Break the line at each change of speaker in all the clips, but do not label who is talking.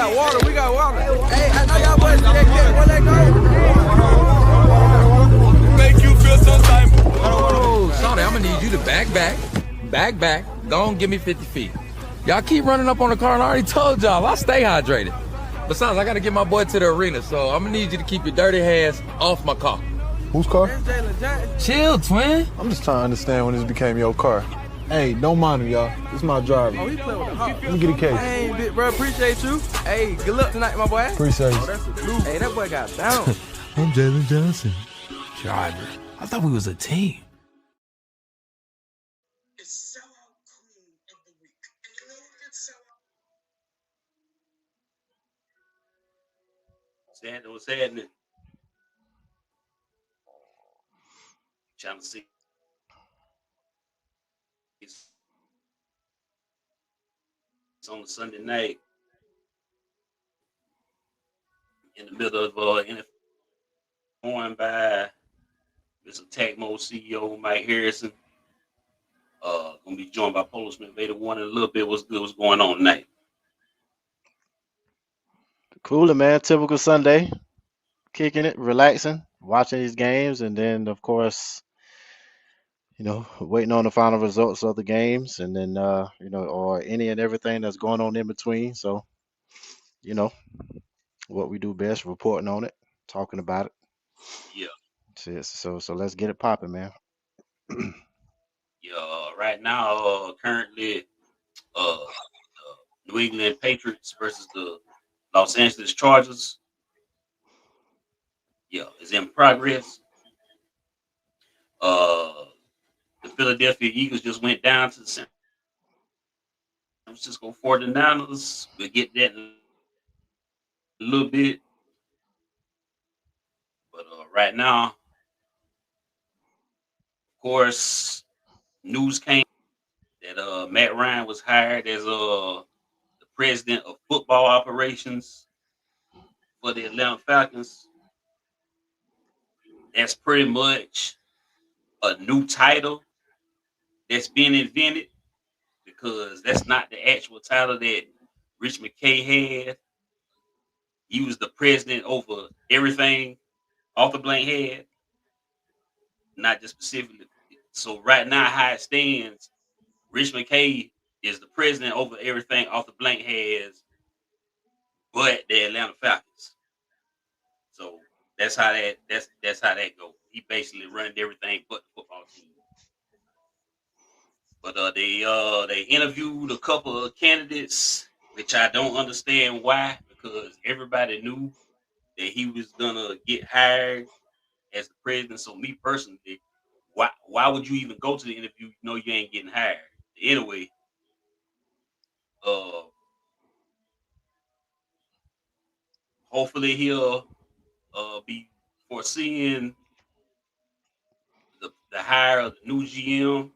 got water. We got water. Hey, I know y'all boys see that clip. Where they go?
Make you feel some type.
Oh, Shawty, I'm gonna need you to back. Go on, give me 50 feet. Y'all keep running up on the car, and I already told y'all, I stay hydrated. Besides, I gotta get my boy to the arena, so I'm gonna need you to keep your dirty hands off my car.
Whose car?
Chill, twin.
I'm just trying to understand when this became your car. Hey, don't mind him, y'all. This is my driver.
Oh, he playing with the hot.
Let me get a case.
Hey, big bro, appreciate you. Hey, good luck tonight, my boy.
Appreciate you.
Oh, that's a blue. Hey, that boy got down.
I'm Jalen Johnson. Driver. I thought we was a team.
It's sellout queen of the week. And you know who gets sellout?
What's happening? Trying to see. It's on a Sunday night in the middle of NFL, joined by Mr. Tacmo CEO Mike Harrison. Gonna be joined by Polo Smith Vader One in a little bit. What's going on tonight?
Cooler, man. Typical Sunday. Kicking it, relaxing, watching these games, and then of course, waiting on the final results of the games, and then or any and everything that's going on in between. So, you know, what we do best, reporting on it, talking about it.
Yeah.
So let's get it popping, man.
Yeah. Right now, currently, New England Patriots versus the Los Angeles Chargers. Yeah, is in progress. The Philadelphia Eagles just went down to the San Francisco 49ers. We'll get that in a little bit. But right now, of course, news came that Matt Ryan was hired as the president of football operations for the Atlanta Falcons. That's pretty much a new title that's been invented, because that's not the actual title that Rich McKay had. He was the president over everything off the blank head, not just specifically. So right now, how it stands, Rich McKay is the president over everything off the blank heads, but the Atlanta Falcons. So that's how that goes. He basically runs everything but the football team. But they interviewed a couple of candidates, which I don't understand why, because everybody knew that he was gonna get hired as the president. So me personally, why would you even go to the interview? You know you ain't getting hired. Anyway, hopefully he'll be foreseeing the hire of the new GM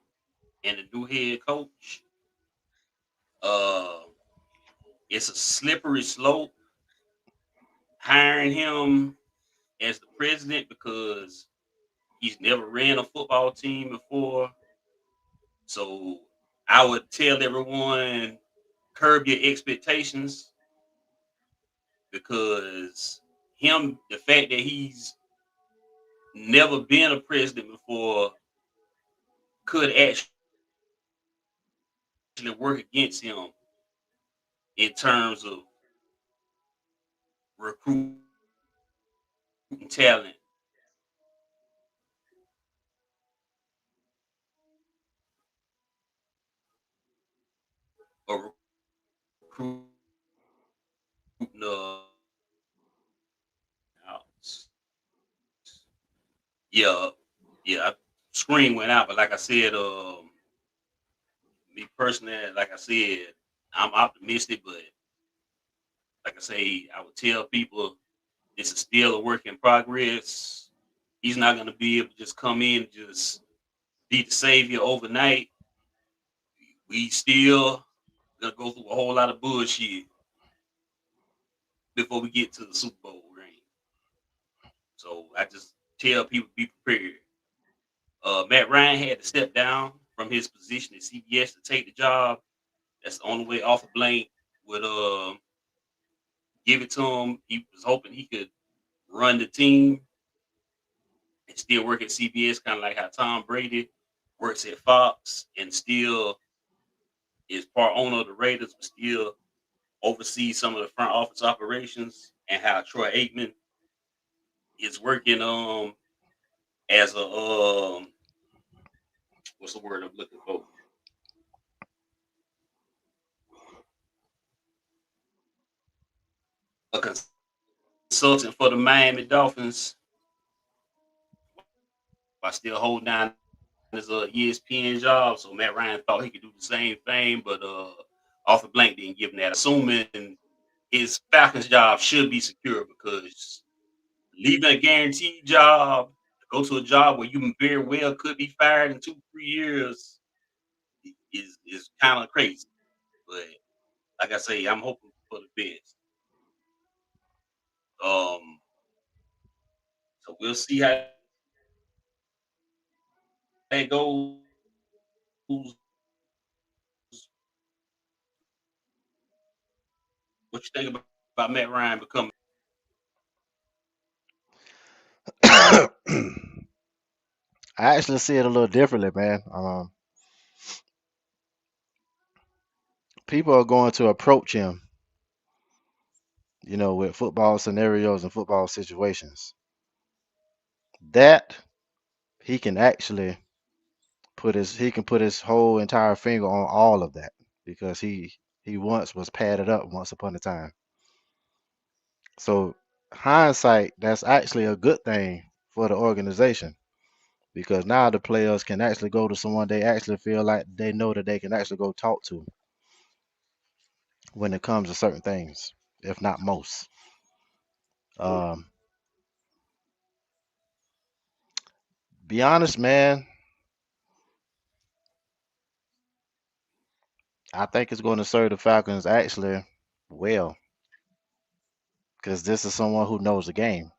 and the new head coach. It's a slippery slope hiring him as the president, because he's never ran a football team before. So I would tell everyone, curb your expectations, because the fact that he's never been a president before could actually work against him in terms of recruiting talent. Or recruiting yeah, screen went out, but like I said, me personally, like I said, I'm optimistic, but like I say, I would tell people this is still a work in progress. He's not going to be able to just come in and just be the savior overnight. We still gonna go through a whole lot of bullshit before we get to the Super Bowl ring. So I just tell people, be prepared. Matt Ryan had to step down from his position at CBS to take the job. That's the only way off the blank with give it to him. He was hoping he could run the team and still work at CBS, kind of like how Tom Brady works at Fox and still is part owner of the Raiders, but still oversees some of the front office operations, and how Troy Aikman is working as a what's the word I'm looking for? A consultant for the Miami Dolphins while still holding down his ESPN job. So Matt Ryan thought he could do the same thing, but Arthur Blank didn't give him that, assuming his Falcons job should be secure, because leaving a guaranteed job to go to a job where you very well could be fired in 2-3 years is kind of crazy. But like I say, I'm hoping for the best. So we'll see how that goes. What you think about Matt Ryan becoming?
I actually see it a little differently, man. People are going to approach him, with football scenarios and football situations. That he can actually put his whole entire finger on all of that, because he once was padded up once upon a time. So hindsight, that's actually a good thing for the organization, because now the players can actually go to someone they actually feel like they know that they can actually go talk to when it comes to certain things, if not most. Um, be honest, man, I think it's going to serve the Falcons actually well, because this is someone who knows the game.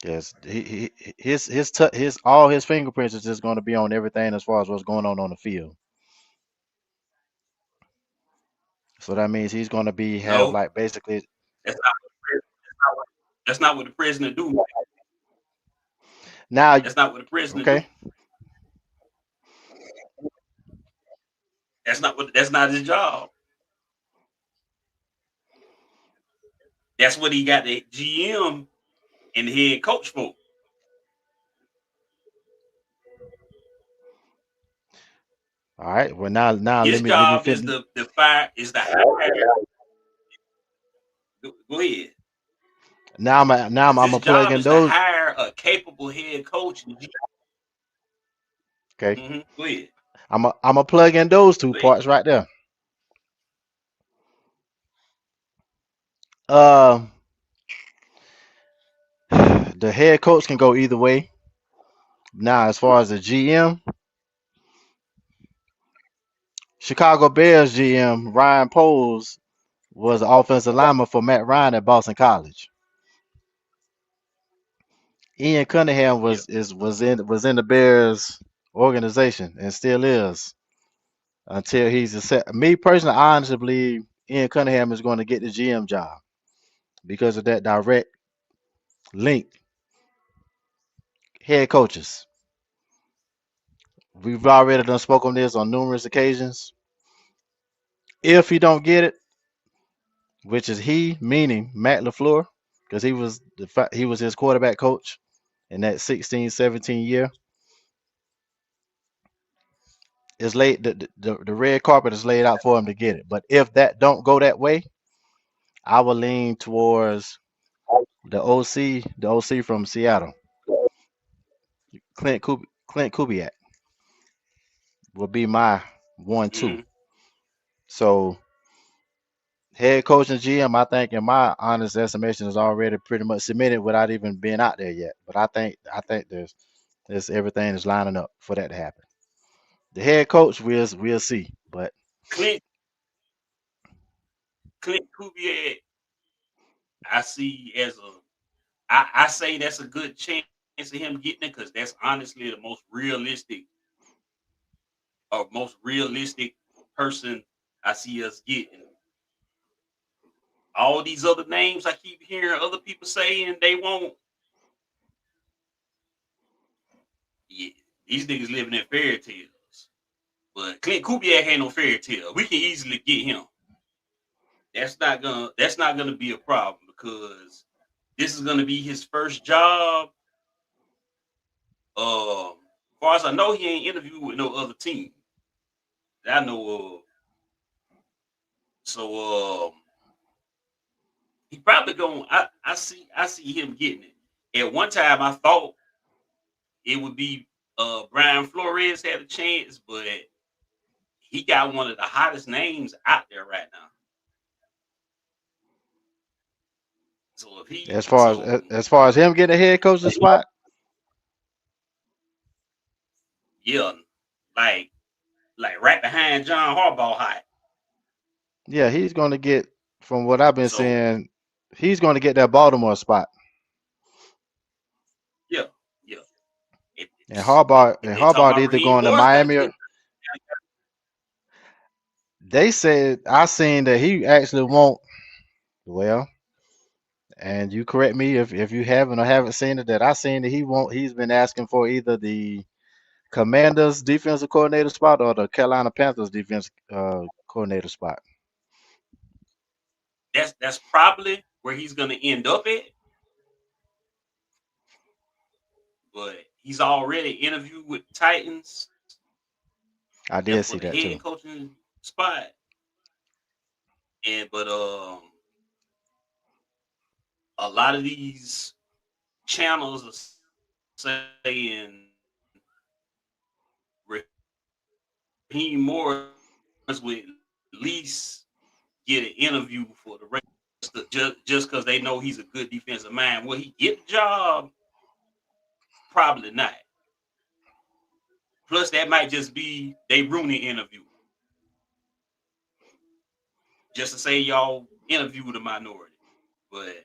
Yes, his all his fingerprints is just going to be on everything as far as what's going on the field. So that means he's going to be have
No,
like basically
that's not. That's not what the president do.
now.
That's not what the president do.
Okay,
That's not his job. That's what he got the GM and the head coach for.
all right. Well, now
His
let me
job is
fin.
the fire is the hire. Go ahead.
I'm
His
gonna plug
job
in
is to
those.
hire a capable head coach.
Okay,
Go ahead.
I'm gonna plug in those two
Go ahead.
parts right there. Uh, the head coach can go either way. Now, as far as the GM, Chicago Bears GM Ryan Poles was the offensive lineman for Matt Ryan at Boston College. Ian Cunningham
Yep.
was in the Bears organization and still is until he's a set. Me personally, I honestly believe Ian Cunningham is going to get the GM job because of that direct link. Head coaches. We've already done spoke on this on numerous occasions. If he don't get it, which is he meaning Matt LaFleur, because he was his quarterback coach in that 16-17 year. It's laid the red carpet is laid out for him to get it. But if that don't go that way, I will lean towards the OC from Seattle, Clint Kubiak will be my 1-2.
Mm-hmm.
So head coach and GM, I think, in my honest estimation, is already pretty much submitted without even being out there yet. But I think there's everything is lining up for that to happen. The head coach, we'll see. But
Clint Kubiak, I see as I say that's a good chance of him getting it, because that's honestly the most realistic person I see us getting. all these other names I keep hearing other people saying they won't. Yeah, these niggas living in fairy tales. But Clint Kubiak ain't no fairy tale. We can easily get him. That's not gonna be a problem because this is gonna be his first job. As far as I know, he ain't interviewed with no other team that I know of. So he probably going. I see him getting it. At one time, I thought it would be Brian Flores had a chance, but he got one of the hottest names out there right now. So if he
As far
so
as as far as him getting a head coaching spot,
yeah, like right behind John Harbaugh hot.
yeah, he's going to get. From what I've been
So
seeing, he's going to get that Baltimore spot.
yeah, yeah. If,
And
if they talk about
either
Raheem
going to
Morris, got to
Miami or
get
they said I seen that he actually won't. Well, and you correct me if you haven't or haven't seen it. That I seen that he won't. He's been asking for either the Commanders defensive coordinator spot or the Carolina Panthers defense coordinator spot.
that's probably where he's gonna end up at. But he's already interviewed with the Titans
I
and
did
for
see
the
that too.
head coaching spot. And but a lot of these channels are saying Raheem Morris would at least get an interview for the rest of, just because they know he's a good defensive mind. Will he get the job? Probably not. Plus, that might just be they Rooney interview, just to say y'all interviewed a minority. But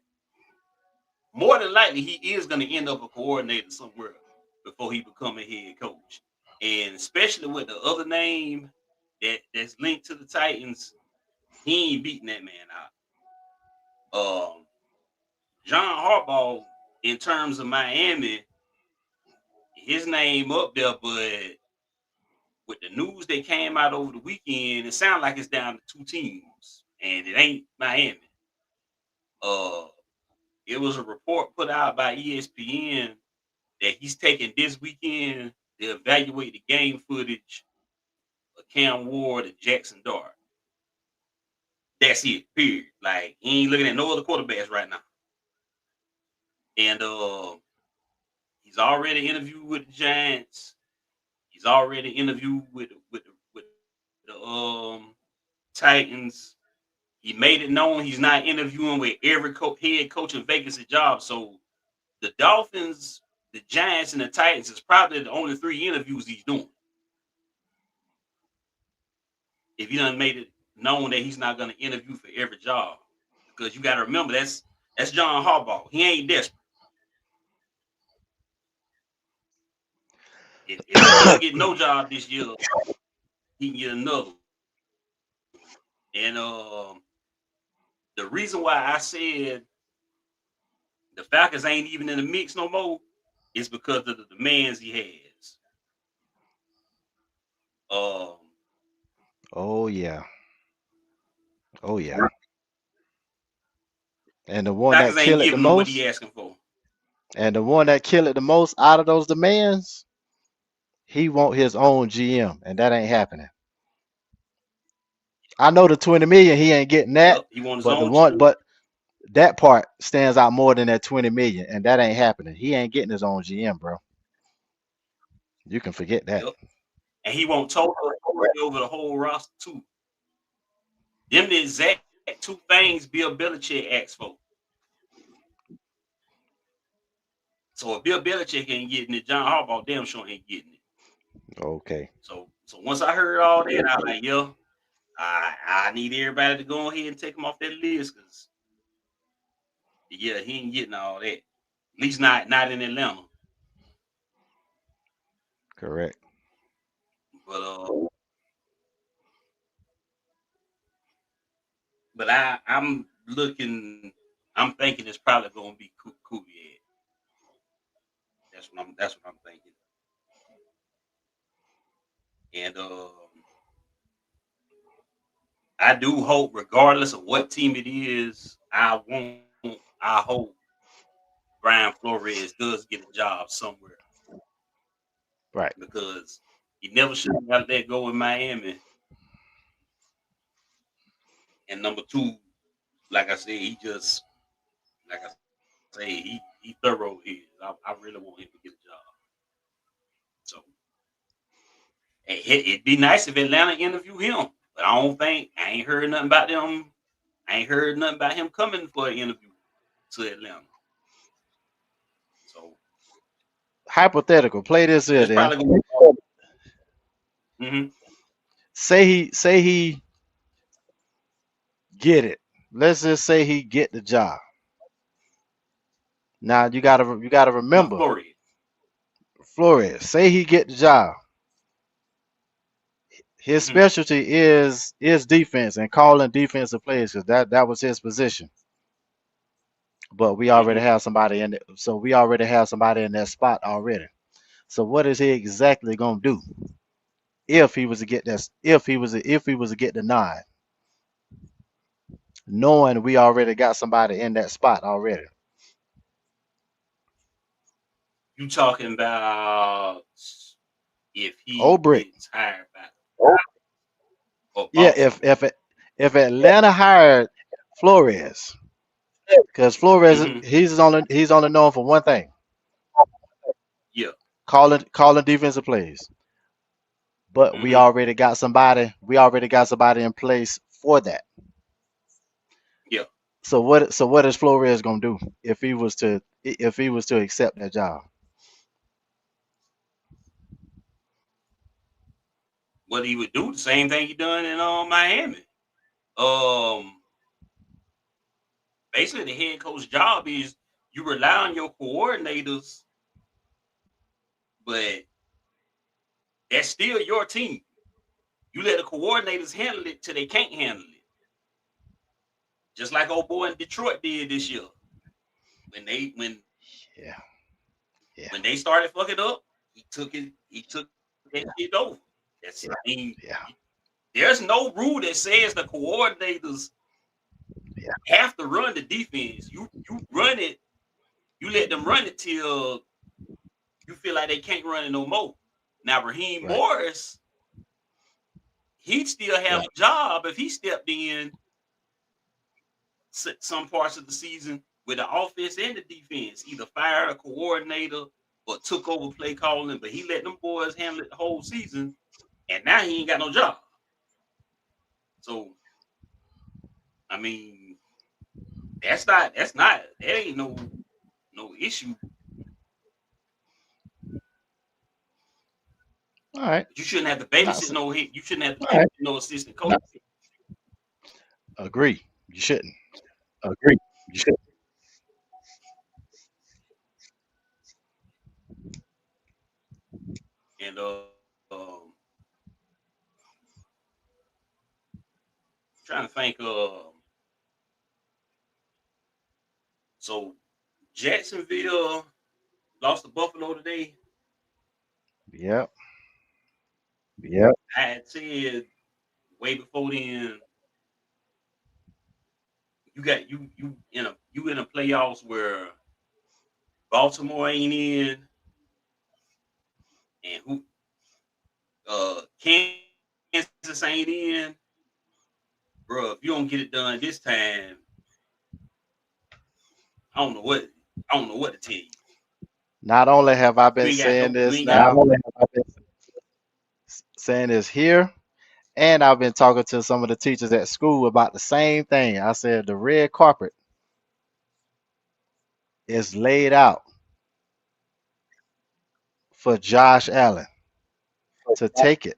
more than likely, he is going to end up a coordinator somewhere before he become a head coach. And especially with the other name that's linked to the Titans, he ain't beating that man out. John Harbaugh, in terms of Miami, his name up there, but with the news that came out over the weekend, it sounds like it's down to two teams, and it ain't Miami. Uh, it was a report put out by ESPN that he's taking this weekend to evaluate the game footage of Cam Ward and Jackson Dart. That's it. Period. Like he ain't looking at no other quarterbacks right now. And he's already interviewed with the Giants. He's already interviewed with the Titans. He made it known he's not interviewing with every head coach in vacancy job. So the Dolphins, the Giants, and the Titans is probably the only three interviews he's doing. If he done made it known that he's not going to interview for every job, because you got to remember that's John Harbaugh. He ain't desperate. If he don't get no job this year, he can get another. And the reason why I said the Falcons ain't even in the mix no more is because of the demands he has. Um,
Oh yeah, oh yeah. And the one that
Falcons ain't
kill it the
giving him what
most,
he asking for.
and the one that kill it the most out of those demands, he want his own GM, and that ain't happening. I know the 20 million he ain't getting that,
Yep, he wants his
but the
own.
one but that part stands out more than that 20 million, and that ain't happening. He ain't getting his own GM, bro. You can forget that.
Yep, and he won't total authority over the whole roster too. Them the exact two things Bill Belichick asked for. So if Bill Belichick ain't getting it, John Harbaugh damn sure ain't getting it.
Okay.
So once I heard all that, I was like, yo, I need everybody to go ahead and take him off that list because yeah, he ain't getting all that. At least not in Atlanta.
Correct.
But but I'm looking. I'm thinking it's probably gonna be Kubiak. That's what I'm thinking. And I do hope, regardless of what team it is, I hope Brian Flores does get a job somewhere
Right.
because he never should have got let go in Miami. And number two, like I said, like I say, he thorough is. I really want him to get a job. So it'd be nice if Atlanta interview him, but I ain't heard nothing about them. I ain't heard nothing about him coming for an interview to Atlanta. So
Hypothetical. Play this here
it's
then.
probably gonna be. Mm-hmm.
Say he get it. Let's just say he get the job. Now you gotta remember
Flores.
Flores. Say he get the job. His
Mm-hmm.
specialty is defense and calling defensive plays because that was his position. But we already
Mm-hmm.
have somebody in it, so we already have somebody in that spot already. So what is he exactly gonna do if he was to get that? If he was to get the nine, knowing we already got somebody in that spot already.
You talking about if he
Obrick.
gets hired by or
Yeah,
Baltimore?
if Atlanta hired Flores, because Flores
Mm-hmm.
he's only known for one thing:
Yeah.
calling defensive plays. But we
Mm-hmm.
already got somebody. We already got somebody in place for that.
Yeah.
So what is Flores gonna do if he was to accept that job?
What he would do, the same thing he done in Miami. Um, Basically the head coach job is you rely on your coordinators, but that's still your team. You let the coordinators handle it till they can't handle it. Just like old boy in Detroit did this year. When they when
Yeah, yeah,
when they started fucking up, he took that shit over. That's
yeah,
I mean,
yeah,
there's no rule that says the coordinators
yeah.
have to run the defense. You run it, you let them run it till you feel like they can't run it no more. Now Raheem
Right,
Morris, he'd still have
right,
a job if he stepped in some parts of the season with the offense and the defense, either fired a coordinator or took over play calling, but he let them boys handle it the whole season, and now he ain't got no job. So I mean, that ain't no issue.
All right.
But you shouldn't have to
Not
babysit
so,
no hit. You shouldn't have to babysit no assistant coach.
agree. You shouldn't. Agree. You should.
And um, trying to think. So Jacksonville lost to Buffalo today.
Yep. Yep.
I had said way before then, you in a playoffs where Baltimore ain't in and who Kansas ain't in, bro. If you don't get it done this time, I don't know what to tell you.
Not only have I
You
been
ain't got
saying
no you
this
ain't got Not
now,
only
saying this here, and I've been talking to some of the teachers at school about the same thing. I said the red carpet is laid out for Josh Allen to take it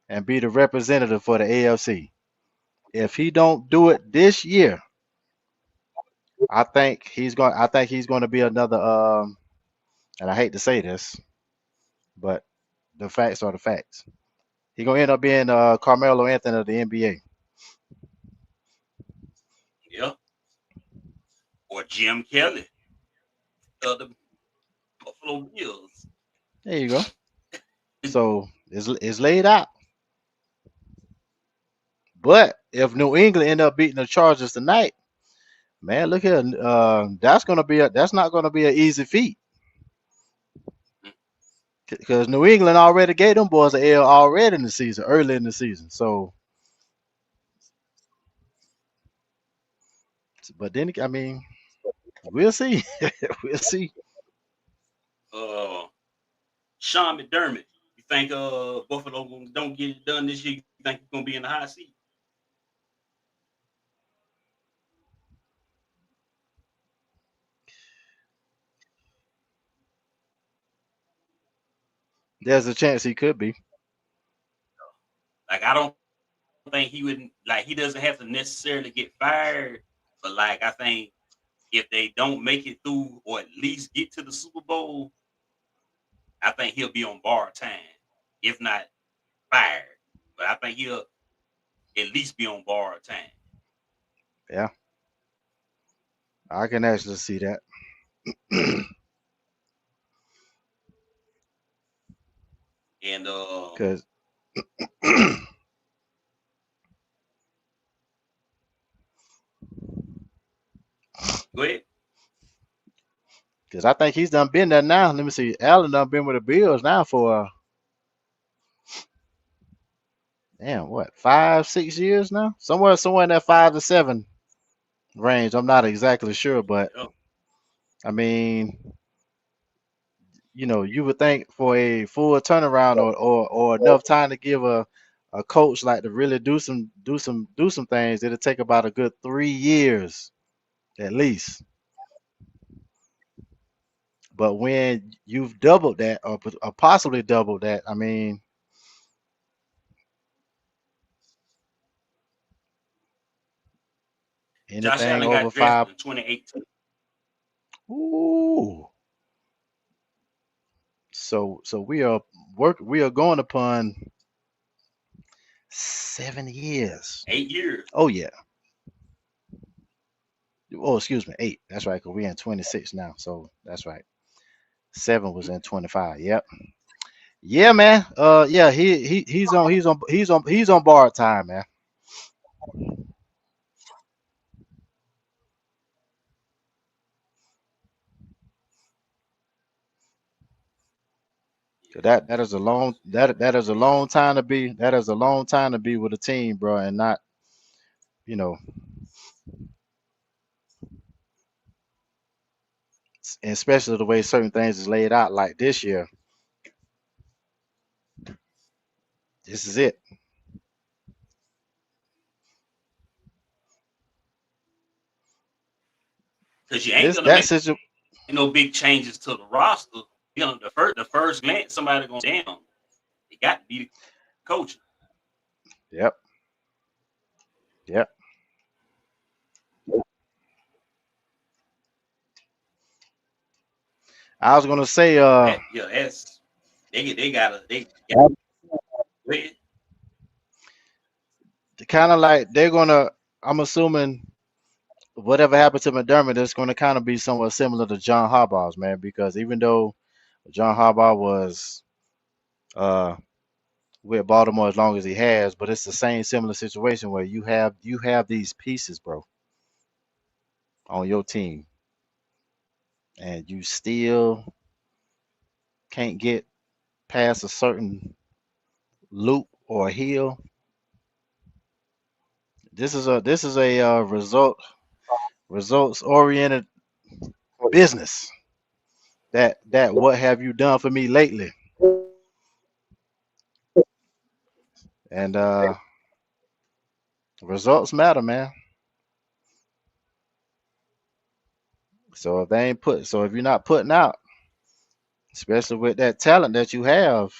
and be the representative for the AFC. If he don't do it this year, I think he's going to be another and I hate to say this, but the facts are the facts. He's going to end up being Carmelo Anthony of the NBA.
or Jim Kelly of the Buffalo Bills.
There you go. So it's laid out. But if New England end up beating the Chargers tonight, man, look here. That's not gonna be an easy feat because New England already gave them boys an L already in the season, early in the season. So, but then I mean, we'll see. We'll see.
Uh, Sean McDermott. You think Buffalo don't get it done this year? You think he's gonna be in the hot seat?
There's a chance he could be.
Like I don't think he would. Like he doesn't have to necessarily get fired, but like I think if they don't make it through or at least get to the Super Bowl, I think he'll be on borrowed time, if not fired. But I think he'll at least be on borrowed time.
Yeah, I can actually see that.
And
Because
go ahead.
I think he's done been there now. Let me see. Allen done been with the Bills now for damn what 5 6 years now. Somewhere in that 5 to 7 range. I'm not exactly sure, but
Yep.
I mean, you would think for a full turnaround or enough time to give a coach like to really do some things, it'll take about a good 3 years at least. But when you've doubled that or possibly doubled that, I mean,
Josh
anything
Allen
over
got
five.
drafted in 2018.
Ooh. So we are going upon 7 years.
8 years.
Oh yeah. Oh, excuse me, 8. That's right, because we're in 26 now. So that's right. 7 was in 25. Yep. Yeah, man. Yeah, he's on borrowed time, man. That is a long time to be with a team, bro, and not you know, especially the way certain things is laid out. Like this year, this is it.
Because you ain't
This
gonna
that
make
situ-
no big changes to the roster. You know, the first glance, somebody gonna down. It got to be the coach.
Yep. Yep. I was gonna say,
That's they gotta wait.
kind of like they're gonna. I'm assuming whatever happened to McDermott is going to kind of be somewhat similar to John Harbaugh's, man, because even though John Harbaugh was uh, with Baltimore as long as he has, but it's the same similar situation where you have these pieces, bro, on your team, and you still can't get past a certain loop or hill. This is a results oriented business. That what have you done for me lately? And results matter, man. So if you're not putting out, especially with that talent that you have,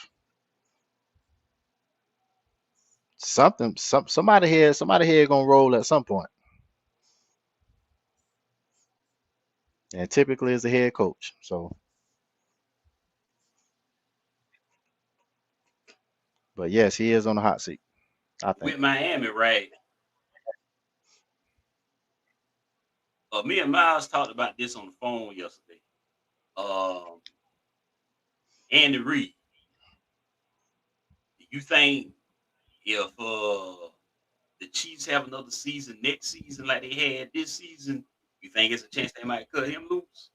somebody here gonna roll at some point, and typically is the head coach. So, but yes, he is on the hot seat, I think.
With Miami, right? Me and Miles talked about this on the phone yesterday. Um, Andy Reid, do you think if the Chiefs have another season next season like they had this season, you think it's a chance they might cut him loose?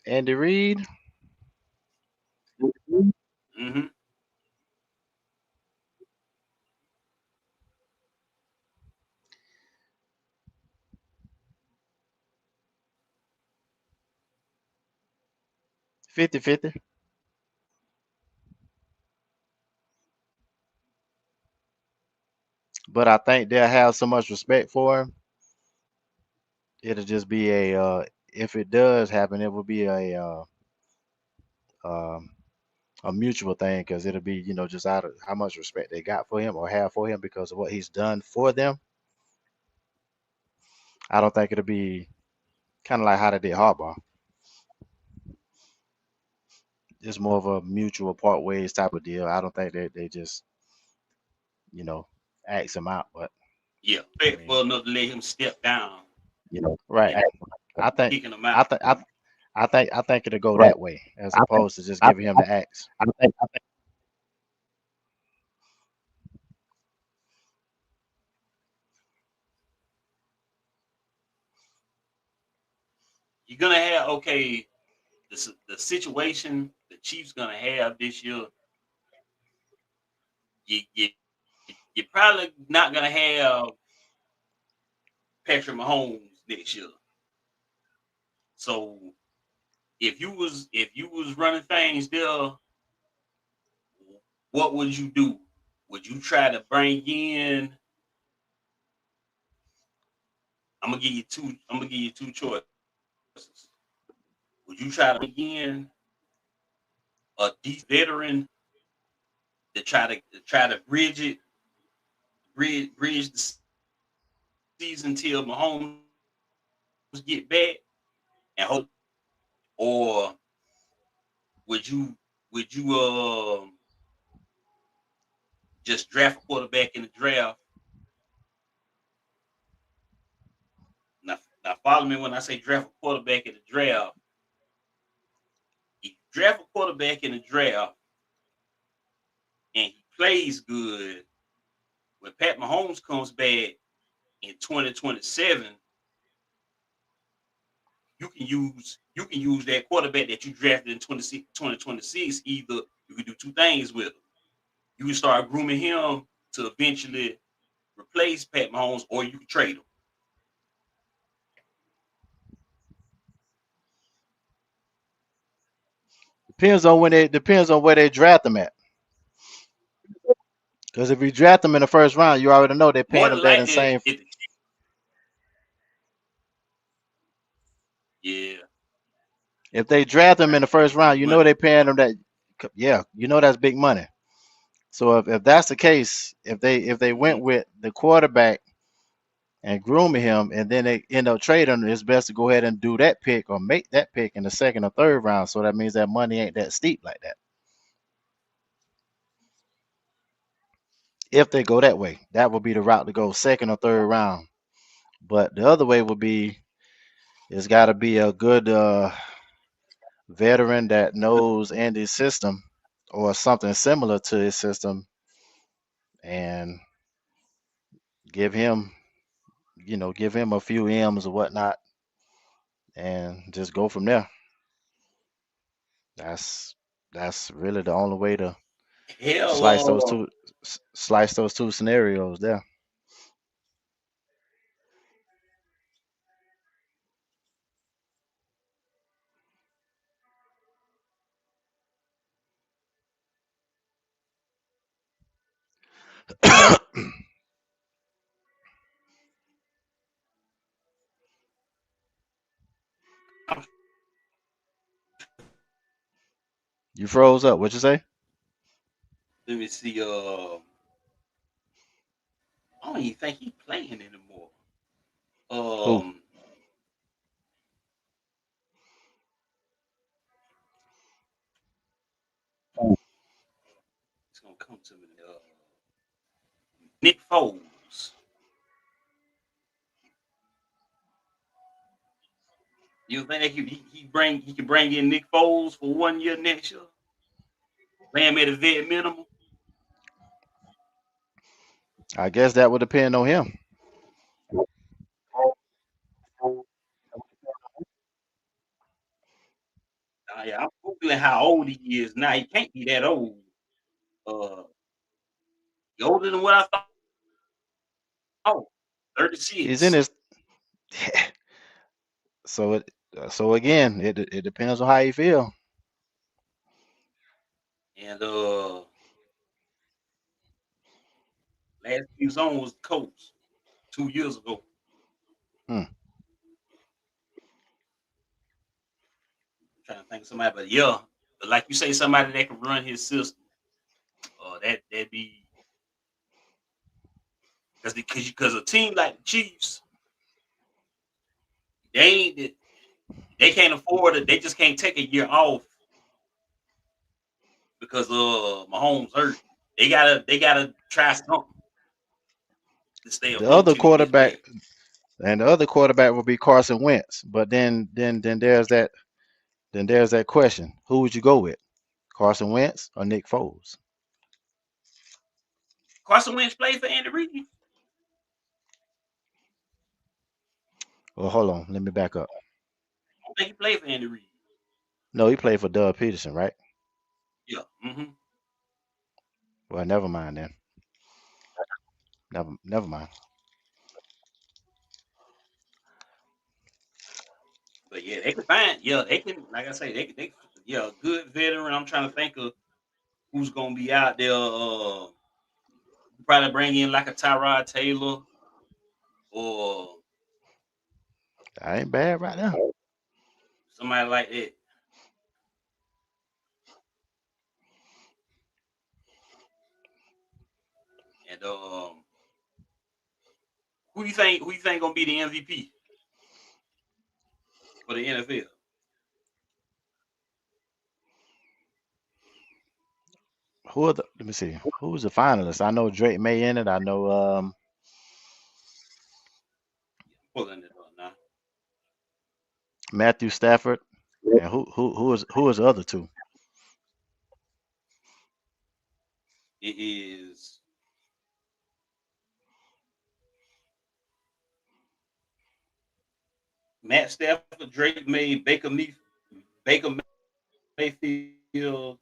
Andy Reid,
Mm-hmm.
50-50. But I think they'll have so much respect for him. It'll just be if it does happen, it will be um, a mutual thing because it'll be, just out of how much respect they got for him or have for him because of what he's done for them. I don't think it'll be kind of like how they did Harbaugh. It's more of a mutual part ways type of deal. I don't think they just, you know, axe him out. But
Yeah,
I
respect
mean,
for enough to let him step down
right.
and
I think
kicking him
I
out.
think I think it'll go that way as opposed to just giving him the axe.
You're gonna have the situation the Chiefs gonna have this year. You you're probably not gonna have Patrick Mahomes next year. So if you was running things there, what would you do? Would you try to bring in? I'm gonna give you two choices. Would you try to bring in a deep veteran to try to bridge the season till Mahomes get back and hope, or would you would you just draft a quarterback in the draft? Now follow me when I say draft a quarterback in the draft. If you draft a quarterback in the draft and he plays good, when Pat Mahomes comes back in 2027, you can use that quarterback that you drafted in 2026. Either you can do two things with him. You can start grooming him to eventually replace Pat Mahomes, or you can trade him.
Depends on where they draft them at. Because if you draft them in the first round, you already know they're
More
paying them
than
that
likely,
insane.
yeah.
If they draft them in the
That's
first round,
big
you know
money.
they're paying them that. Yeah, you know that's big money. So if that's the case, if they went
Hmm.
with the quarterback and grooming him, and then they end up trading him, it's best to go ahead and do that pick or make that pick in the second or third round. So that means that money ain't that steep like that. If they go that way, that would be the route to go second or third round. But the other way would be it's got to be a good veteran that knows Andy's system or something similar to his system, and give him, give him a few M's or whatnot, and just go from there. That's that's really the only way to
Hell,
slice those two slice those two scenarios there. You froze up. What you say?
let me see. I don't even think he's playing anymore.
Who?
Um, it's gonna come to me. Nick Foles. You think he can bring in Nick Foles for 1 year next year? Pay him at a vet minimum.
I guess that would depend on him.
Yeah, I'm googling how old he is now. He can't be that old. Uh, he older than what I thought. Oh,
He's in
36.
his so it so again, it depends on how you feel.
And last he was on was the Colts 2 years ago.
Hmm.
I'm trying to think of somebody, but yeah, but like you say, somebody that can run his system. That'd be because a team like the Chiefs, they ain't they can't afford it. They just can't take a year off because Mahomes hurt. They gotta try something to stay
The
afloat
other
till he gets
quarterback
back.
and the other quarterback will be Carson Wentz. But then there's that question. Who would you go with? Carson Wentz or Nick Foles?
Carson Wentz played for Andy Reid. I
Well, hold on, let me back up.
don't think he played for Andy Reid.
No, he played for Doug Peterson, right?
Yeah.
Well, never mind then. Never mind.
But yeah, they can find. Yeah, they can. Like I say, they yeah, good veteran. I'm trying to think of who's gonna be out there. Probably bring in like a Tyrod Taylor or
That ain't bad right now.
somebody like that. And who you think gonna be the MVP for the NFL?
Let me see. Who's the finalist? I know Drake May in it. I know
Pulling it up now.
Matthew Stafford. And who is the other two?
It is Matt Stafford, Drake May, Baker Mayfield,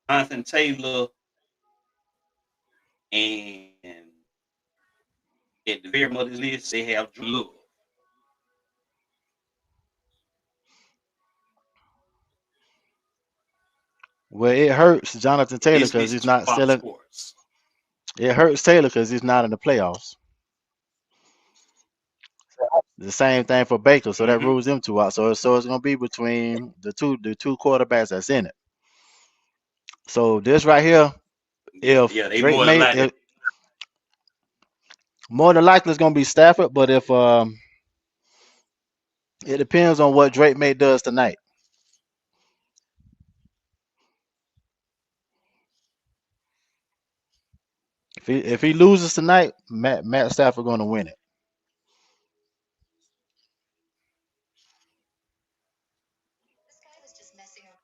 Jonathan Taylor, and at the very bottom of this list they have Drew Love.
Well, it hurts Jonathan Taylor
This
because
list
he's
is from
not still
Fox
in.
Sports.
It hurts Taylor because he's not in the playoffs. The same thing for Baker, so that
Mm-hmm.
rules them two out. So it's gonna be between the two quarterbacks that's in it. So this right here, if
Yeah, they
Drake
more than
May,
likely.
if, more than likely it's gonna be Stafford, but if it depends on what Drake May does tonight. If he loses tonight, Matt Stafford gonna win it.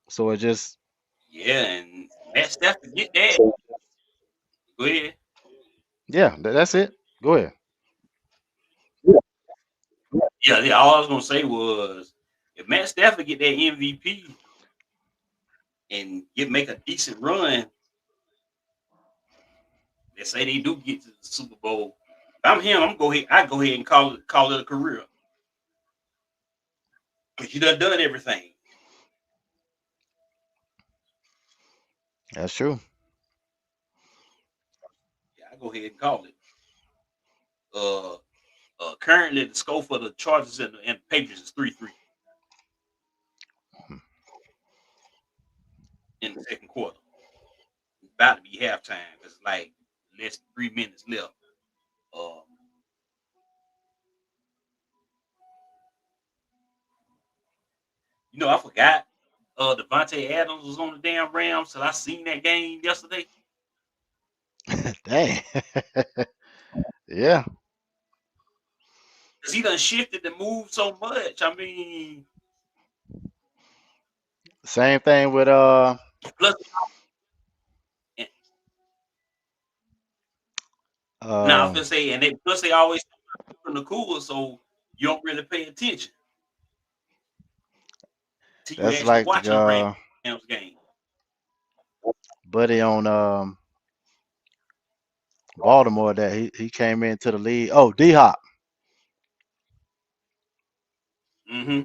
So it just
Yeah, and Matt Stafford get that. Go ahead.
yeah, that's it. Go ahead.
Yeah. All I was gonna say was if Matt Stafford get that MVP and make a decent run, let's say they do get to the Super Bowl. If I'm him, I go ahead and call it a career because you done everything.
That's true.
Yeah, I go ahead and call it. Uh, Currently the score for the Chargers and Patriots is 3-3 in the second quarter. It's about to be halftime. It's like less than 3 minutes left. Um, I forgot Devontae Adams was on the damn Rams till I seen that game yesterday.
Dang. Yeah.
Because he done shifted the move so much. I mean,
Same thing with
plus now I was
um
gonna say, and they plus they always in the cooler, so you don't really pay attention till you
that's
actually
like the
watching a Rams game.
buddy on Baltimore that he came into the league. Oh, D Hop.
Mm-hmm.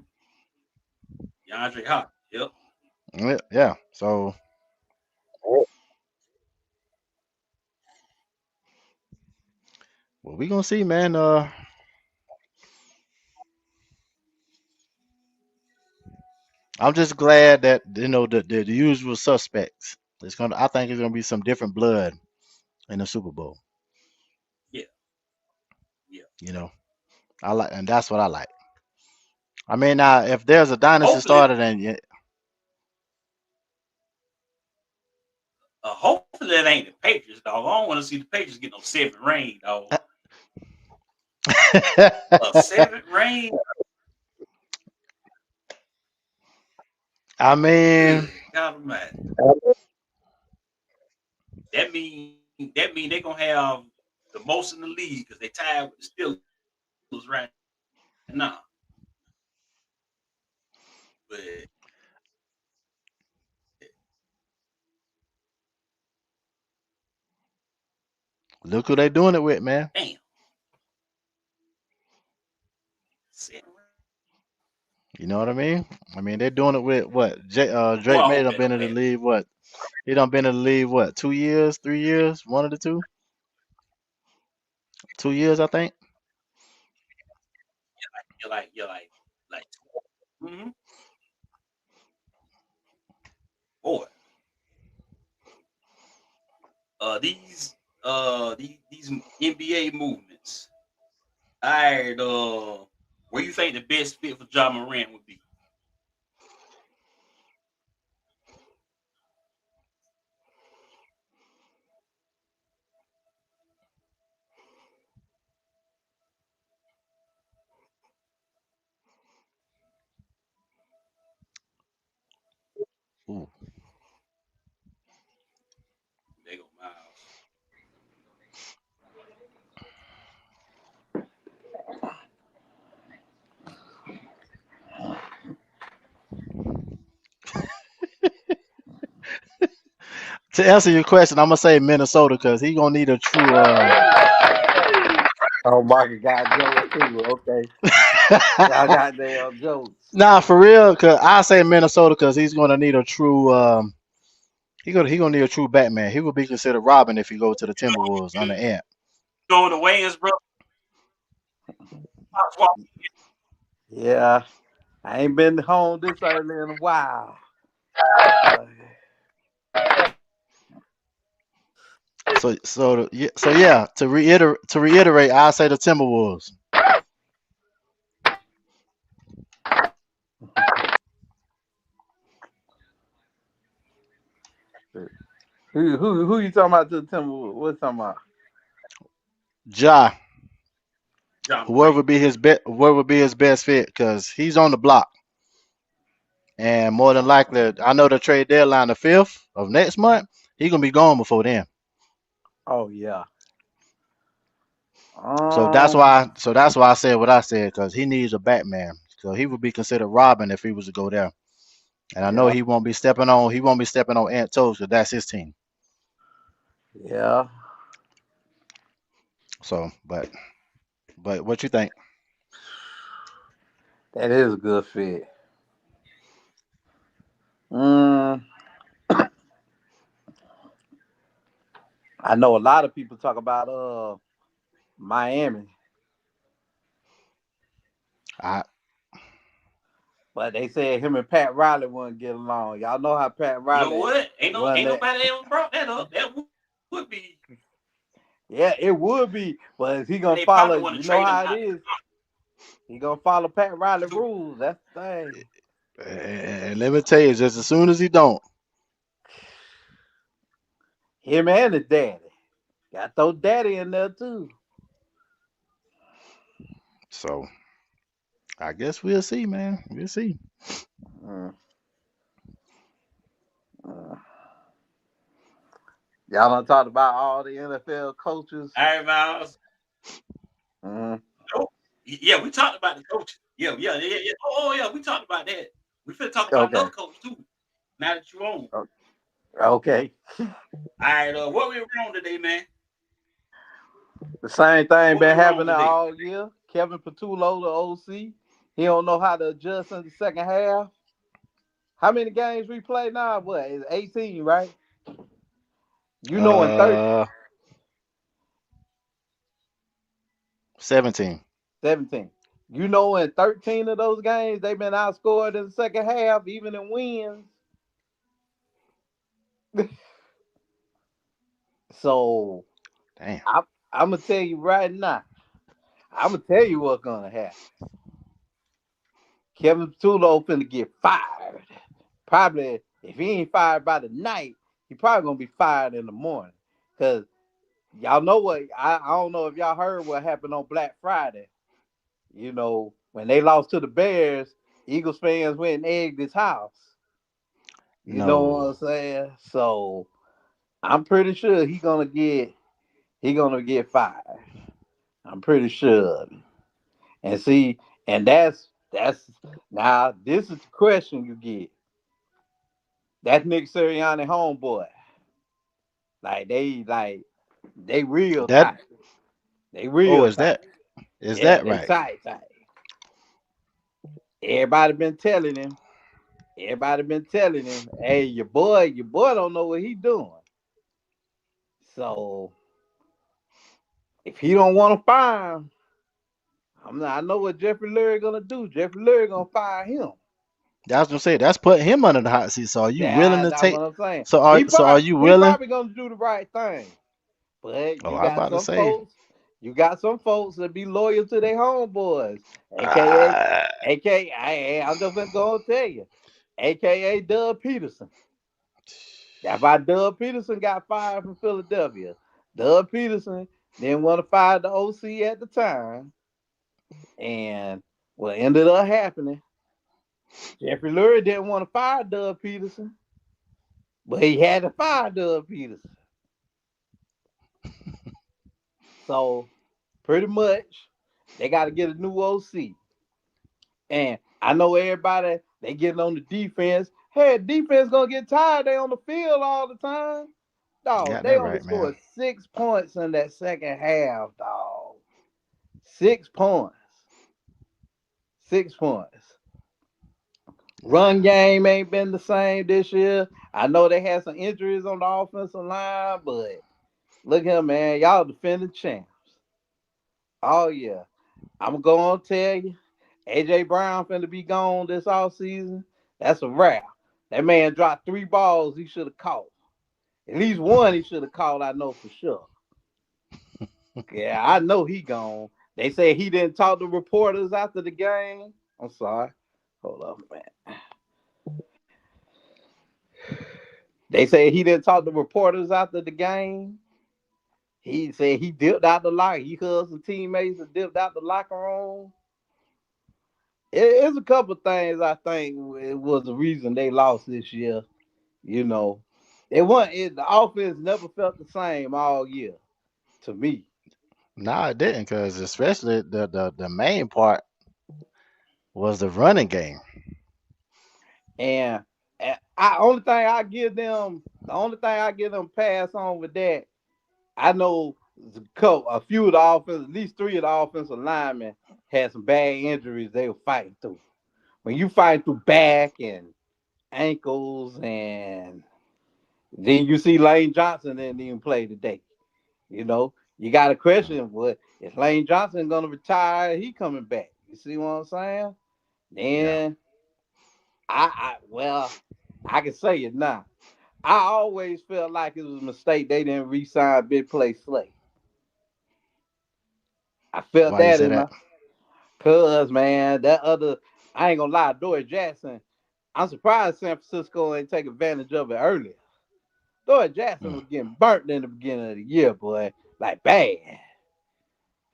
DeAndre Hop. Yep.
Yeah. So well, we gonna see, man. I'm just glad that the usual suspects. I think it's gonna be some different blood in the Super Bowl.
Yeah. Yeah.
You know, I like, and that's what I like. I mean, now if there's a dynasty
Hopefully,
started, and
hopefully that ain't the Patriots, dog. I don't want to see the Patriots get no 7th ring, dog. A 7th ring.
I mean,
Good God Almighty. That mean they're gonna have the most in the league because they tied with the Steelers right now. But
look who they doing it with, man.
damn, 7th ring.
You know what I mean? I mean, they're doing it with what?
Boy,
Drake
I
May
hope
done
that
been
don't
in the
happen.
league. What? He done been in the league. What? 2 years? 3 years? One of the two? 2 years, I think.
You're like, mm-hmm. Boy, these NBA movements. All right, where you think the best fit for John Morant would be?
Ooh.
There go Miles.
To answer your question, I'm gonna say Minnesota because he gonna need a true.
Oh, Market got jokes too. Okay, y'all got damn jokes.
Nah, for real, cause I say Minnesota because he's gonna need a true. He gonna need a true Batman. He will be considered Robin if he go to the Timberwolves on
You
the amp.
going to Wayans, bro?
Yeah, I ain't been home this early in a while.
So yeah. To reiterate, I say the Timberwolves.
Who you talking about to the Timberwolves? What talking about?
Ja,
John
whoever
Morant.
be his bet, whoever be his best fit, because he's on the block, and more than likely, I know the trade deadline the 5th of next month. He gonna be gone before then.
Oh yeah.
So that's why.
Um.
So that's why I said what I said, because he needs a Batman. So he would be considered Robin if he was to go there. And I know
Yeah.
he won't be stepping on. He won't be stepping on Ant toes because that's his team.
Yeah.
So, but what you think?
That is a good fit. Mm, I know a lot of people talk about Miami,
I
but they said him and Pat Riley wouldn't get along. Y'all know how Pat
You know
Riley
what? Ain't no
run
ain't
that.
nobody ever brought that up. That would be.
Yeah, it would be, but is he gonna
They
follow?
probably want to
You know
trade him
how it
out
is. He gonna follow Pat Riley
too.
rules. That's the thing.
and let me tell you, just as soon as he don't,
Him and his daddy. Got to throw daddy in there too.
So I guess we'll see, man. We'll see.
Mm, uh, y'all done talked about all the NFL coaches.
All right, Miles.
Mm,
Oh, yeah, we talked about the coach. Yeah. Oh, yeah, we talked about that. We finna talk about
okay.
another coach too. Now that you're on.
Okay.
All right, what we on today, man?
The same thing
What we
been
wrong
happening
today?
all year. Kevin Patullo, the OC, he don't know how to adjust in the second half. How many games we play now? What, it's 18, right? You know, in 30,
Uh, 17.
17. You know, in 13 of those games, they've been outscored in the second half, even in wins. So
Damn.
I'm gonna tell you right now. I'm gonna tell you what's gonna happen. Kevin Patullo finna get fired. Probably if he ain't fired by the night, he probably gonna be fired in the morning. Cause y'all know what I don't know if y'all heard what happened on Black Friday. You know, when they lost to the Bears, Eagles fans went and egged his house. You know what I'm
No.
saying? So I'm pretty sure he gonna get fired. I'm pretty sure of it. And see, and that's now this is the question you get. That's Nick Sirianni homeboy. They real
That.
tight. They
Oh,
real
is
tight. Yeah,
that
they
right?
tight. Everybody been telling him. Everybody been telling him, hey, your boy don't know what he doing. So if he don't want to fire him, I know what Jeffrey Lurie gonna do. Jeffrey Lurie gonna fire him.
I was gonna say that's putting him under the hot seat. So are you willing to
That's what
take?
I'm saying.
So are you
He
willing?
probably gonna do the right thing. But
Oh, I was about to say.
you got some folks that be loyal to their homeboys, aka,
Ah,
I'm just gonna tell you, aka Doug Peterson. That's why Doug Peterson got fired from Philadelphia. Doug Peterson didn't want to fire the OC at the time, and what ended up happening, Jeffrey Lurie didn't want to fire Doug Peterson, but he had to fire Doug Peterson. So pretty much, they got to get a new OC. And I know everybody they getting on the defense. Hey, defense gonna get tired. They on the field all the time.
you
Dog,
got
they
that
only
right, man.
scored 6 points in that second half, dog. 6 points. 6 points. Run game ain't been the same this year. I know they had some injuries on the offensive line, but look here, man. Y'all defending champs. Oh, yeah. I'm going to tell you, A.J. Brown finna be gone this offseason. That's a wrap. That man dropped 3 balls he should have caught. At least one he should have caught, I know for sure. Yeah, I know he gone. They say he didn't talk to reporters after the game. I'm sorry. Hold up, man. They say he didn't talk to reporters after the game. He said he dipped out the locker. He hugged some teammates and dipped out the locker room. It's a couple things I think it was the reason they lost this year. You know, the offense never felt the same all year to me.
No, it didn't, because especially the main part was the running game.
And, the only thing I give them pass on with that, I know a few of the offense, at least 3 of the offensive linemen had some bad injuries they were fighting through. When you fight through back and ankles, and then you see Lane Johnson didn't even play today. You know, you got to question what is Lane Johnson gonna retire? He coming back. You see what I'm saying?
Yeah.
Then well, I can say it now. I always felt like it was a mistake they didn't re-sign Big Play Slay. I felt
Why you
that
say
in
that?
my cuz, man, that other I ain't gonna lie, Dory Jackson. I'm surprised San Francisco ain't take advantage of it earlier. Dory Jackson
Mm.
was getting burnt in the beginning of the year, boy. Like bad.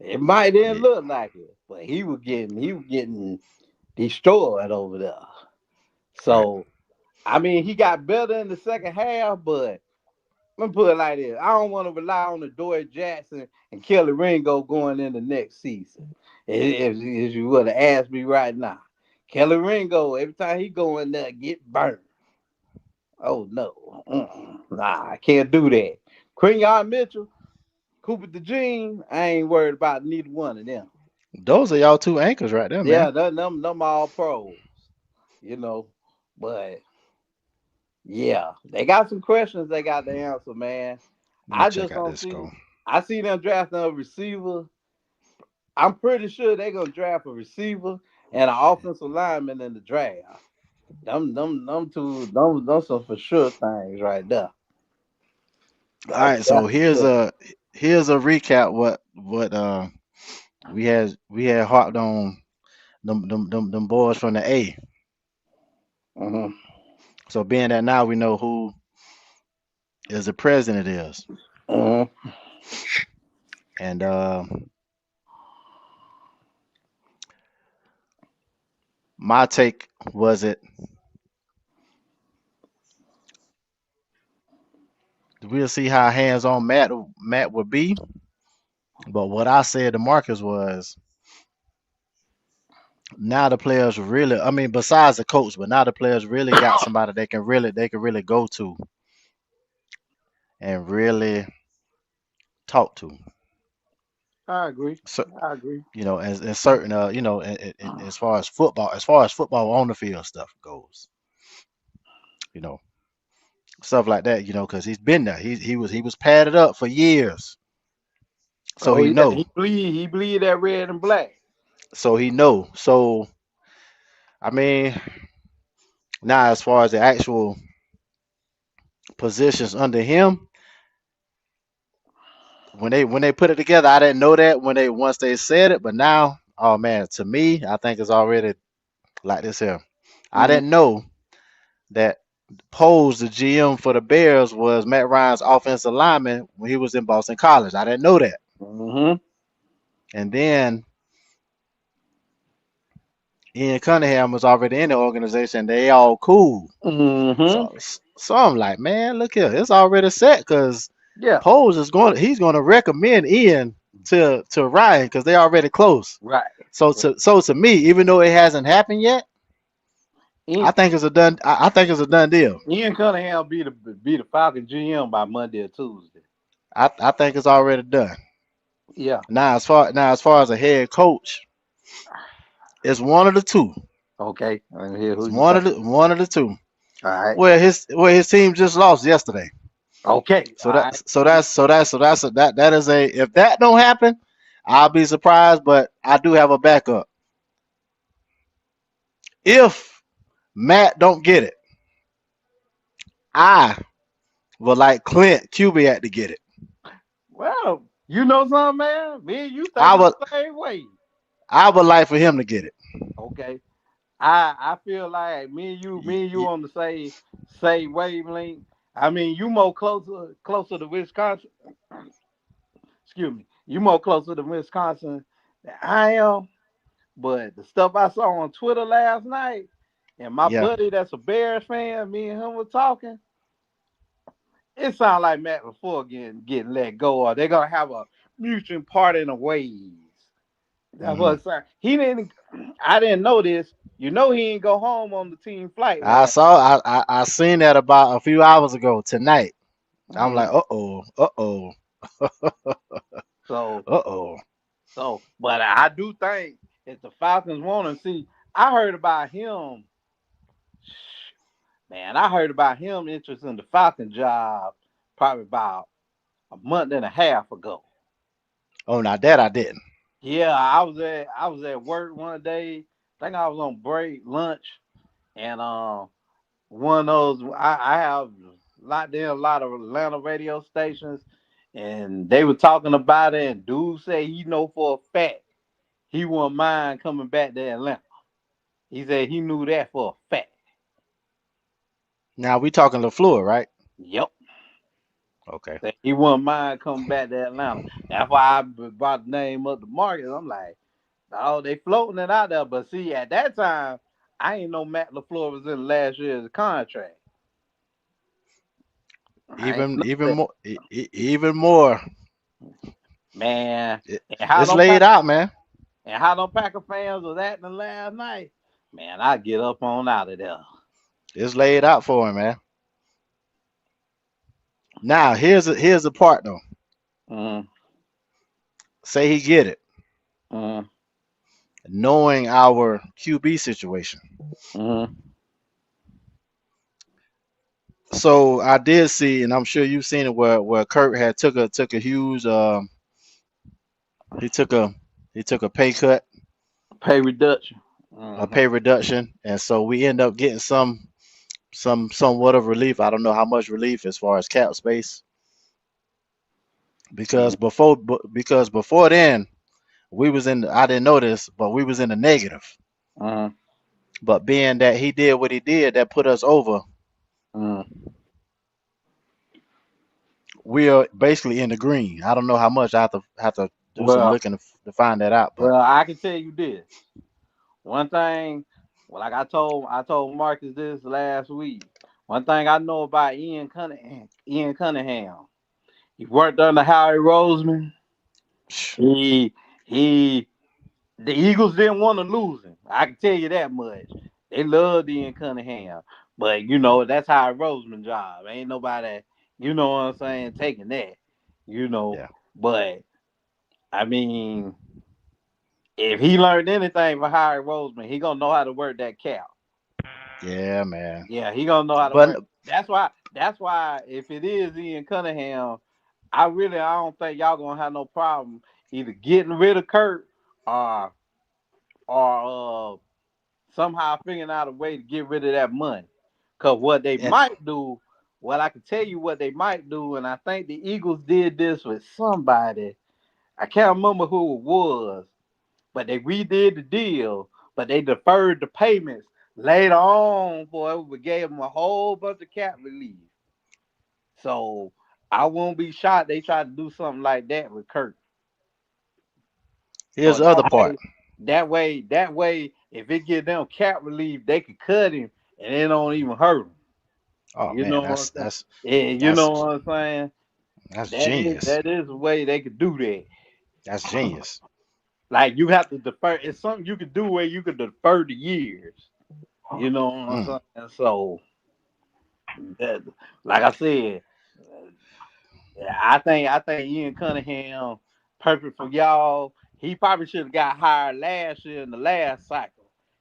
It might didn't
Yeah.
look like it, but he was getting destroyed over there.
Right.
So I mean, he got better in the second half, but let me put it like this: I don't want to rely on the Dory Jackson and Kelly Ringo going in the next season. If you would have asked me right now, Kelly Ringo, every time he go in there, get burned. Oh no, nah, I can't do that. Quinion Mitchell, Cooper DeJean, I ain't worried about neither one of them.
Those are y'all two anchors right there, man.
Yeah, them all pros, you know. But yeah, they got some questions they got to answer, man.
Let me
I
check
just
out
don't
this
see.
score.
I see them drafting a receiver. I'm pretty sure they're gonna draft a receiver and an offensive lineman in the draft. Them two, them some for sure things right there.
All right, so
That's for sure.
here's a recap what we had harped on them boys from the A.
Hmm.
So being that now we know who is the president is,
Hmm.
and my take was it we'll see how hands on Matt would be, but what I said to Marcus was now the players really, I mean besides the coach, but now the players really got somebody they can really go to and really talk to.
I agree.
So
I agree.
as certain as far as football on the field stuff goes, you know, stuff like that, because he's been there. He was padded up for years, so
Oh
he
yeah,
know,
he bleed that red and black.
so he know. So I mean, now as far as the actual positions under him, when they put it together, I didn't know that when they once they said it, but now, oh man, to me, I think it's already like this here. I
Mm-hmm.
didn't know that Pose, the GM for the Bears, was Matt Ryan's offensive lineman when he was in Boston College. I didn't know that.
Mm-hmm.
And then Ian Cunningham was already in the organization. They all cool.
Mm-hmm.
So I'm like, man, look here, it's already set because
Yeah.
Pose he's going to recommend Ian to Ryan because they already close.
Right.
So to me, even though it hasn't happened yet, I
Ian,
think it's a done. I think it's a done deal.
Ian Cunningham be the Falcon GM by Monday or Tuesday.
I think it's already done.
Yeah.
Now as far as a head coach, it's one of the two.
Okay. Let me hear
It's
who you think.
one of the two.
All right.
His team just lost yesterday.
Okay. All
So that
right.
so that's so that's so that's that is a if that don't happen, I'll be surprised. But I do have a backup. If Matt don't get it, I would like Clint Kubiak to get it.
Well, you know something, man. Me and you
I
thinking
would
the same way.
I would like for him to get it.
Okay. I feel like me and you
Y-
on the same wavelength. I mean, you more closer to Wisconsin. Excuse me. You more closer to Wisconsin than I am. But the stuff I saw on Twitter last night, and my
Yeah,
buddy that's a Bears fan, me and him were talking. It sounds like Matt LaFleur getting let go, or they're gonna have a mutual parting of ways. That's what
hmm
I'm saying. He didn't. I didn't know this. You know, he didn't go home on the team flight
I
last.
saw I seen that about a few hours ago tonight. I'm
Mhm.
like,
So,
uh oh.
but I do think if the Falcons want to see, I heard about him. Man, I heard about him interested in the Falcon job probably about a month and a half ago.
Oh, now that I didn't.
Yeah, I was at work one day. I think I was on break, lunch, and one of those I have a lot of Atlanta radio stations, and they were talking about it. And dude said he know for a fact he wouldn't mind coming back to Atlanta. He said he knew that for a fact.
Now we talking LaFleur, right?
Yep.
Okay.
That he wouldn't mind coming back to Atlanta. That's why I brought the name up the market. I'm like, oh, they floating it out there. But see, at that time, I ain't know Matt LaFleur was in last year's contract. I ain't
Even
know
even
that.
more even more.
Man,
It,
and how
it's
them
laid
Packer
out, man.
and how them Packer fans was acting last night. Man, I get up on out of there.
It's laid out for him, man. Now here's the part though.
Mm,
Say he get it,
mm,
knowing our QB situation.
mm,
So I did see, and I'm sure you've seen it, where Kurt had took a huge he took a he took a pay cut,
pay reduction.
a
Mm-hmm.
pay reduction, and so we end up getting somewhat of relief. I don't know how much relief as far as cap space because before then we was in I didn't know this, but we was in the negative.
Mm-hmm.
But being that he did what he did, that put us over.
Mm.
We are basically in the green. I don't know how much. I have to do some
Well,
looking to find that out. But
well, I can tell you this. One thing, well, like I told Marcus this last week. One thing I know about Ian Cunningham, he worked under Howie Roseman. He he the Eagles didn't want to lose him. I can tell you that much. They loved Ian Cunningham. But that's Howie Roseman job. Ain't nobody, what I'm saying, taking that. You know.
yeah,
But I mean, if he learned anything from Howie Roseman, he gonna know how to work that cap.
yeah, man.
Yeah, he gonna know how to
But
work. That's why if it is Ian Cunningham, I don't think y'all gonna have no problem either getting rid of Kurt or or somehow figuring out a way to get rid of that money. Cause what they
and
might do, well, I can tell you what they might do, and I think the Eagles did this with somebody. I can't remember who it was, but they redid the deal, but they deferred the payments later on for it. We gave them a whole bunch of cap relief. So I won't be shocked they try to do something like that with Kurt.
here's
So
the other part.
that way, if it give them cap relief, they could cut him and it don't even hurt him.
Oh
You
man,
know what I'm
that's
saying?
that's
Yeah, you know
that's
what I'm saying?
that's
That is
genius.
that is a way they could do that.
That's genius.
Like you have to defer. It's something you could do where you could defer the years. You know what I'm
Mm.
saying? So, that, like I said, I think Ian Cunningham perfect for y'all. He probably should have got hired last year in the last cycle.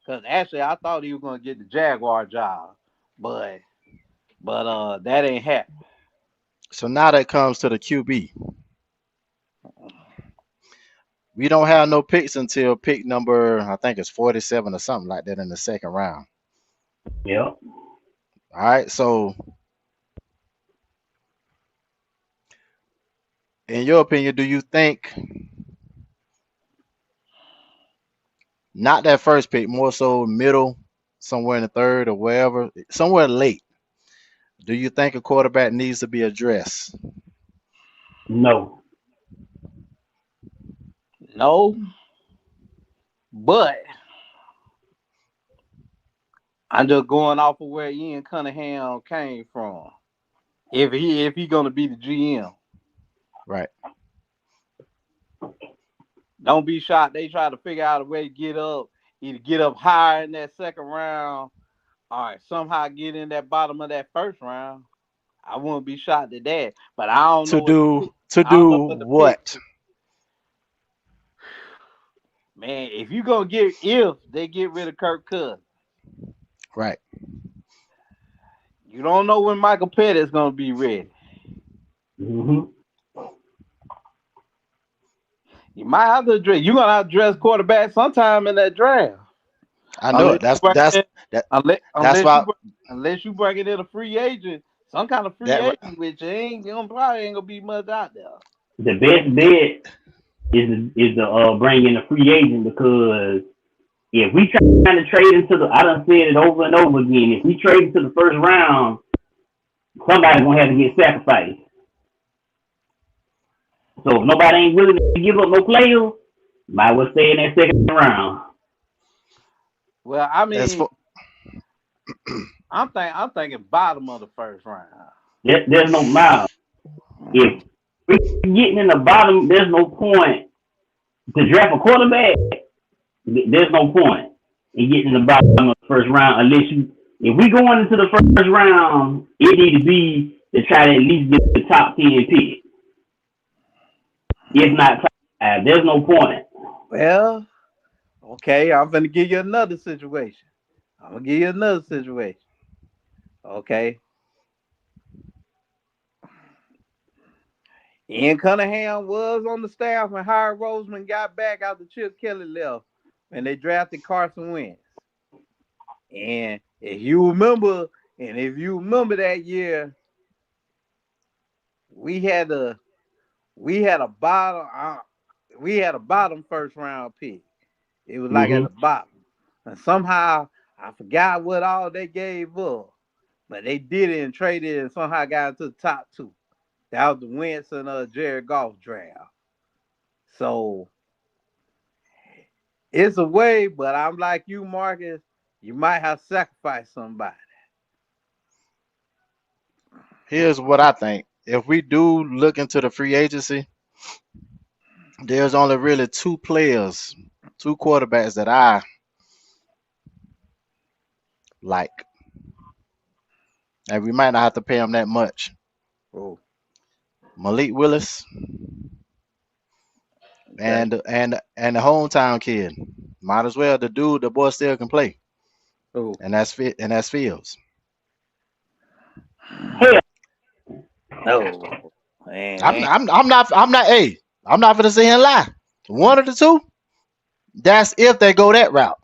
Cause actually I thought he was gonna get the Jaguar job. But that ain't happened.
So now that comes to the QB. We don't have no picks until pick number I think it's 47 or something like that in the second round.
Yep.
All right. So in your opinion, do you think not that first pick, more so middle, somewhere in the third or wherever, somewhere late? Do you think a quarterback needs to be addressed?
No.
No, but I'm just going off of where Ian Cunningham came from. If he gonna be the GM,
Right.
don't be shocked. They try to figure out a way to either get up higher in that second round, or somehow get in that bottom of that first round. I wouldn't be shocked at that. But I don't know
To
what the
do
pick.
to
I don't know
do
what the pick.
what?
Man, if they get rid of Kirk Cousins,
Right.
you don't know when Michael Pettis gonna be ready.
Hmm.
You might have to address. You're gonna have to address quarterback sometime in that draft.
I know
Unless
it.
you bring in,
That
unless
that's
unless you
why
bring- unless you bring it in a free agent, some kind of free
that
agent, which probably ain't gonna be much out there.
The best bet is to bring in a free agent because if we trying to trade into I done said it over and over again. If we trade into the first round, somebody's gonna have to get sacrificed.
So if nobody ain't willing to give up no players, might well stay in that second round.
Well, I
As
mean,
for
I'm thinking bottom of the first round.
There's no matter. If we're getting in the bottom, there's no point to draft a quarterback. There's no point in getting in the bottom of the first round unless you. If we going into the first round, it need to be to try to at least get the top 10 pick. If not top 5, there's no point.
Well, okay, I'm gonna give you another situation. Okay. Ian Cunningham was on the staff when Howard Roseman got back after Chip Kelly left, and they drafted Carson Wentz. And if you remember that year, we had a bottom first round pick. It was like at the bottom, and somehow I forgot what all they gave up, but they did it and traded and somehow got into the top 2. That was the Wentz and Jared Goff draft. So it's a way, but I'm like you, Marcus. You might have sacrificed somebody.
Here's what I think. If we do look into the free agency, there's only really 2 players, 2 quarterbacks that I like. And we might not have to pay them that much.
Oh,
Malik Willis
okay.
and the hometown kid. Might as well. The boy still can play.
Oh,
And that's Fields.
Hell,
no, man.
I'm not hey, I'm not gonna sit here and lie. One of the 2, that's if they go that route.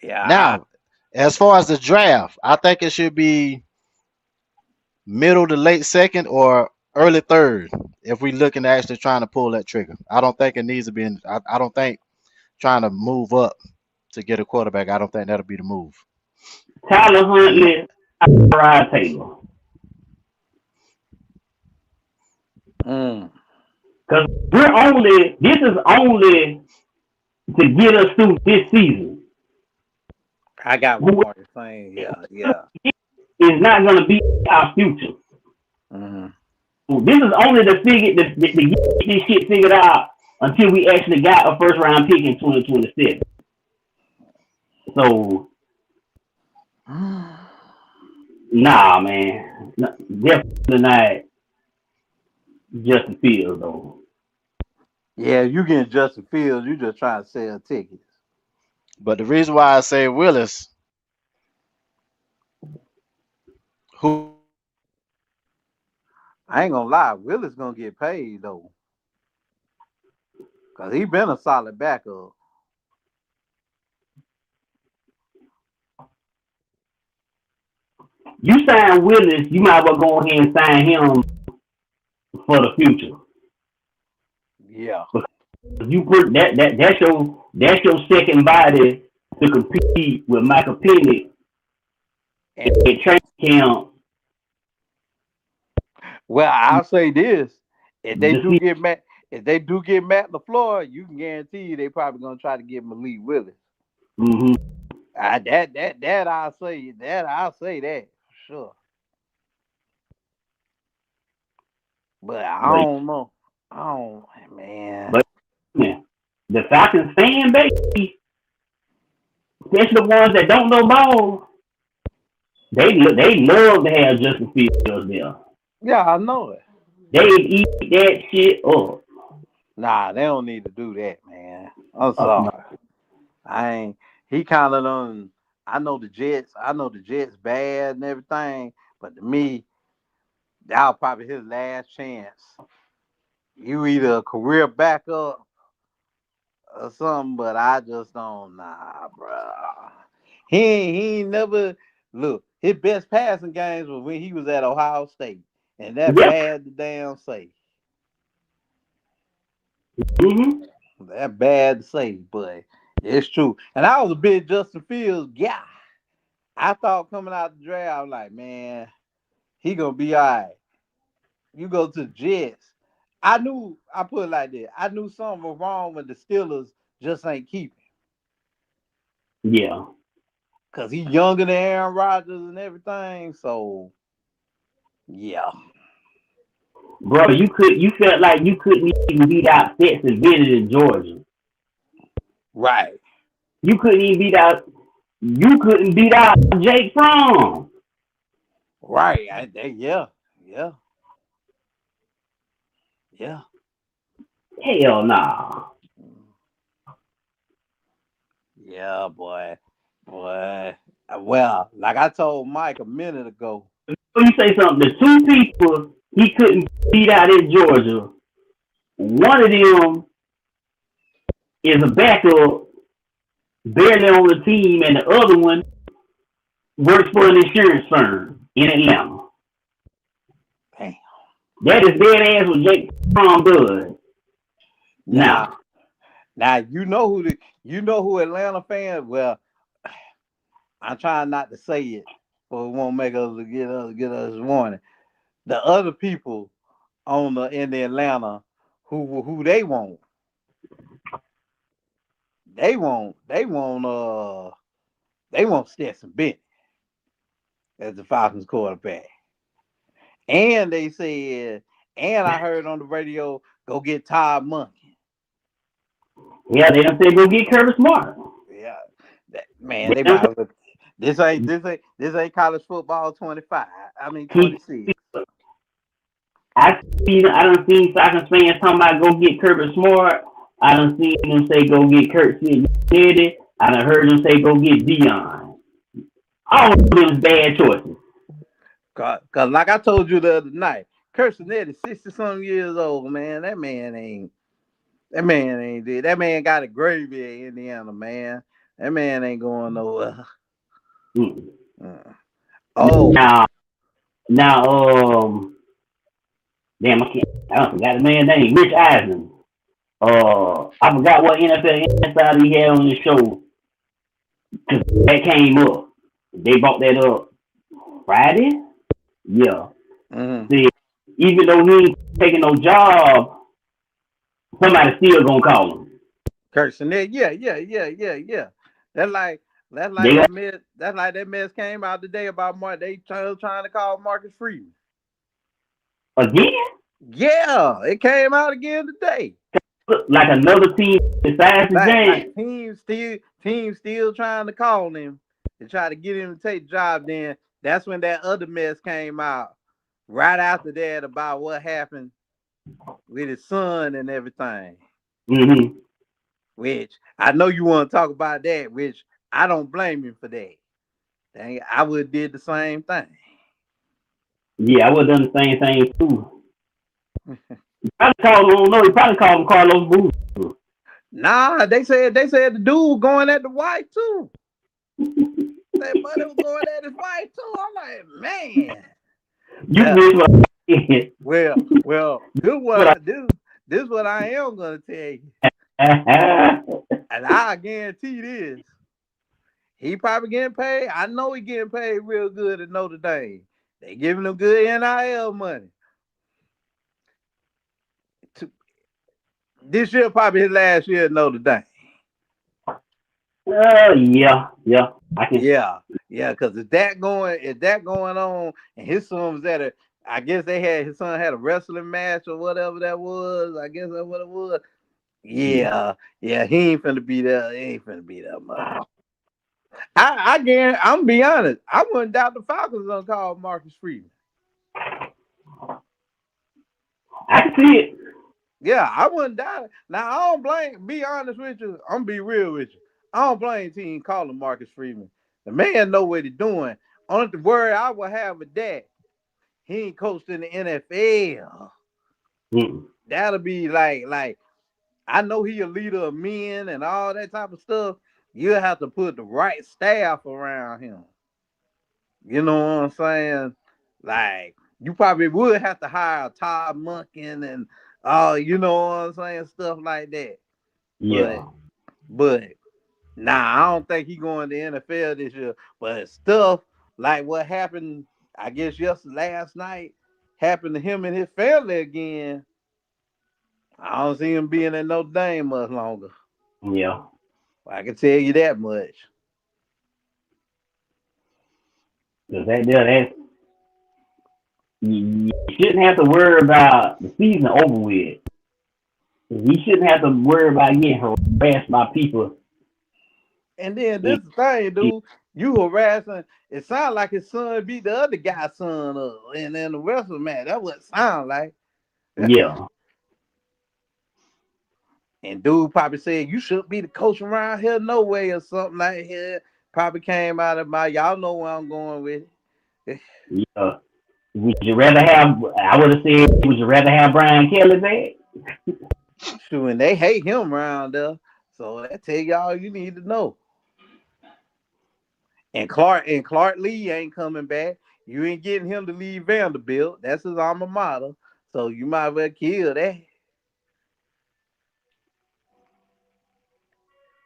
Yeah.
Now, as far as the draft, I think it should be middle to late second or early third if we looking at actually trying to pull that trigger. I don't think it needs to be I don't think trying to move up to get a quarterback, I don't think that'll be the move.
Tyler Huntley, Ryan Taylor. Because this is only to get us through this season.
I got one more thing. Yeah.
It's not going to be our future. This is only to get this shit figured out until we actually got a first round pick in 2027. So, nah, man. Definitely not Justin Fields, though.
Yeah, you getting Justin Fields, you just trying to sell tickets.
But the reason why I say Willis, who
I ain't gonna lie, Willis gonna get paid though. Cause he been a solid backup.
You sign Willis, you might as well go ahead and sign him for the future.
Yeah.
You put that's your second body to compete with Michael Penix and training camp.
Well, I'll say this: if they do get Matt LaFleur, you can guarantee you they probably gonna try to get Malik Willis. I'll say that for sure. But I don't know. Man.
But yeah, the Falcons fan base, especially the ones that don't know ball, they love to have Justin Fields there.
Yeah, I know it.
They eat that shit up.
Nah, they don't need to do that, man. I'm sorry. He kind of done. I know the Jets bad and everything, but to me, that was probably his last chance. You either a career backup or something, but I just don't. Nah, bro. He ain't never look. His best passing games was when he was at Ohio State, and that bad to damn say. That bad to say, but it's true. And I was a big Justin Fields guy. I thought coming out the draft, I was like, man, he gonna be all right. You go to the Jets. I put it like that. I knew something was wrong with the Steelers just ain't keeping.
Yeah,
Cause he's younger than Aaron Rodgers and everything. So yeah.
bro, you felt like you couldn't even beat out Texas Bennett in Georgia.
Right.
You couldn't even beat out. You couldn't beat out Jake Fromm.
Right. Yeah. Yeah. Yeah.
Hell nah.
Yeah, boy. Boy. Well, like I told Mike a minute ago.
Let me say something. The two people he couldn't beat out in Georgia, one of them is a backup, barely on the team, and the other one works for an insurance firm in Atlanta.
Damn.
That is dead ass what Jake Fromm does.
Now,
Now,
now you know who Atlanta fans. Well, I'm trying not to say it, but it won't make us get us warning. The other people in the Atlanta who they want they want Stetson Bennett as the Falcons quarterback. And they said, and I heard on the radio, go get Todd Monken.
yeah, they don't say go get Curtis Smart.
Yeah, man, they might have. This ain't college football 25. I mean 26.
I done seen Falcons fans talking about go get Curtis Smart. I done seen them say go get Kurt City. I done heard them say go get Dion. All of them is bad choices.
Cause like I told you the other night, Kirsten is 60-something years old, man. That man got a gravy in Indiana, man. That man ain't going nowhere.
Mm.
Oh,
Now, damn, I forgot the man's name. Rich Eisen. I forgot what NFL insider he had on the show. Cause that came up. They brought that up Friday. Yeah. See, even though he ain't taking no job, somebody still gonna call him.
Kirsten, yeah. That's like
They
that mess came out today about Mark. They trying to call Marcus Freeman.
again,
Yeah, it came out again today.
like another team besides the
Like
Giants.
teams still trying to call him to try to get him to take the job. Then that's when that other mess came out. Right after that about what happened with his son and everything.
Mm-hmm.
Which I know you want to talk about that, which I don't blame him for that. Dang, I would have did the same thing.
Yeah, I would have done the same thing too. He probably called him Carlos Boozer.
Nah, they said the dude going at the wife too. That buddy was going at his wife too. I'm like, man.
You missed what I said.
Well, this is what I am gonna tell you. And I guarantee this. He probably getting paid. I know he getting paid real good at Notre Dame. They giving him good NIL money. This year probably his last year at Notre Dame.
Yeah.
Yeah, because if that going on, and his son was at I guess his son had a wrestling match or whatever that was. I guess that's what it was. Yeah, he ain't finna be there. He ain't finna be there, man. I guarantee. I'm be honest. I wouldn't doubt the Falcons gonna call Marcus Freeman.
I can see it.
Yeah, I wouldn't doubt it. Now I don't blame. Be honest with you. I'm be real with you. I don't blame team calling Marcus Freeman. The man know what he's doing. Only worry I would have with that, he ain't coached in the NFL. That'll be like I know he a leader of men and all that type of stuff. You'll have to put the right staff around him. You know what I'm saying? Like you probably would have to hire Todd Monken and you know what I'm saying, stuff like that.
Yeah.
But I don't think he's going to the NFL this year. But stuff like what happened, I guess last night, happened to him and his family again. I don't see him being at Notre Dame much longer.
Yeah.
I can tell you that much.
Because that's you shouldn't have to worry about the season over with. He shouldn't have to worry about getting harassed by people.
And then this the thing, dude. You harassing. It sounds like his son beat the other guy's son up, and then the rest of them, man, that's what it sounds like.
Yeah.
And dude probably said you shouldn't be the coach around here, no way, or something like that. Probably came out of my. Y'all know where I'm going with it.
Yeah. Would you rather have? I would have said, would you rather have Brian Kelly back?
Shoot, and they hate him around there. So that tell y'all you need to know. And Clark Lee ain't coming back. You ain't getting him to leave Vanderbilt. That's his alma mater. So you might well kill that.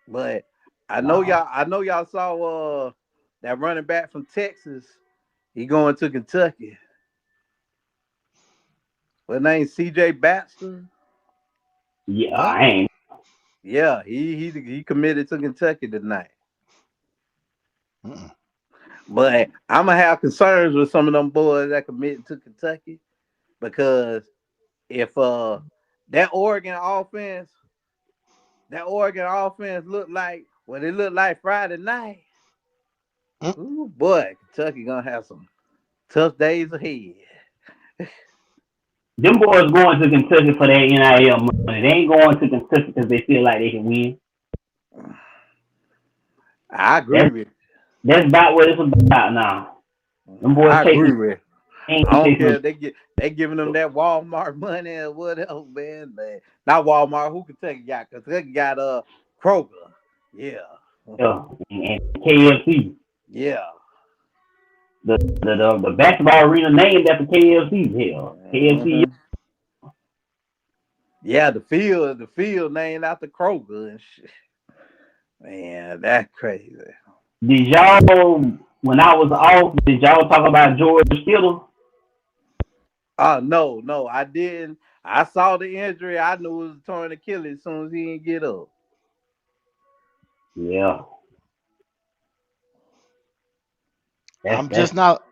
But I know y'all saw that running back from Texas. He going to Kentucky. What name? CJ Baxter.
Yeah, I ain't.
Yeah, he committed to Kentucky tonight.
Mm-mm.
But I'm gonna have concerns with some of them boys that committed to Kentucky because if that Oregon offense, looked like what it looked like Friday night, ooh boy, Kentucky gonna have some tough days ahead.
Them boys going to Kentucky for their NIL money. They ain't going to Kentucky because they feel like they can win.
I agree with you.
That's about what it's about now. Them boys
I agree with you.
ain't
I don't
chasing.
care. They giving them that Walmart money or whatever, man. Not Walmart. Who Kentucky got? Kentucky got Kroger. Yeah.
And KFC.
Yeah.
The basketball arena named after KFC. Hell, KFC.
Yeah, the field named after Kroger and shit. Man, that's crazy.
Did y'all, when I was off, did y'all talk about George Kittle?
No, I didn't. I saw the injury. I knew it was a torn Achilles as soon as he didn't get up.
Yeah.
I'm just not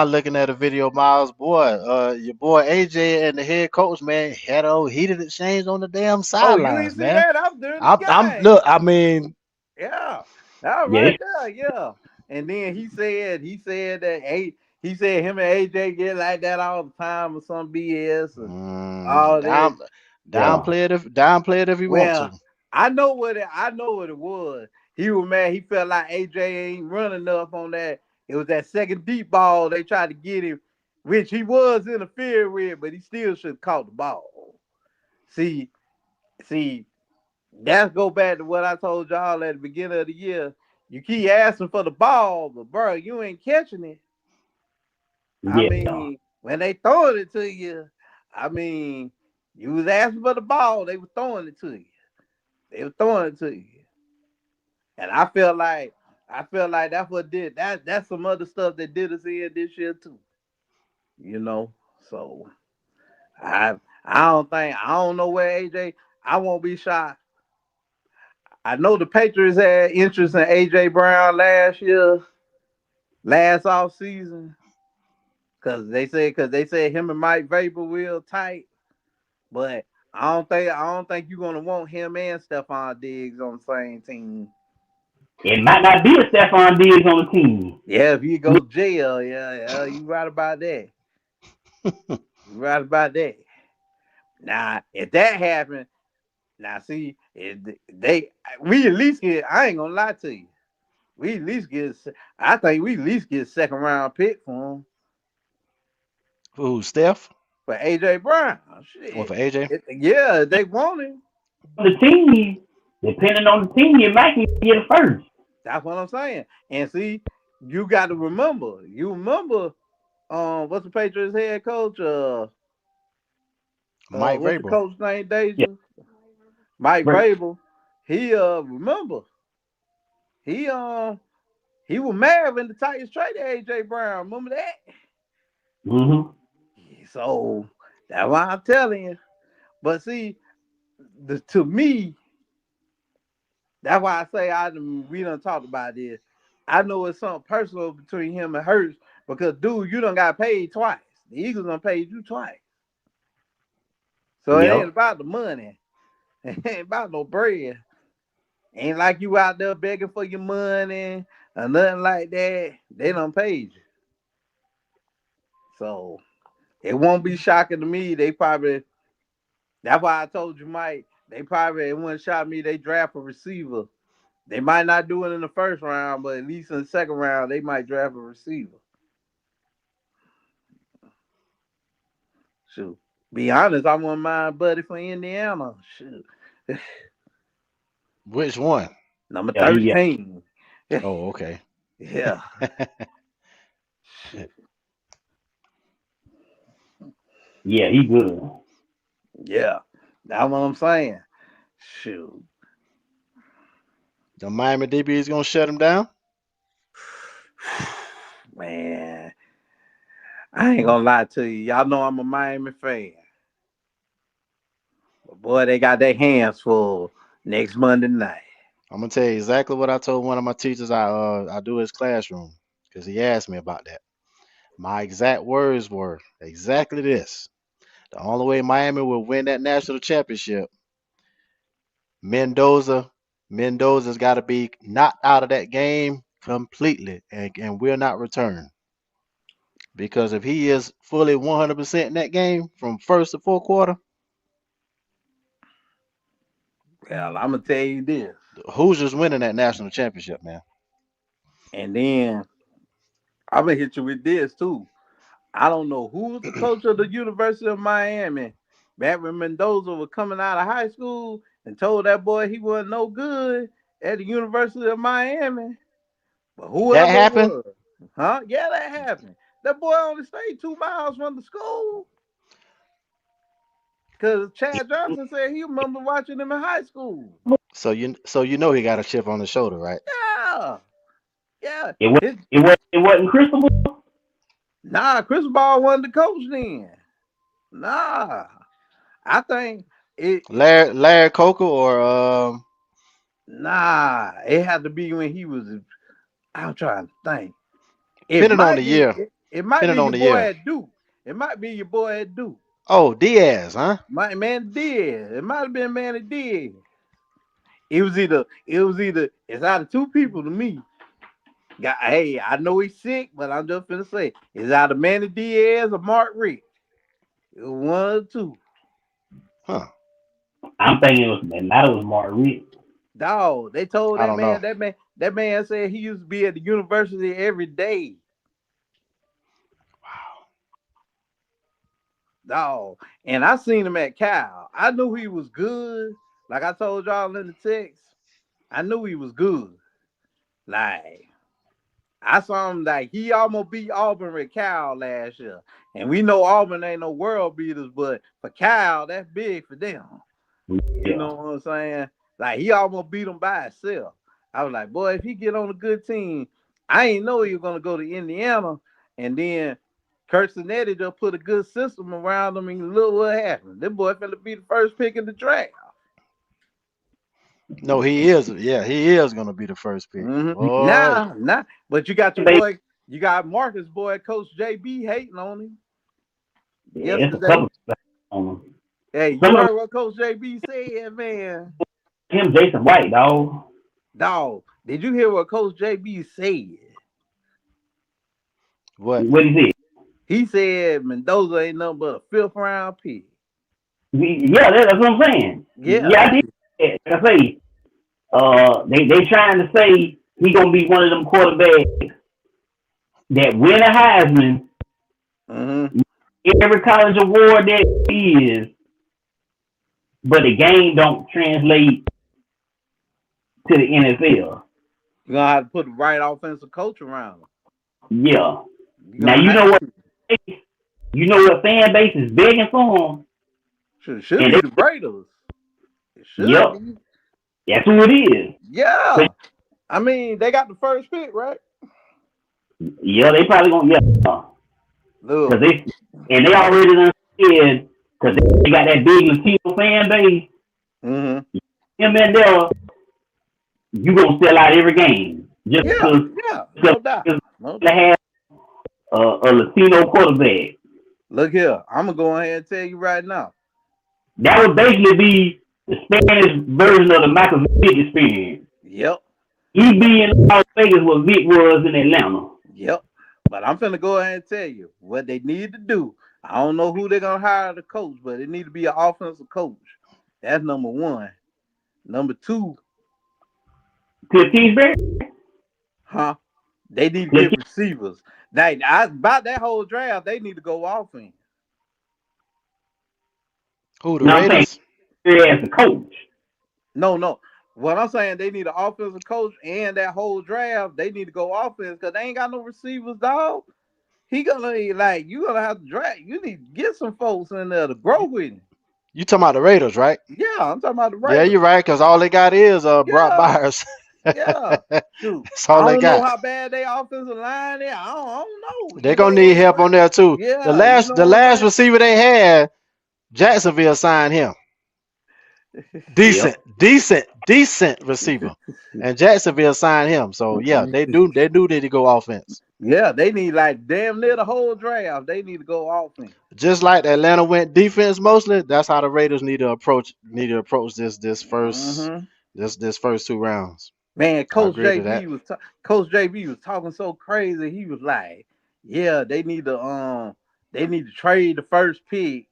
looking at a video, Miles. Boy, your boy AJ and the head coach, man, had a heated exchange on the damn
Oh, you didn't
sidelines,
see
man.
that? I'm during the game.
Look, I mean,
Yeah, that was right there. Yeah, and then he said that he said him and AJ get like that all the time or some BS and all that.
downplay it if you want to.
Well, I know what it was. He was mad. He felt like AJ ain't run enough on that. It was that second deep ball they tried to get him, which he was interfered with, but he still should have caught the ball. See, that's go back to what I told y'all at the beginning of the year. You keep asking for the ball, but bro, you ain't catching it. I mean, when they throwing it to you, I mean, you was asking for the ball, they were throwing it to you. And I feel like that's what did that. That's some other stuff that did us in this year too. So I don't know where AJ. I won't be shocked. I know the Patriots had interest in AJ Brown last off season, because they said him and Mike Vrabel real tight. But I don't think you're gonna want him and Stephon Diggs on the same team.
It might not be a Stephon Diggs on the team.
Yeah, if you go to jail, yeah, you right about that. Now, if that happened, see, we at least get. I ain't gonna lie to you. We at least get. I think we at least get a second round pick for him.
Who, Steph?
For AJ Brown. Shit.
Or for AJ?
Yeah, they want him.
The team, depending on the team, you might get it first.
That's what I'm saying. And see, you got to remember. What's the Patriots head coach?
Mike
what's
Vrabel.
the coach name? Deja?
Yeah.
Mike Vrabel. He remember. He was mad when the Titans traded AJ Brown. Remember that?
Mm-hmm.
So that's why I'm telling you. But see, to me, that's why I say we done talked about this. I know it's something personal between him and Hurts because, dude, you done got paid twice. The Eagles done paid you twice. So it ain't
Yep.
about the money. It ain't about no bread. Ain't like you out there begging for your money or nothing like that. They done paid you. So it won't be shocking to me. They probably, that's why I told you, Mike, it wouldn't shock me. They draft a receiver. They might not do it in the first round, but at least in the second round, they might draft a receiver. Shoot. Be honest, I want my buddy for Indiana. Shoot.
Which one?
Number
Yeah,
13.
Oh, okay.
Yeah.
yeah, he good.
Yeah. That's what I'm saying. Shoot.
The Miami DB is gonna shut him down.
Man, I ain't gonna lie to you. Y'all know I'm a Miami fan. But boy, they got their hands full next Monday night.
I'm gonna tell you exactly what I told one of my teachers. I do his classroom because he asked me about that. My exact words were exactly this: the only way Miami will win that national championship, Mendoza's got to be knocked out of that game completely and will not return. Because if he is fully 100% in that game from first to fourth quarter,
Well, I'm gonna tell you this.
who's just winning that national championship, man?
And then I'm gonna hit you with this too. I don't know who was the coach of the University of Miami back when Mendoza was coming out of high school and told that boy he wasn't no good at the University of Miami. But
That
whoever it
happened.
was, huh? Yeah, that happened. That boy only stayed 2 miles from the school. Because Chad Johnson said he remember watching him in high school.
So you know he got a chip on his shoulder, right?
Yeah. Yeah.
It wasn't Cristobal.
Nah, Chris Ball wasn't the coach then. Nah. I think
Larry Coker or
nah, it had to be when he was. I'm trying to think.
depending on the year.
It might be
Depending on
your
the
boy
year.
at Duke. It might be your boy at Duke.
Oh, Diaz, huh?
Man Diaz. It might have been Manny Diaz. It was either it's out of two people to me. Hey, I know he's sick, but I'm just gonna say it's either Manny Diaz or Mark Richt. It was one or two.
Huh.
I'm thinking it was Mark Richt.
Dog, they told
I
that
don't
man,
know.
that man said he used to be at the university every day. Dog. And I seen him at Cal. I knew he was good. Like I told y'all in the text, I knew he was good. Like, I saw him like he almost beat Auburn at Cal last year. And we know Auburn ain't no world beaters, but for Cal, that's big for them.
Yeah.
You know what I'm saying? Like, he almost beat them by himself. I was like, boy, if he get on a good team, I ain't know he was going to go to Indiana. And then Kurt Cinetti just put a good system around him, and look what happened. This boy finna be the first pick in the draft.
No, he is. Yeah, he is gonna be the first pick.
Mm-hmm.
Boy.
Nah. But you got your boy, you got Marcus' boy, Coach JB, hating on him.
Yeah, it's a
Yesterday.
couple.
Hey, you heard what Coach JB said, man?
Him, Jason White, dog.
Dog, did you hear what Coach JB said?
What?
What he said?
He said Mendoza ain't nothing but a 5th round pick.
Yeah, that's what I'm saying.
Yeah,
I did. Like I say, they trying to say he gonna be one of them quarterbacks that win a Heisman, every college award that he is, but the game don't translate to the NFL.
You're gonna have to put the right offensive coach around him.
Yeah. Now you know what fan base is begging for him.
Should be the Raiders. It should be.
That's who it is.
Yeah. I mean, they got the first pick, right?
Yeah, they probably gonna
Look.
they already done said because they got that big Latino fan base.
Mm-hmm.
Him and there, you gonna sell out every game just
Yeah,
because
yeah, no doubt. No
they
doubt.
have a Latino quarterback.
Look here, I'm gonna go ahead and tell you right now.
That would basically be the Spanish version of the Michael Vick experience.
Yep.
He be in Las Vegas what Vic was in Atlanta.
Yep. But I'm finna go ahead and tell you what they need to do. I don't know who they're gonna hire the coach, but it need to be an offensive coach. That's number one. Number two,
Cliff Kingsbury?
huh? They need to get receivers. About that whole draft, they need to go offense.
Who, the
No, I'm saying
Raiders?
as a coach.
No. What I'm saying, they need an offensive coach and that whole draft, they need to go offense because they ain't got no receivers, dog. You gonna have to draft. You need to get some folks in there to grow with him.
You talking about the Raiders, right?
Yeah, I'm talking about the
Yeah,
Raiders.
you're right, because all they got is Brock
Yeah.
Byers.
Yeah. Shoot.
That's all
I
they
don't know
got.
how bad they offensive line is. I don't know.
They're gonna need help on there too.
Yeah,
The last
you know what I'm saying?
receiver they had, Jacksonville signed him. Decent receiver. And Jacksonville signed him. So yeah, they do need to go offense.
Yeah, they need like damn near the whole draft. They need to go offense.
Just like Atlanta went defense mostly, that's how the Raiders need to approach this first this first 2 rounds.
Man, Coach
agree to that.
Coach JB was talking so crazy. He was like, "Yeah, they need to trade the first pick."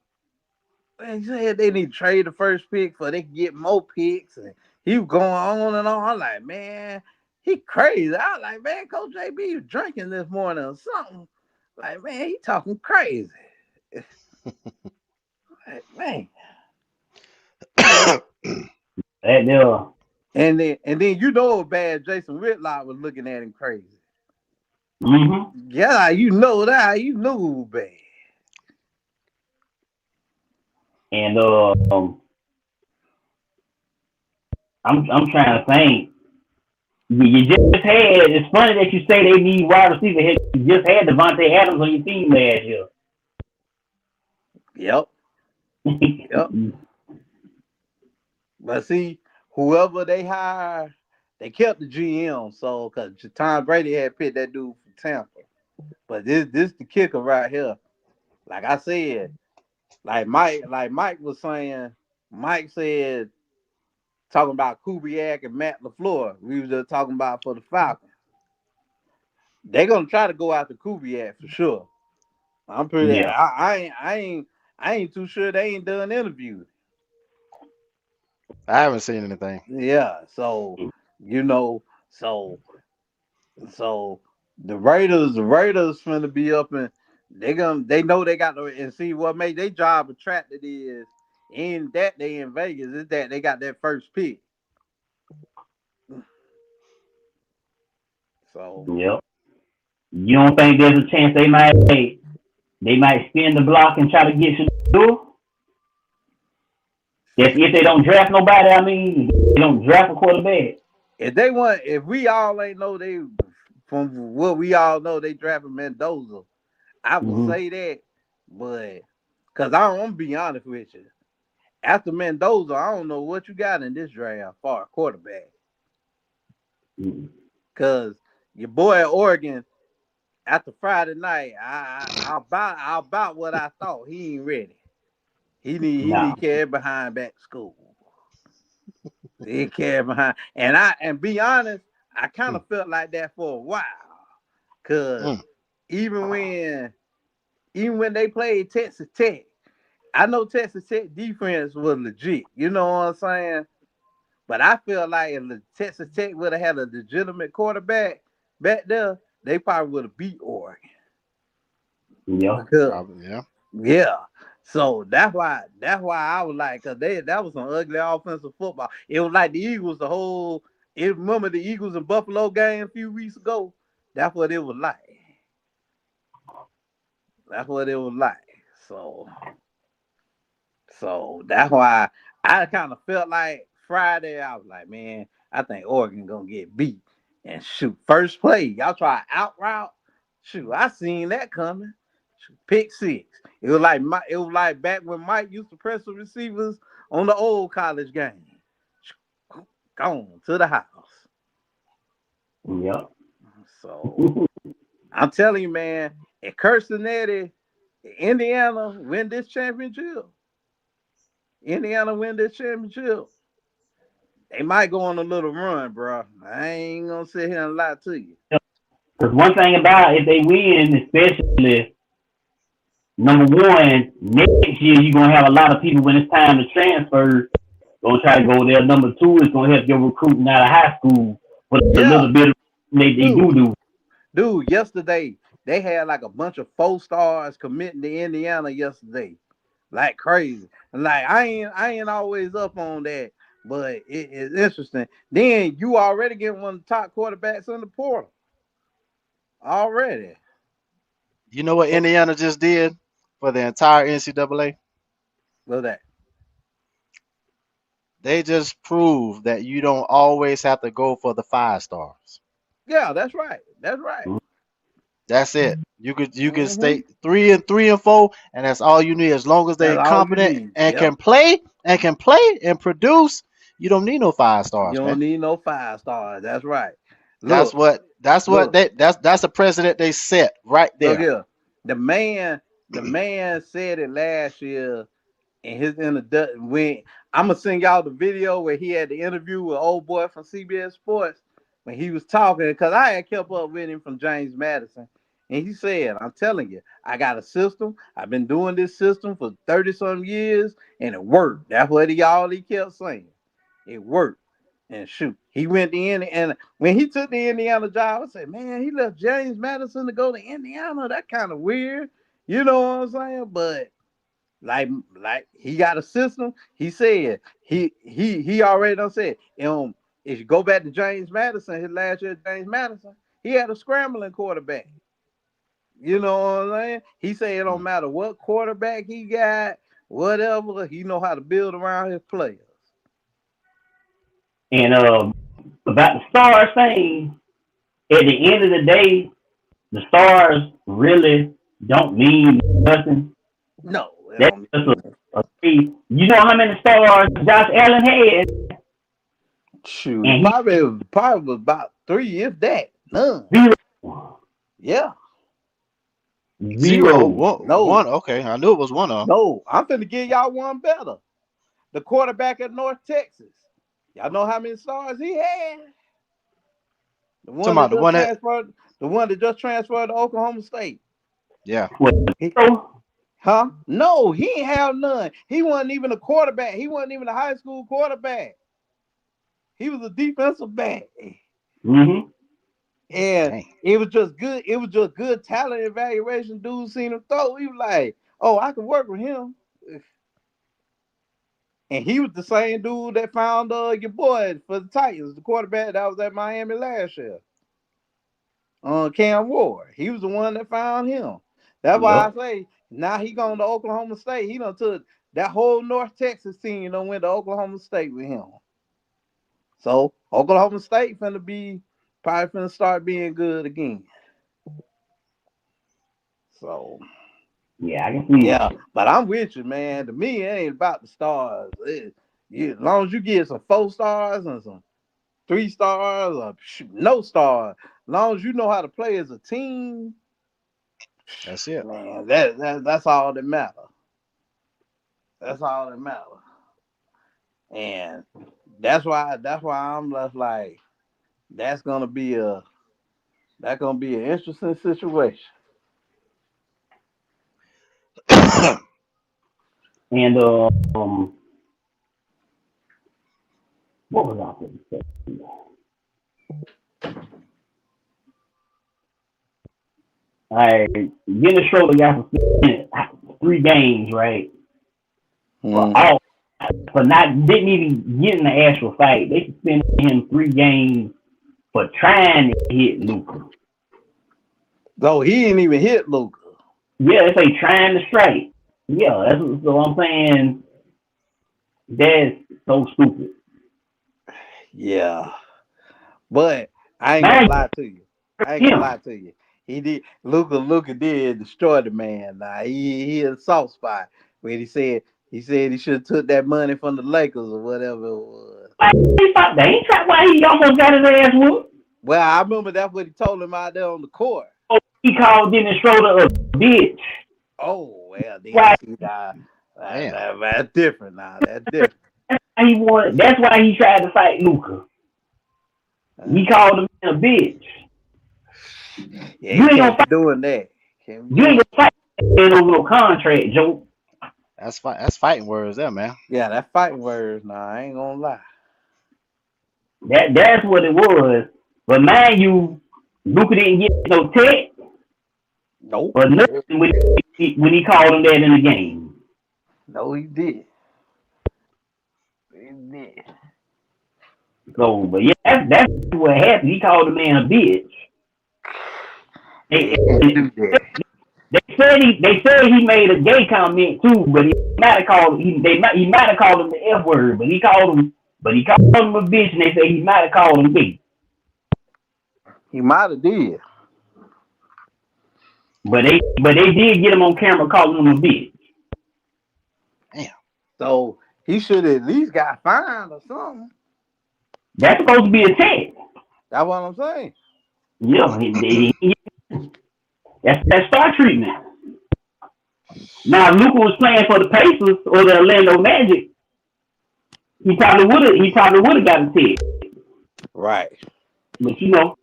And he said they need to trade the first pick so they can get more picks. And he was going on and on. I'm like, man, he crazy. I was like, man, Coach JB was drinking this morning or something. Like, man, he talking crazy. Like, man. And then you know bad Jason Whitlock was looking at him crazy.
Mm-hmm.
Yeah, you know that. You knew bad.
And I'm trying to think. You just had. It's funny that you say they need wide receiver. You just had Devontae Adams on your team last year.
Yep. Yep. But see, whoever they hire, they kept the GM. So, because Tom Brady had picked that dude from Tampa. But this the kicker right here. Like I said, like Mike was saying, Mike said, talking about Kubiak and Matt LaFleur. We were just talking about for the Falcons. They're gonna try to go after Kubiak for sure. I'm pretty. Yeah. I ain't too sure they ain't done interviews.
I haven't seen anything.
Yeah, so so the Raiders finna be up and they know they got to and see what made their job attractive is in that they in Vegas is that they got that first pick. So
yep. You don't think there's a chance they might spin the block and try to get Shador? If they don't draft nobody, I mean, they don't draft a quarterback.
If we all ain't know they from what we all know they drafted Mendoza, I would say that, but because I'm gonna be honest with you, after Mendoza, I don't know what you got in this draft for a quarterback. Because your boy at Oregon, after Friday night, I about what I thought. He ain't ready. He need carry behind back to school. He carry behind, and be honest, I kind of felt like that for a while, cause even when they played Texas Tech, I know Texas Tech defense was legit. You know what I'm saying? But I feel like if Texas Tech would have had a legitimate quarterback back there, they probably would have beat Oregon.
Yeah.
Yeah. So that's why I was like, cause that was some ugly offensive football. It was like the Eagles, remember the Eagles and Buffalo game a few weeks ago? That's what it was like. So that's why I kind of felt like Friday, I was like, man, I think Oregon gonna get beat. And shoot, first play, y'all try out route. Shoot, I seen that coming. Shoot, pick 6. It was like back when Mike used to press the receivers on the old college game. Gone to the house.
Yep.
So I'm telling you, man, if Cincinnati, Indiana win this championship, they might go on a little run, bro. I ain't gonna sit here and lie to you.
Because one thing about if they win, especially number one, next year you're gonna have a lot of people when it's time to transfer. Gonna try to go there. Number two is gonna help your recruiting out of high school with a little bit of they do.
Dude, yesterday they had like a bunch of 4 stars committing to Indiana yesterday, like crazy. And like I ain't always up on that, but it's interesting. Then you already get one of the top quarterbacks in the portal already.
You know what Indiana just did for the entire NCAA?
Look at that.
They just proved that you don't always have to go for the 5 stars.
Yeah, that's right. That's right.
That's it. You could stay 3 and 3 and 4, and that's all you need. As long as they're
That's all you
competent
need.
and
Yep.
can play and produce, you don't need no 5 stars,
You
man.
don't need no 5 stars. That's right.
That's
Look,
that's the precedent they set right
look
there.
here. The man said it last year in his introduction. When I'm gonna send y'all the video where he had the interview with old boy from CBS Sports when he was talking, because I had kept up with him from James Madison. And he said, I'm telling you, I got a system. I've been doing this system for 30-some years, and it worked. That's what he kept saying. It worked. And shoot, he went to Indiana. And when he took the Indiana job, I said, man, he left James Madison to go to Indiana. That kind of weird. You know what I'm saying? But like he got a system. He said he already done said, if you go back to James Madison, his last year James Madison, he had a scrambling quarterback. You know what I'm saying? He said it don't matter what quarterback he got, whatever, he know how to build around his players.
And about the stars thing, at the end of the day, the stars really don't mean nothing.
No,
That's just a you know how many stars Josh Allen had?
Shoot, probably was about 3, if that. None.
0.
Yeah.
0.
No.
1. Okay, I knew it was one of them.
No, I'm finna give y'all one better. The quarterback at North Texas. Y'all know how many stars he had? The one that just transferred to Oklahoma State.
Yeah.
Huh? No, he ain't have none. He wasn't even a quarterback. He wasn't even a high school quarterback. He was a defensive back.
Mm-hmm.
And it was just good. It was just good talent evaluation. Dude seen him throw. He was like, oh, I can work with him. And he was the same dude that found your boy for the Titans, the quarterback that was at Miami last year. Cam Ward. He was the one that found him. That's why I say now he going to Oklahoma State. He done took that whole North Texas team done went to Oklahoma State with him. So Oklahoma State probably finna start being good again. So
yeah, I can see.
Yeah, but I'm with you, man. To me, it ain't about the stars. As long as you get some 4 stars and some 3 stars or no stars, as long as you know how to play as a team,
that's it,
man. That's all that matters. That's all that matters. And that's why I'm just like, that's gonna be an interesting situation.
And what was I going to say? Dennis Schroeder got suspended 3 games, right? For not didn't even get in the actual fight. They suspended him 3 games for trying to hit Luka.
So he didn't even hit Luka.
Yeah, they say trying to strike. Yeah, that's what I'm saying. That's so stupid.
Yeah. But I ain't gonna lie to you. He did. Luca did destroy the man. Nah, he in a soft spot when he said he should have took that money from the Lakers or whatever it was.
They ain't tried why he almost got his ass whooped.
Well, I remember that's what he told him out there on the court.
He called Dennis Schroeder a bitch.
Oh well, then
Why
see now
Damn.
that's different. Now that's different.
he wanted? That's why he tried to fight Luca. He called him a bitch.
Yeah,
You
he
ain't
can't
gonna
be
fight.
doing that.
You ain't gonna fight over no contract, Joe.
That's fighting words there, man.
Yeah, that fighting words. Nah, I ain't gonna lie.
That's what it was. But mind you, Luca didn't get no tech
Nope.
or nothing when he called him that in the game.
No, he did. He did.
So, but yeah, that's what happened. He called the man a bitch.
He
They,
can't do that.
they said he made a gay comment too, but he might have called him the F word, but he called him a bitch, and they say he might have called him gay.
He might have did.
But they did get him on camera calling him a bitch.
Damn.
So he should have at least got fined or something.
That's supposed to be a tech.
That's what I'm saying.
Yeah, that's star treatment. Now, if Luka was playing for the Pacers or the Orlando Magic, he probably would have got a tech.
Right.
But you know,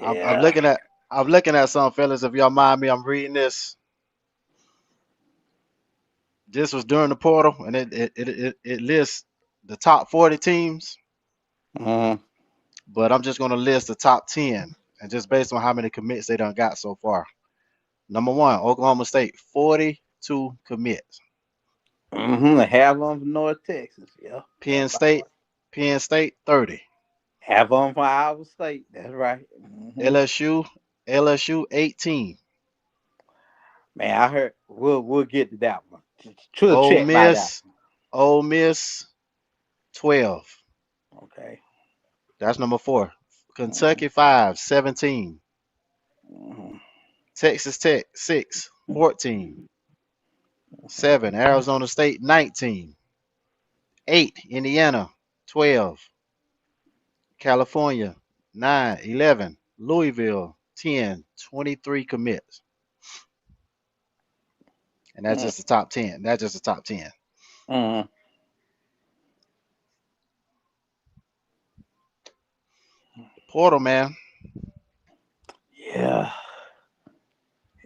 I'm looking at some fellas. If y'all mind me, I'm reading this. This was during the portal, and it lists the top 40 teams,
Mm-hmm.
but I'm just gonna list the top 10, and just based on how many commits they done got so far. Number one, Oklahoma State, 42 commits.
Mm-hmm. Half of them from North Texas. Yeah.
Penn State, 30.
Half of them from Iowa State. That's right. Mm-hmm.
LSU, 18.
Man, I heard we'll get to that one. Should
Ole
check by that
Miss, Ole Miss, 12.
one. Okay.
That's number 4. Kentucky, 5, 17.
Mm-hmm.
Texas Tech, 6, 14. 7, Arizona State, 19. 8, Indiana, 12. California, 9, 11. Louisville, 10, 23 commits. And that's just the top 10. That's just the top 10.
Mm-hmm.
Portal, man.
Yeah.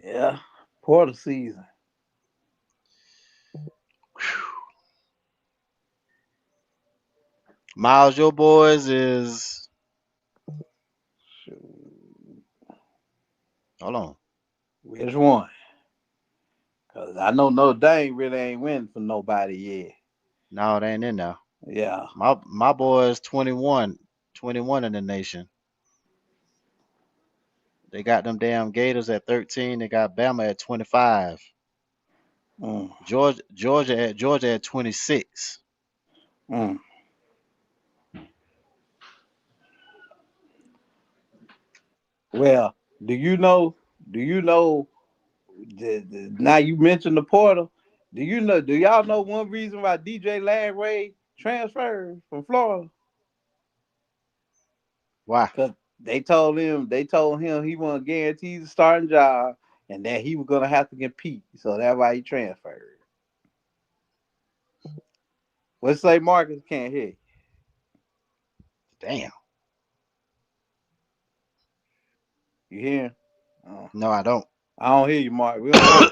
Yeah. Portal season.
Miles, your boys is. Hold on.
Which one? Because I know Notre Dame really ain't winning for nobody yet.
No, they ain't in there.
Yeah.
My boys 21 in the nation. They got them damn Gators at 13. They got Bama at 25.
Mm.
Georgia at 26.
Mm. Well, do you know? Now you mentioned the portal. Do you know? Do y'all know one reason why DJ Landray transferred from Florida?
Why?
Because they told him he wasn't guaranteed a starting job and that he was gonna have to compete. So that's why he transferred. Let's say Marcus can't hear you.
Damn.
You hear him? Oh,
No, I don't.
I don't hear you, Mark. We don't hear you.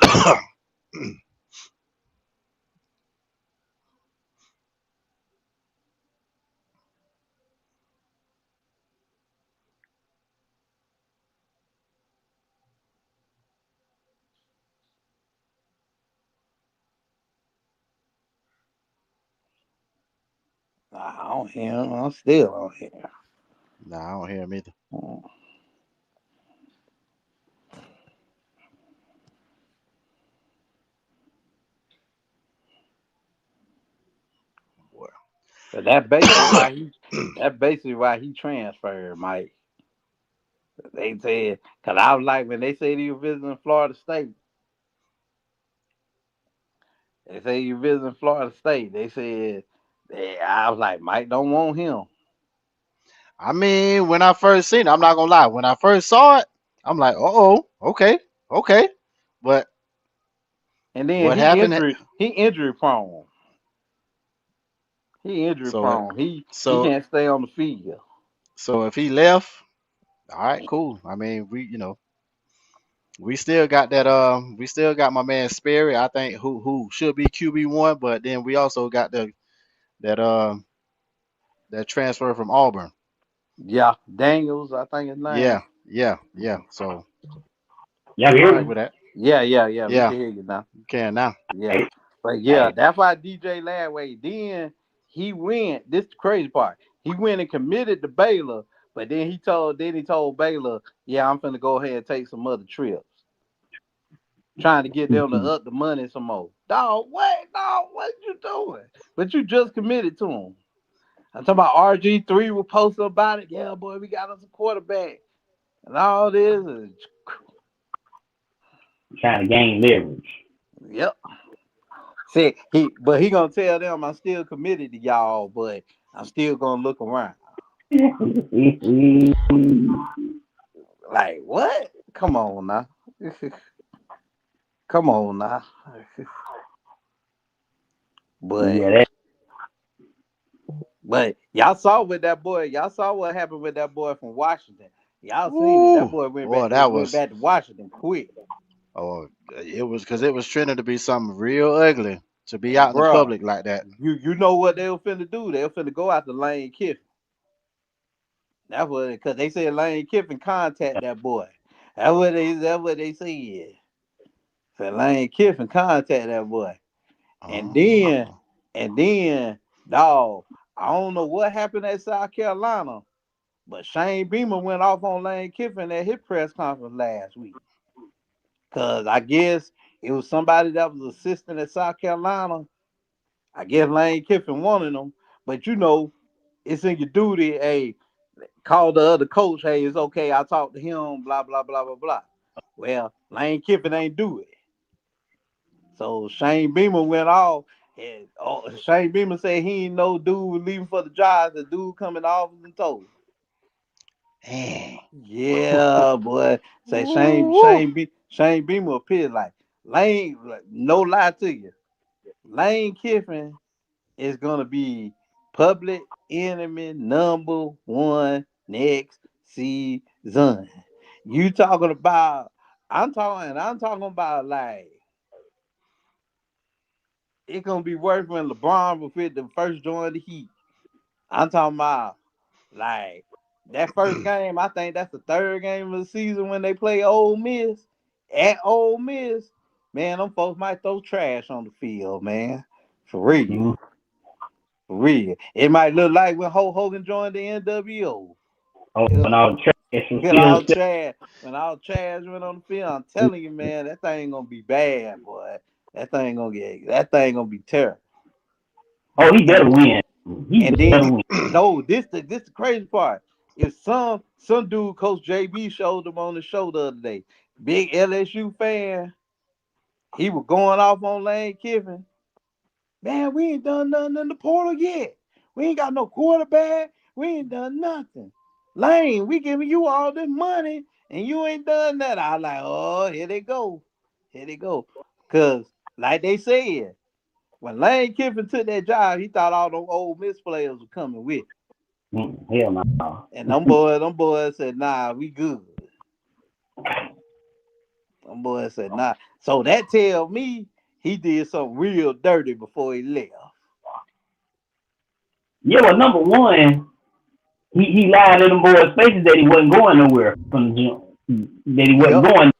Nah, I don't hear him. I'm still on here.
Nah, I don't hear him either.
Oh.
Boy.
But that's basically why he transferred, Mike. They said, because I was like, when they say you visiting Florida State, they say you visiting Florida State. They said, I was like, Mike don't want him.
I mean, when I first seen it, I'm not gonna lie. When I first saw it, I'm like, oh, okay, okay. But
And then
what happened?
he injury prone. He injury
So,
prone. He
so,
can't stay on the field.
so if he left, all right, cool. I mean, we still got that. We still got my man Sperry. I think who should be QB1, but then we also got that that transfer from Auburn.
Yeah, Daniels, I think his name.
Yeah, yeah, yeah. So
Y'all
I'm all
hear
right
me?
with that.
Yeah. We
Yeah,
can hear you now.
you can now.
Yeah.
Hey,
But yeah,
hey,
that's why DJ Ladway, then he went, this the crazy part. He went and committed to Baylor, but then he told Baylor, yeah, I'm finna go ahead and take some other trips. Trying to get them to up the money some more. Dog, what you doing? But you just committed to him. I'm talking about RG3 will post about it. Yeah, boy, we got us a quarterback. And all this is
trying to gain leverage.
yep. See, he gonna tell them I'm still committed to y'all, but I'm still gonna look around. Like what? Come on now. Come on now. But
Yeah, that.
but y'all saw with that boy. Y'all saw what happened with that boy from Washington. Y'all seen it. That
Ooh,
boy
boy,
went back to Washington quick.
oh, it was because it was trending to be something real ugly to be
And
out in the
bro,
public like that.
you know what they were finna do? They were finna go after Lane Kiffin. That's what because they said Lane Kiffin contact that boy. That's what they said. So Lane Kiffin contact that boy. And then
Oh,
and then dog, I don't know what happened at South Carolina, but Shane Beamer went off on Lane Kiffin at his press conference last week. Cause I guess it was somebody that was assistant at South Carolina. I guess Lane Kiffin wanted him, but it's in your duty. Hey, call the other coach. Hey, it's okay. I talked to him. Blah blah blah blah blah. Well, Lane Kiffin ain't do it. So Shane Beamer went off, and Shane Beamer said he ain't no dude was leaving for the job. The dude coming off and told.
dang.
Yeah, boy. Say
Ooh.
Shane Beamer appeared like Lane. Like, no lie to you, Lane Kiffin is gonna be public enemy #1 next season. You talking about? I'm talking about like it's gonna be worse when LeBron was with the first join the Heat. I'm talking about like that first game. I think that's the third game of the season when they play Ole Miss at Ole Miss. Man, them folks might throw trash on the field, man. For real.
Mhm.
For real. It might look like when Hulk Hogan joined the NWO.
Oh,
It,
and all the trash was
when
still
all
stuck.
Chad, when all Chads went on the field, I'm telling you, man, that thing gonna be bad, boy. That thing gonna be terrible.
Oh, he better
And
win. He
and then
better win.
no, this the crazy part. If some dude Coach JB showed him on the show the other day, big LSU fan, he was going off on Lane Kiffin. Man, we ain't done nothing in the portal yet. We ain't got no quarterback. We ain't done nothing. Lane, we giving you all this money and you ain't done that. I was like, oh, here they go. Here they go. Cause like they said, when Lane Kiffin took that job, he thought all those old Miss players were coming with.
Hell no.
And them boys said, nah, we good. Them boys said, nah. So that tell me he did something real dirty before he left.
Yeah, well, number one, he lied to them boys' faces that he wasn't going nowhere from the gym. That he wasn't
Yep.
going.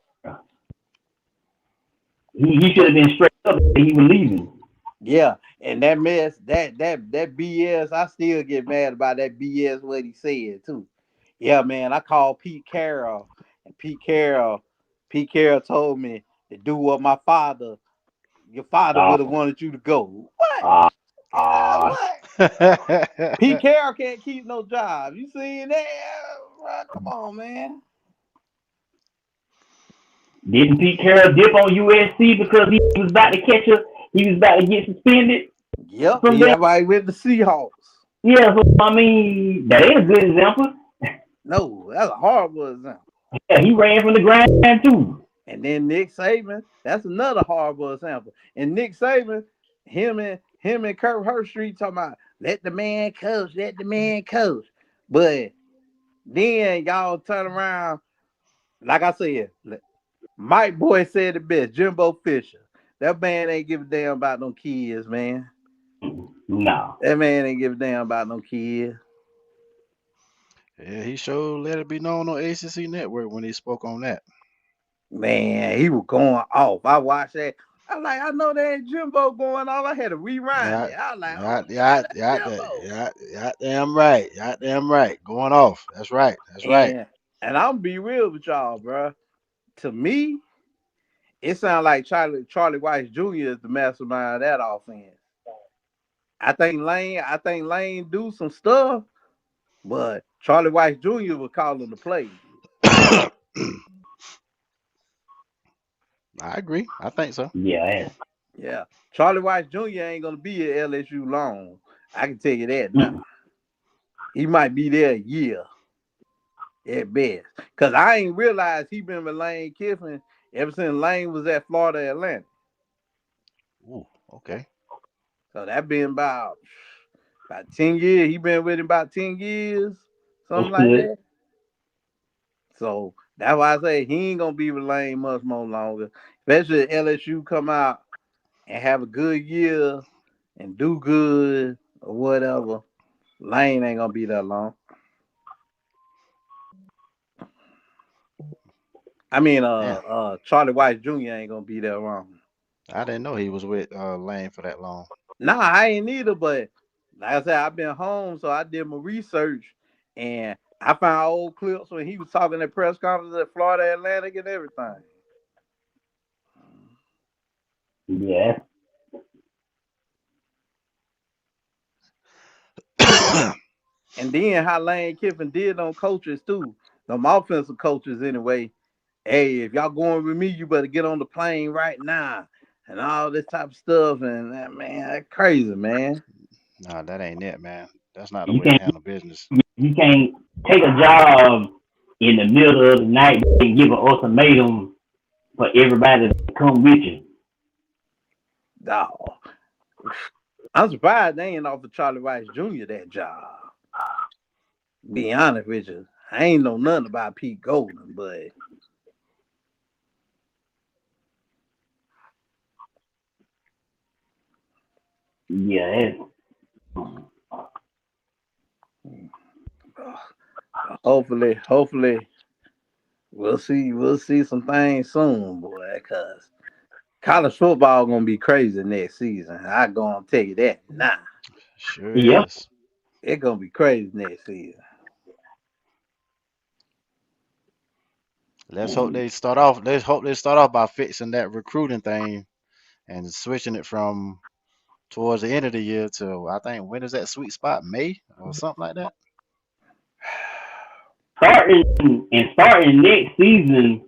He should
But
have been straight up that he was leaving.
yeah, and that mess, that BS, I still get mad about that BS what he said too. Yeah, man, I called Pete Carroll, and Pete Carroll told me to do what your father
Uh,
would have wanted you to go. What?
uh, uh,
What? Pete Carroll can't keep no job. You seen that? Bro, come on, man.
Didn't Pete Carroll dip on USC because he was about to catch a? He was about to get suspended
Yep,
from that.
that's why he went to Seahawks.
Yeah, so I mean that is a good example.
No, that's a horrible example.
Yeah, he ran from the ground too.
And then Nick Saban, that's another horrible example. And Nick Saban, him and Kirk Herbstreit talking about let the man coach, let the man coach. But then y'all turn around, like I said, Mike Boy said it best, Jimbo Fisher. That man ain't give a damn about no kids, man.
No.
That man ain't give a damn about no kids.
Yeah, he sure let it be known on ACC Network when he spoke on that.
Man, he was going off. I watched that. I like, I know that ain't Jimbo going off. I had to rewind it. I was like, oh, that's Jimbo.
Damn right. Damn right. Going off. That's right. That's right.
And I'm be real with y'all, bro. To me, it sounds like Charlie Weiss Jr. is the mastermind of that offense. I think Lane do some stuff, but Charlie Weiss Jr. was calling the plays.
I agree. I think so.
Yeah.
Charlie Weiss Jr. ain't gonna be at LSU long. I can tell you that now. He might be there a year at best. Cause I ain't realized he been with Lane Kiffin ever since Lane was at Florida Atlantic.
Ooh, okay.
So that been about 10 years. He been with him about 10 years, something like that. So that's why I say he ain't gonna be with Lane much more longer. Especially if LSU come out and have a good year and do good or whatever. Lane ain't gonna be that long. I mean, Charlie Weiss Jr. ain't gonna be that long.
I didn't know he was with Lane for that long.
Nah, I ain't either, but like I said, I've been home, so I did my research and I found old clips when he was talking at press conferences at Florida Atlantic and everything.
Yeah.
And then how Lane Kiffin did on coaches too. Them offensive coaches anyway. Hey, if y'all going with me, you better get on the plane right now. And all this type of stuff. And man, that's crazy, man.
Nah, that ain't it, man. That's not the way to handle business.
You can't take a job in the middle of the night and give an ultimatum for everybody to come with you.
No. I'm surprised they ain't offered Charlie Weiss Jr. that job. Be honest with you. I ain't know nothing about Pete Golden, but
yeah.
Hopefully we'll see some things soon, boy, cause college football gonna be crazy next season. I gonna tell you that now.
Sure is.
It's gonna be crazy next season.
Let's hope they start off by fixing that recruiting thing and switching it from towards the end of the year to, I think, when is that sweet spot? May or something like that?
Starting next season,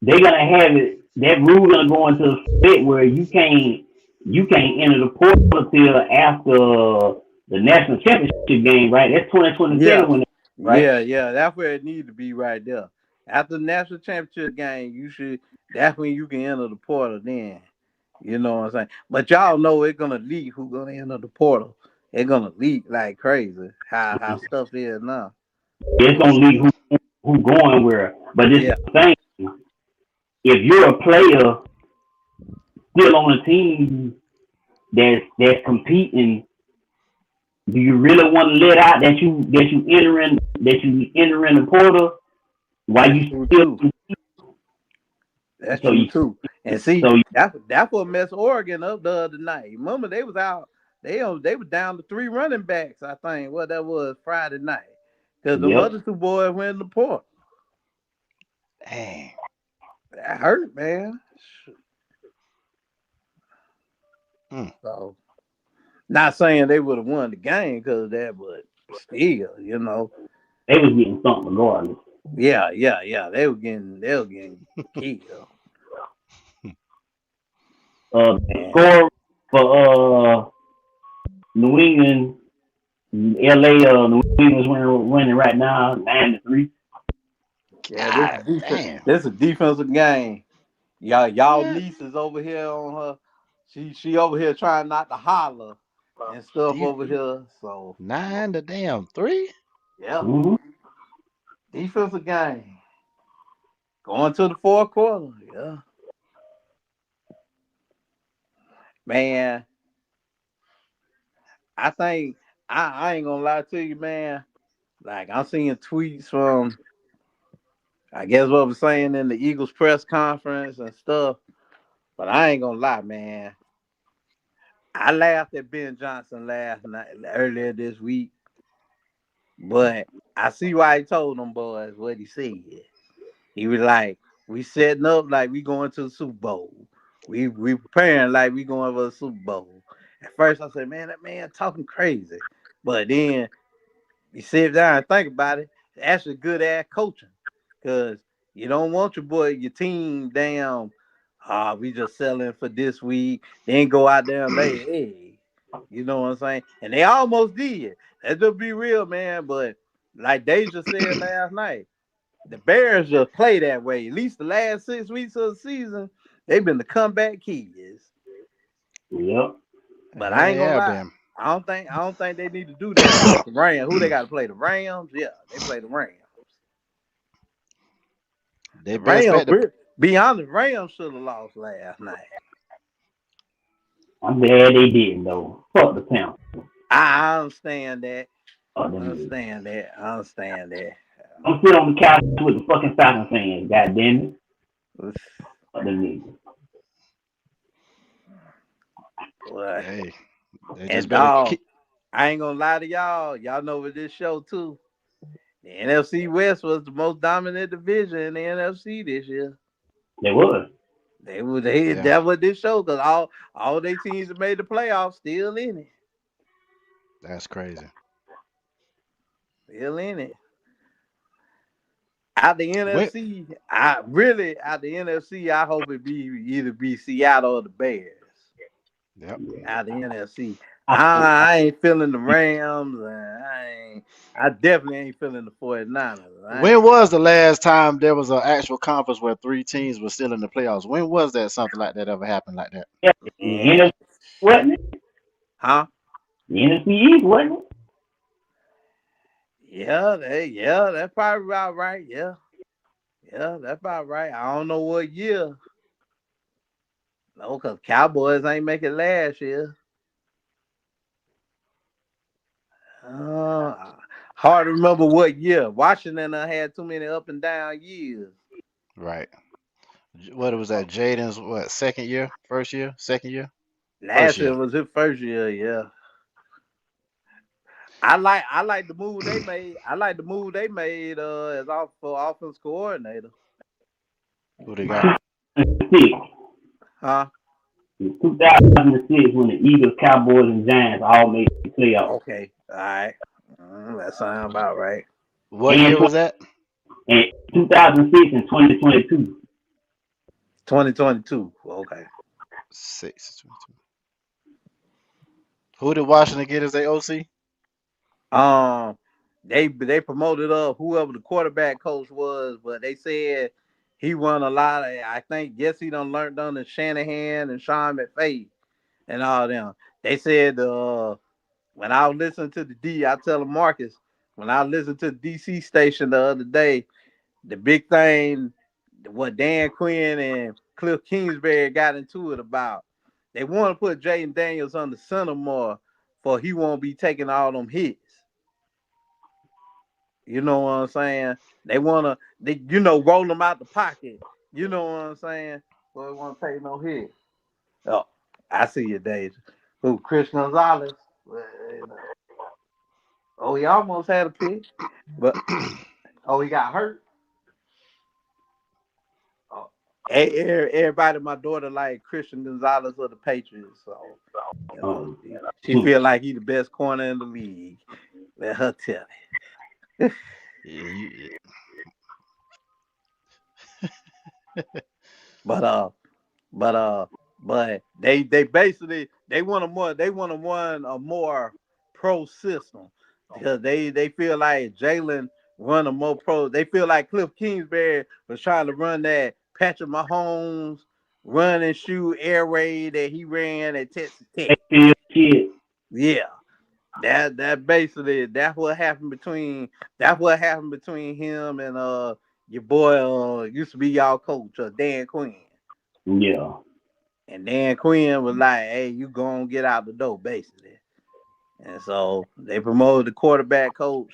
they're gonna have it. That rule gonna go into effect where you can't enter the portal till after the national championship game, right? That's 2027.
Yeah. Yeah, that's where it needs to be right there. After the national championship game, that's when you can enter the portal then. You know what I'm saying? But y'all know it's gonna leak who's gonna enter the portal. It's gonna leak like crazy. How stuff is now.
It's gonna leak who going where. But this thing, if you're a player still on a team that's competing, do you really want to let out that you entering the portal while you still compete?
That's true too. And see, that's what messed Oregon up the other night. Remember, they was out. They were down to 3 running backs. I think what that was Friday night because the other 2 boys went in the portal.
Dang,
that hurt, man. So, not saying they would have won the game because of that, but still,
they was getting something regardless.
Yeah. They were getting killed.
The
Man.
score for New England, LA, New England's winning right now, 9-3.
Yeah,
God damn.
this is a defensive game. Y'all
What?
niece is over here on her. She over here trying not to holler and stuff
Def-
over here. So
9-3?
yeah,
Mm-hmm.
defensive game. Going to the fourth quarter. Yeah. Man, I think I ain't gonna lie to you, man. Like I'm seeing tweets from I guess what was saying in the Eagles press conference and stuff. But I ain't gonna lie, man. I laughed at Ben Johnson last night earlier this week, but I see why he told them boys what he said. He was like, "We setting up like we going to the Super Bowl. We preparing like we going for the Super Bowl." At first, I said, "Man, that man talking crazy," but then you sit down and think about it. It's actually good ass coaching, cause you don't want your team down. We just selling for this week. Then go out there and lay eggs. You know what I'm saying? And they almost did. Let's just be real, man. But like Deja said last night, the Bears just play that way. At least the last 6 weeks of the season, they've been the comeback kids.
Yep.
But
Hell
I ain't
they
gonna
have
lie.
been.
I don't think they need to do that against the Rams. Who they got to play? The Rams? Yeah, they play the Rams.
They
The
best
Rams,
bet to
be honest, Rams should have lost last night.
I'm glad they didn't though. Fuck the Panthers.
I understand that.
Fuck
I
them niggas.
understand that. I understand that.
I'm still on the couch with the fucking Falcons fans. God damn it. Fuck them niggas.
But,
hey, they just
and
better
dog,
keep
I ain't gonna lie to y'all. Y'all know with this show too. The NFC West was the most dominant division in the NFC this year.
They was.
yeah.
That what this show because all they teams that made the playoffs still in it.
That's crazy.
Still in it. Out the
When
NFC, out the NFC, I hope it be either be Seattle or the Bears.
yep.
Out the NFC.
I,
I ain't feeling the Rams, and I definitely ain't feeling the 49ers.
When was the last time there was an actual conference where three teams were still in the playoffs? When was that something like that ever happened like that?
yeah, the
Yeah.
NFC wasn't it?
Huh?
The NFC East wasn't it?
Yeah, that's probably about right. Yeah. Yeah, that's about right. I don't know what year. No, because Cowboys ain't make it last year. Uh, hard to remember what year. Washington had too many up and down years.
Right. What was that? Jaden's what? Second year? First year? Second year? First
Last year
year.
was his first year, yeah. I like the move they made. I like the move they made as for offense coordinator.
Who they got?
2006.
Huh?
In 2006 when the Eagles, Cowboys, and Giants all made the playoffs.
Okay. All right. That sounds about right.
What
And,
year was that?
and 2006 and 2022.
2022. Okay.
6. Who did Washington get as their OC?
Um, they promoted up whoever the quarterback coach was, but they said he won a lot of. I think yes, he done learned under Shanahan and Sean McVay and all them. They said when I was listening to I tell him Marcus when I listened to the DC station the other day, the big thing what Dan Quinn and Cliff Kingsbury got into it about. They want to put Jaden Daniels on the center more, for he won't be taking all them hits. You know what I'm saying? They wanna roll them out the pocket. You know what I'm saying? So they want to take no hit. Oh, I see you, Dave. Who? Chris Gonzalez? Oh, he almost had a pick, but he got hurt. Oh, everybody, my daughter like Christian Gonzalez of the Patriots, so she feel like he the best corner in the league. Let her tell it.
Yeah,
But but they basically they want a more pro system because they feel like Jalen run a more pro. They feel like Cliff Kingsbury was trying to run that Patrick Mahomes run and shoot air raid that he ran at Texas Tech.
Shit.
Yeah. That basically that's what happened between him and your boy used to be y'all coach Dan Quinn.
Yeah.
And Dan Quinn was like, hey, you gonna get out the door, basically. And so they promoted the quarterback coach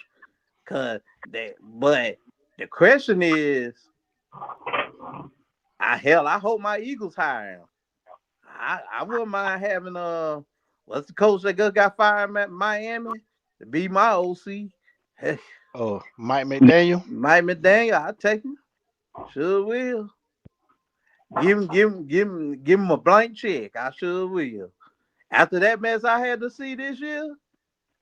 but the question is, I hope my Eagles hire him. I wouldn't mind having what's the coach that just got fired at Miami to be my OC?
Oh, Mike McDaniel.
Mike McDaniel, I'll take him. Sure will. Give him a blank check. I sure will. After that mess I had to see this year,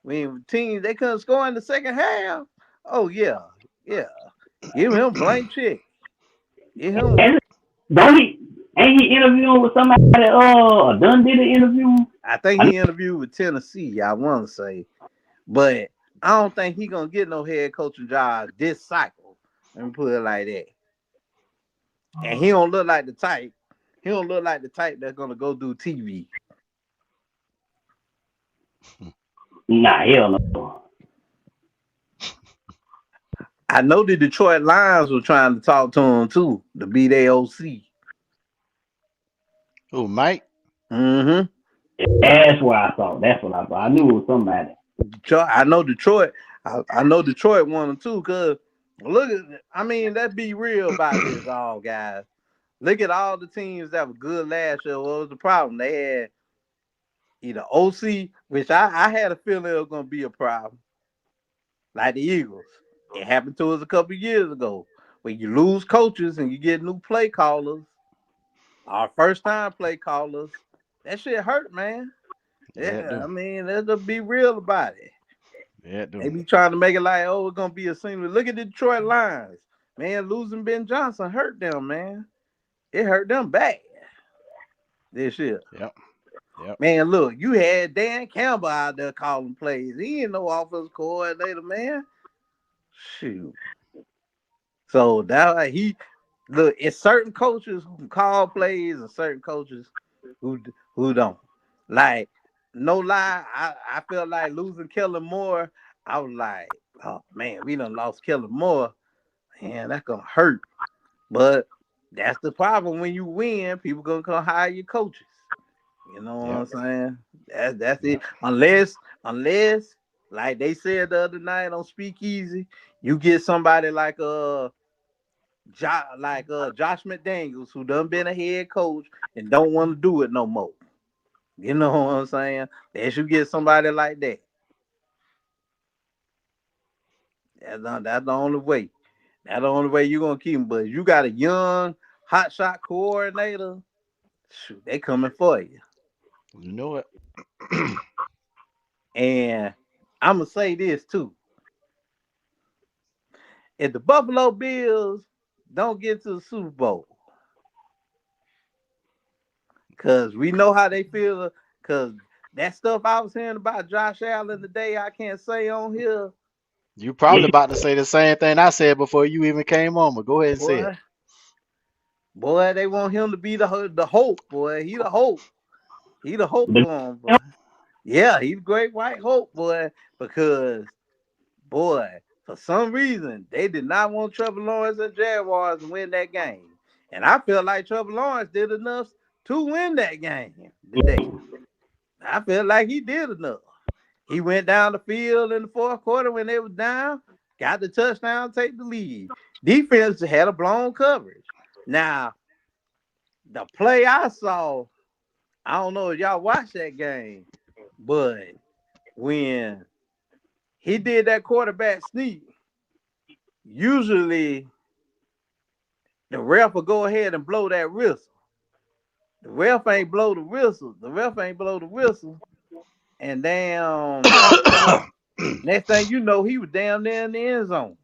when teams they couldn't score in the second half. Oh yeah. Give him blank check. Give him.
Ain't he interviewing with somebody? Done did an interview.
I think he interviewed with Tennessee. I want to say, but I don't think he gonna get no head coaching job this cycle. Let me put it like that. And he don't look like the type. He don't look like the type that's gonna go do TV.
Nah, hell no.
I know the Detroit Lions were trying to talk to him too to be their OC.
Oh, Mike.
Mm-hmm.
That's what I thought. That's what I thought. I knew it was somebody.
I know Detroit. I know Detroit won them too. Cause look at, let's be real about this, all guys. Look at all the teams that were good last year. What was the problem? They had either OC, which I had a feeling it was gonna be a problem, like the Eagles. It happened to us a couple of years ago. When you lose coaches and you get new play callers, our first time play callers, that shit hurt, man. Yeah, let's just be real about it.
Yeah,
they be trying to make it like, oh, it's gonna be a single. Look at the Detroit Lions, man. Losing Ben Johnson hurt them, man. It hurt them bad this year.
Yep.
Man, look, you had Dan Campbell out there calling plays. He ain't no offensive coordinator, man. Shoot. So that it's certain coaches who call plays and certain coaches who don't. Like, no lie, I felt like losing Kellen Moore. I was like, oh man, we done lost Kellen Moore. Man, that's gonna hurt. But that's the problem when you win. People gonna come hire your coaches. You know what I'm saying? That's it. Unless, like they said the other night on Speakeasy, you get somebody like Josh McDaniels, who done been a head coach and don't want to do it no more. You know what I'm saying? They should get somebody like that. That's the only way. That's the only way you're gonna keep him. But you got a young hotshot coordinator, shoot, they coming for you.
You know it.
And I'm gonna say this too. If the Buffalo Bills don't get to the Super Bowl, because we know how they feel, because that stuff I was hearing about Josh Allen today, I can't say on here.
You probably about to say the same thing I said before you even came on, but go ahead and say it.
Boy, they want him to be the hope, boy. He the hope. He the hope for him, boy. Yeah, he's great white hope, boy, because, boy, for some reason, they did not want Trevor Lawrence and Jaguars to win that game. And I feel like Trevor Lawrence did enough to win that game today. I feel like he did enough. He went down the field in the fourth quarter when they was down, got the touchdown, take the lead. Defense had a blown coverage. Now, the play I saw, I don't know if y'all watched that game, but when he did that quarterback sneak, usually the ref will go ahead and blow that whistle. The ref ain't blow the whistle. And damn, next thing you know, he was down there in the end zone.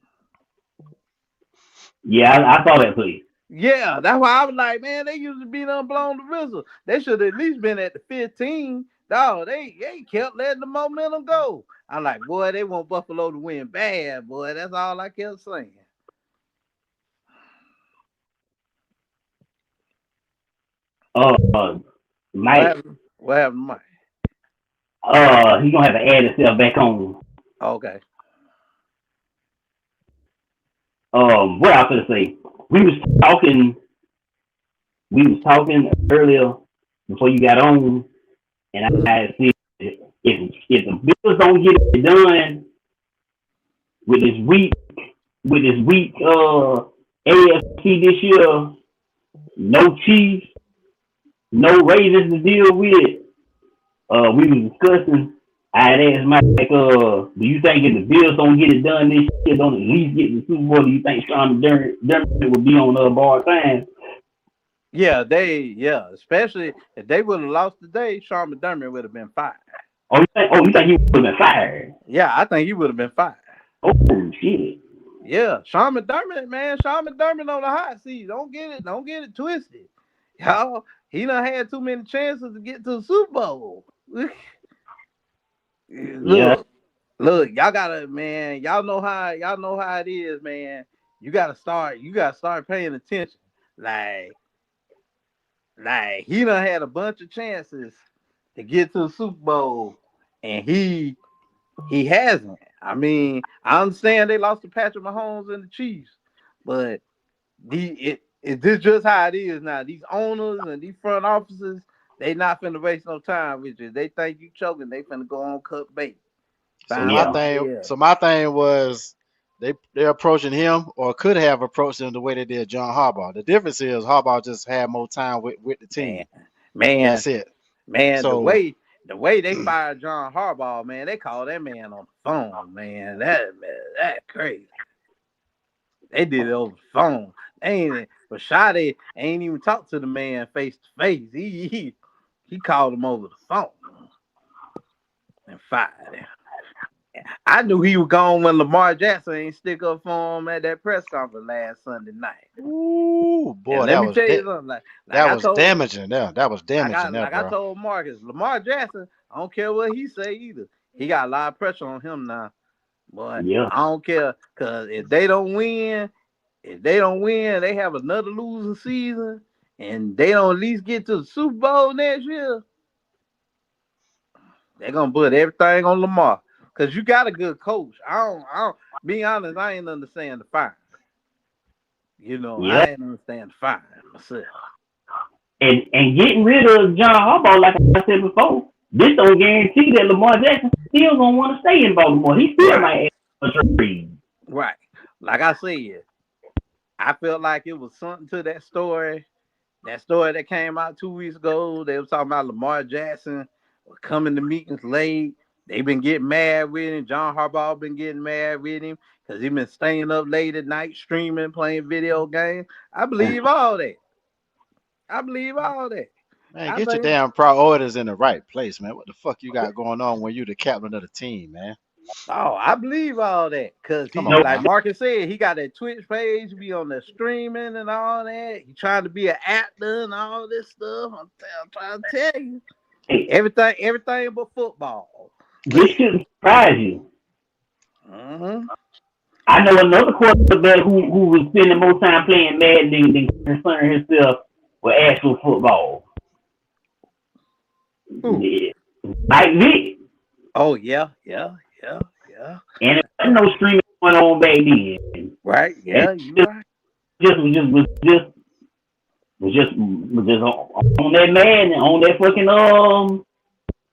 Yeah, I saw that play.
Yeah, that's why I was like, man, they used to be done blown the whistle. They should have at least been at the 15. Dog, they kept letting the momentum go. I'm like, boy, they want Buffalo to win bad, boy. That's all I kept saying. What
Mike,
happened? What happened, Mike?
he gonna have to add himself back on.
Okay.
What I was gonna say, we was talking, earlier before you got on, and I said if the Bills don't get it done with this week AFC this year, no Chiefs, no Ravens to deal with. We was discussing. I had asked Mike, do you think if the Bills don't get it done this year, don't at least get the Super Bowl, do you think Sean Dermott would be on bar time?
Yeah, especially if they would have lost today, Sean McDermott would have been fired.
You think he would have been fired?
Yeah, I think he would have been fired.
Oh shit.
Yeah, Sean McDermott, man. Sean McDermott on the hot seat. Don't get it twisted. Y'all, he done had too many chances to get to the Super Bowl. Look, y'all gotta, man. Y'all know how it is, man. You gotta start paying attention. Like he done had a bunch of chances to get to the Super Bowl, and he hasn't. I mean, I understand they lost to Patrick Mahomes and the Chiefs, but this just how it is now. These owners and these front offices, they not finna waste no time with you. They think you choking, they finna go on cut bait.
So my thing was they're approaching him or could have approached him the way they did John Harbaugh. The difference is Harbaugh just had more time with the team.
Man,
that's it.
Man, so, the way they fired John Harbaugh, man, they called that man on the phone, man. That crazy. They did it over the phone. Rashadi ain't even talked to the man face to face. He called him over the phone and fired him. I knew he was gone when Lamar Jackson ain't stick up for him at that press conference last Sunday night.
Ooh, boy,
and let me tell you something.
That was damaging. That was damaging.
I told Marcus, Lamar Jackson, I don't care what he say either. He got a lot of pressure on him now. But I don't care, because if they don't win, they have another losing season, and they don't at least get to the Super Bowl next year, they're gonna put everything on Lamar. Because you got a good coach. I don't be honest, I ain't understand the fire. I ain't understand the fire myself.
And getting rid of John Harbaugh, like I said before, this don't guarantee that Lamar Jackson still gonna want to stay in Baltimore. He still might have a trade.
Right. Like I said, I felt like it was something to that story. That story that came out 2 weeks ago. They were talking about Lamar Jackson coming to meetings late. They been getting mad with him. John Harbaugh been getting mad with him because he been staying up late at night streaming, playing video games. I believe all that.
Man, get your damn priorities in the right place, man. What the fuck you got going on when you the captain of the team, man?
Oh, I believe all that. Because like Marcus said, he got that Twitch page, be on the streaming and all that. He trying to be an actor and all this stuff. I'm trying to tell you. Everything but football.
This shouldn't surprise you.
Mm-hmm.
I know another quarterback who was spending more time playing Madden than concerning himself with actual football. Yeah. Mike Vick.
Oh yeah.
And there's no streaming going on back then.
Right? Yeah, you right.
Was just on that Madden, on that fucking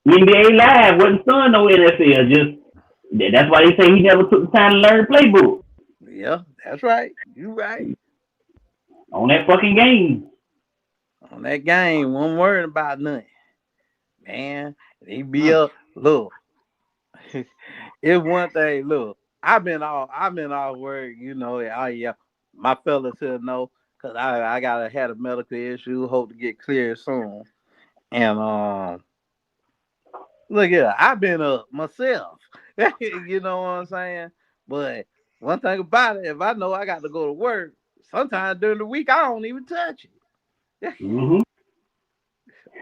NBA Live, wasn't son no NFL. That's why they say he never took the time to learn the playbook.
Yeah, that's right. You right.
On that fucking game.
On that game, wasn't worried about nothing. Man, he be up. Look, it's one thing. Look, I've been off work. My fellas here know, because I had a medical issue. Hope to get cleared soon. And look here, I've been up myself. You know what I'm saying? But one thing about it, if I know I got to go to work, sometimes during the week I don't even touch it.
hmm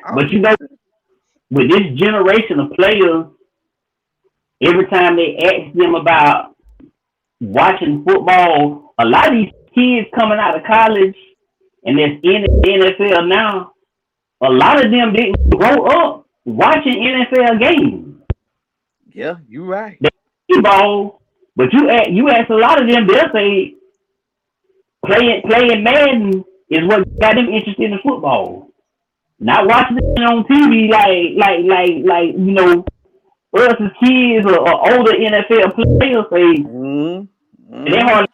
I
But
don't
you
even
know, with this generation of players, every time they ask them about watching football, a lot of these kids coming out of college and that's in the NFL now, a lot of them didn't grow up watching NFL games.
Yeah, you right.
They see ball, but you ask a lot of them, they'll say playing Madden is what got them interested in football. Not watching it on TV like us as kids or older NFL players say
Mm-hmm.
they hardly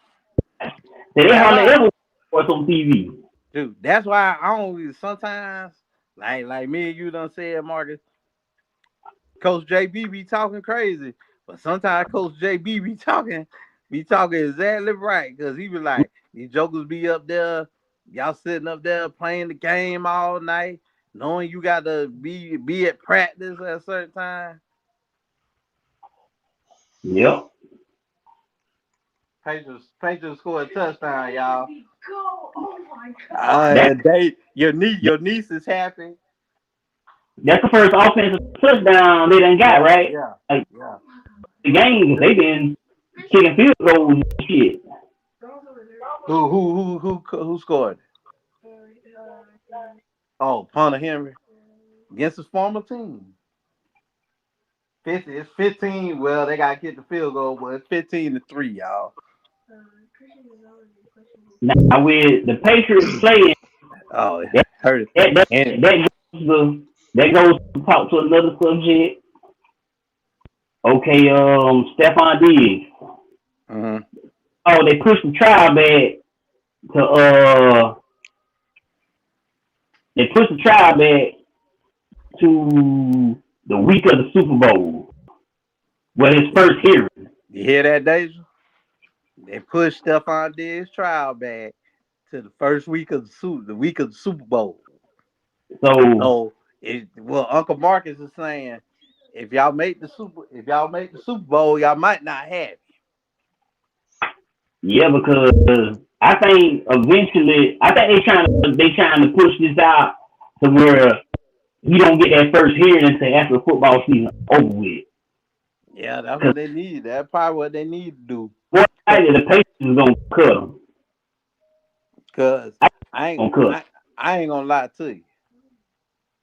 they
That's
hardly
why,
ever watch on TV.
dude. That's why I don't sometimes like me and you done said, Marcus. Coach JB be talking crazy, but sometimes Coach JB be talking exactly right because he be like these jokers be up there, y'all sitting up there playing the game all night, knowing you got to be at practice at a certain time.
Yep.
Patriots scored a touchdown, y'all.
That
Your niece is happy.
that's the first offensive touchdown they done got,
Yeah,
right?
yeah,
Like
yeah.
the game they been kicking field goals and shit.
Who scored? Oh, Punter Henry against his former team. 50, it's 15. Well, they got to get the field goal, but it's 15-3, y'all.
Now with the Patriots playing,
Oh, it
that
hurt it.
that that,
And
that goes to talk to another subject. Okay, Stephon Diggs.
mhm.
Oh, they pushed the trial back to they pushed the trial back to the week of the Super Bowl. Well, his first hearing.
You hear that, Deja? They pushed Stephon Diggs' trial back to the first week of the week of the Super Bowl.
So
So, Uncle Marcus is saying, if y'all make the Super Bowl, y'all might not have it.
yeah, because I think eventually, I think they trying to push this out to where you don't get that first hearing until after the football season over with.
Yeah, that's
Because
what they need. That's probably what they need to do.
more likely the Patriots is gonna cut them.
Cause
I
I ain't
gonna cut.
I ain't gonna lie to you.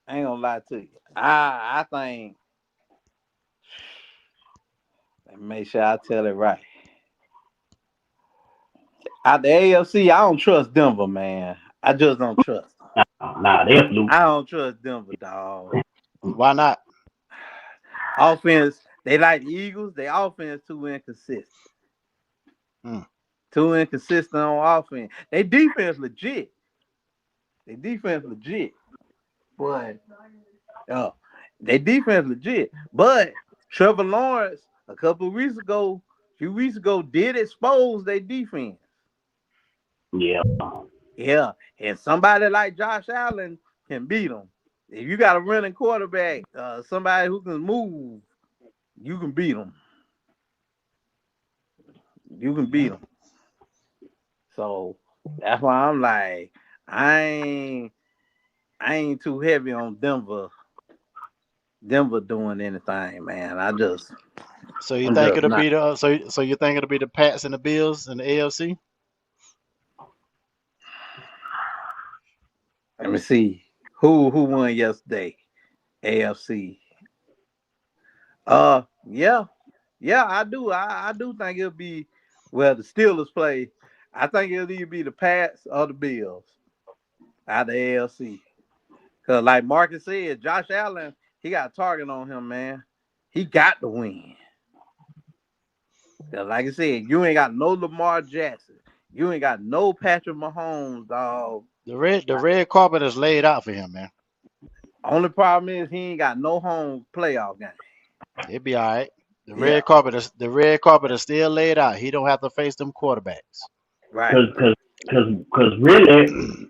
I ain't gonna lie to you. I think let me make sure I tell it right. Out the AFC, I don't trust Denver, man. I just don't trust them.
Nah, they'll lose.
I don't trust Denver, dog.
Why not?
Offense, they like the Eagles. They offense too inconsistent.
Hmm.
Too inconsistent on offense. They defense legit. They defense legit. But they defense legit. But Trevor Lawrence a few weeks ago, did expose their defense.
Yeah.
Yeah, and somebody like Josh Allen can beat them. If you got a running quarterback, somebody who can move, you can beat them. You can beat them. So that's why I'm like, I ain't, I ain't too heavy on Denver doing anything, man.
So you
I'm
think
just
it'll
not.
be so you think it'll be the Pats and the Bills and the AFC?
Let me see who won yesterday. AFC. Yeah, yeah, I do. I do think it'll be the Steelers play. I think it'll either be the Pats or the Bills out of the AFC. Cause like Marcus said, Josh Allen, he got a target on him, man. He got to win. Cause like I said, you ain't got no Lamar Jackson. You ain't got no Patrick Mahomes, dog.
The red carpet is laid out for him, man.
Only problem is he ain't got no home playoff game.
It'll be all right. The
Yeah,
red carpet is still laid out. He don't have to face them quarterbacks.
right.
Cause really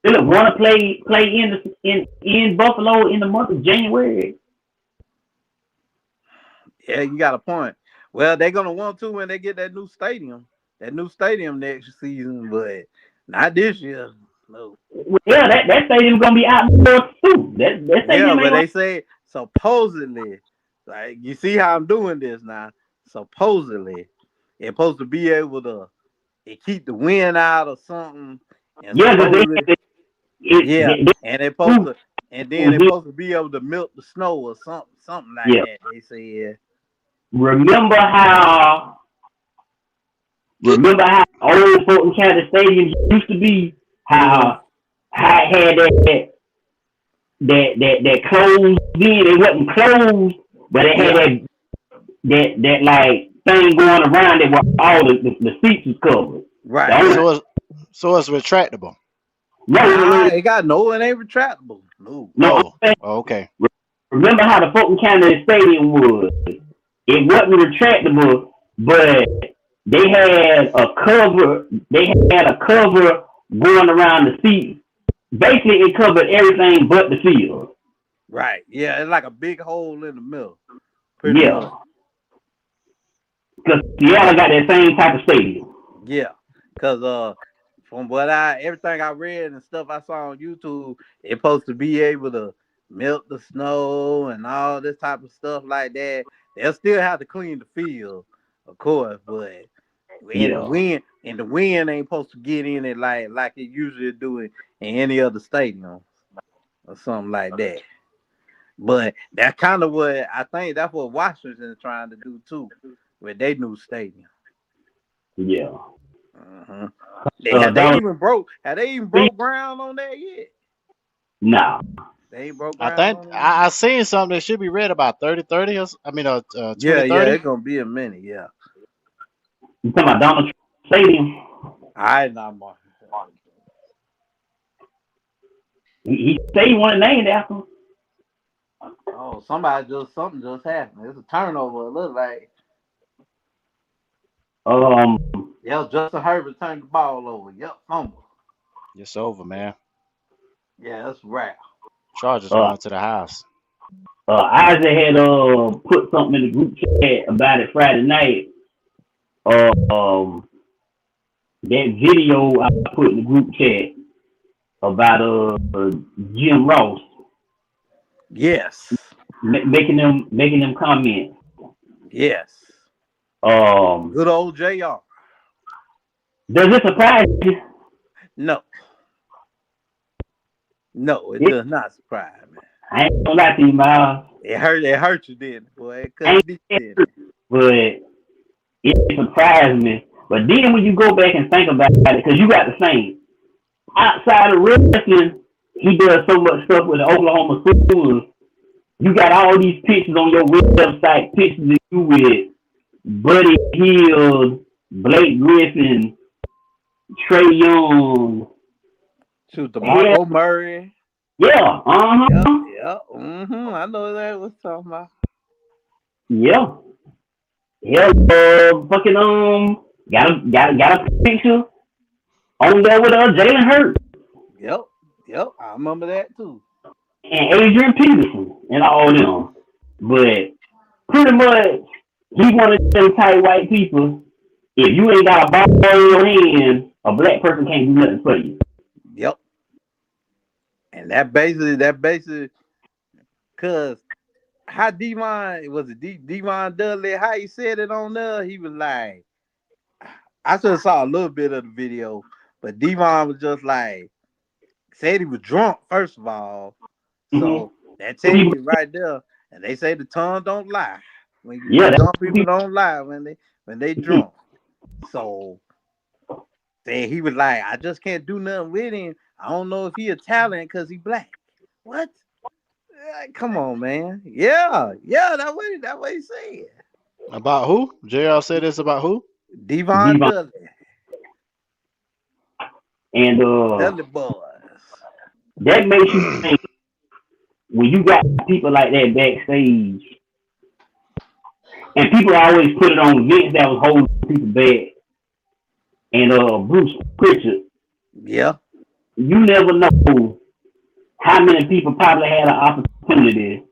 want to play in Buffalo in the month of January.
Yeah, you got a point. Well, they're gonna want to when they get that new stadium next season. But Not this year. No.
Yeah, that stadium's gonna be outdoors too. That
Yeah,
stadium
but
ain't
they say supposedly, like you see how I'm doing this now. Supposedly, it's supposed to be able to keep the wind out or something. And
yeah, because
supposedly, yeah,
they
and they supposed to, and then they supposed to be able to melt the snow or something like
yeah.
that. They said.
Remember how old Fulton County Stadium used to be? How it had that closed in. It wasn't closed, but it had that like thing going around it where all the seats was covered.
Right.
So it's retractable.
No,
It got no, it ain't retractable. No.
Oh, okay.
Remember how the Fulton County Stadium was? It wasn't retractable, but they had a cover. They had a cover going around the seats. Basically, it covered everything but the field.
Right. Yeah, it's like a big hole in the middle.
Yeah. Because Seattle got that same type of stadium.
Yeah. Because from what everything I read and stuff I saw on YouTube, it's supposed to be able to melt the snow and all this type of stuff like that. They'll still have to clean the field, of course, but the wind ain't supposed to get in it like it usually do in any other stadium or something like that. But that's kind of what I think that's what Washington's trying to do too with their new stadium.
Yeah.
Uh-huh. Have they even broke ground on that yet?
No.
They ain't broke ground.
I think I seen something that should be read about 2030. I mean, 2030.
Yeah, it's gonna be a minute. Yeah.
You talking about Donald Trump Stadium?
I not more.
He said he wanted named after him.
Oh, something just happened. It's a turnover. It looks like. Yeah, Justin Herbert turned the ball over. Yep, fumble.
It's over, man.
Yeah, that's right.
Chargers going to the house.
Isaac had put something in the group chat about it Friday night. That video I put in the group chat about Jim Ross.
Yes.
Making them comments.
Yes. Good old JR.
Does it surprise you?
No. No, it does not surprise me.
I ain't gonna lie to you, Miles.
It hurt you, didn't it, boy? It couldn't be, didn't it?
But it surprised me. But then when you go back and think about it, because you got the same. Outside of wrestling, he does so much stuff with the Oklahoma schools. You got all these pictures on your website, pictures of you with Buddy Hield, Blake Griffin, Trey Young.
Shoot, DeMarco Murray.
Yeah,
Yeah. I know that was talking about.
Yeah. Yeah, fucking got a picture on there with Jalen Hurts.
Yep. I remember that too.
And Adrian Peterson and all them. But pretty much he one of them tight white people. If you ain't got a ball in your hand, a black person can't do nothing for you.
Yep. And that basically, cause how Devon Dudley, how he said it on there, he was like, I just saw a little bit of the video, but Devon was just like, said he was drunk, first of all. So that tells you right there. And they say the tongue don't lie. When drunk people don't lie when they drunk. So then he was like, I just can't do nothing with him. I don't know if he a talent because he black. What? Come on, man. Yeah, that way he said.
About who? JR said this about who?
Devon Dudley.
And
Dudley boys.
That makes you think when you got people like that backstage, and people always put it on Vince that was holding people back, and Bruce Pritchard.
Yeah.
You never know how many people probably had an opportunity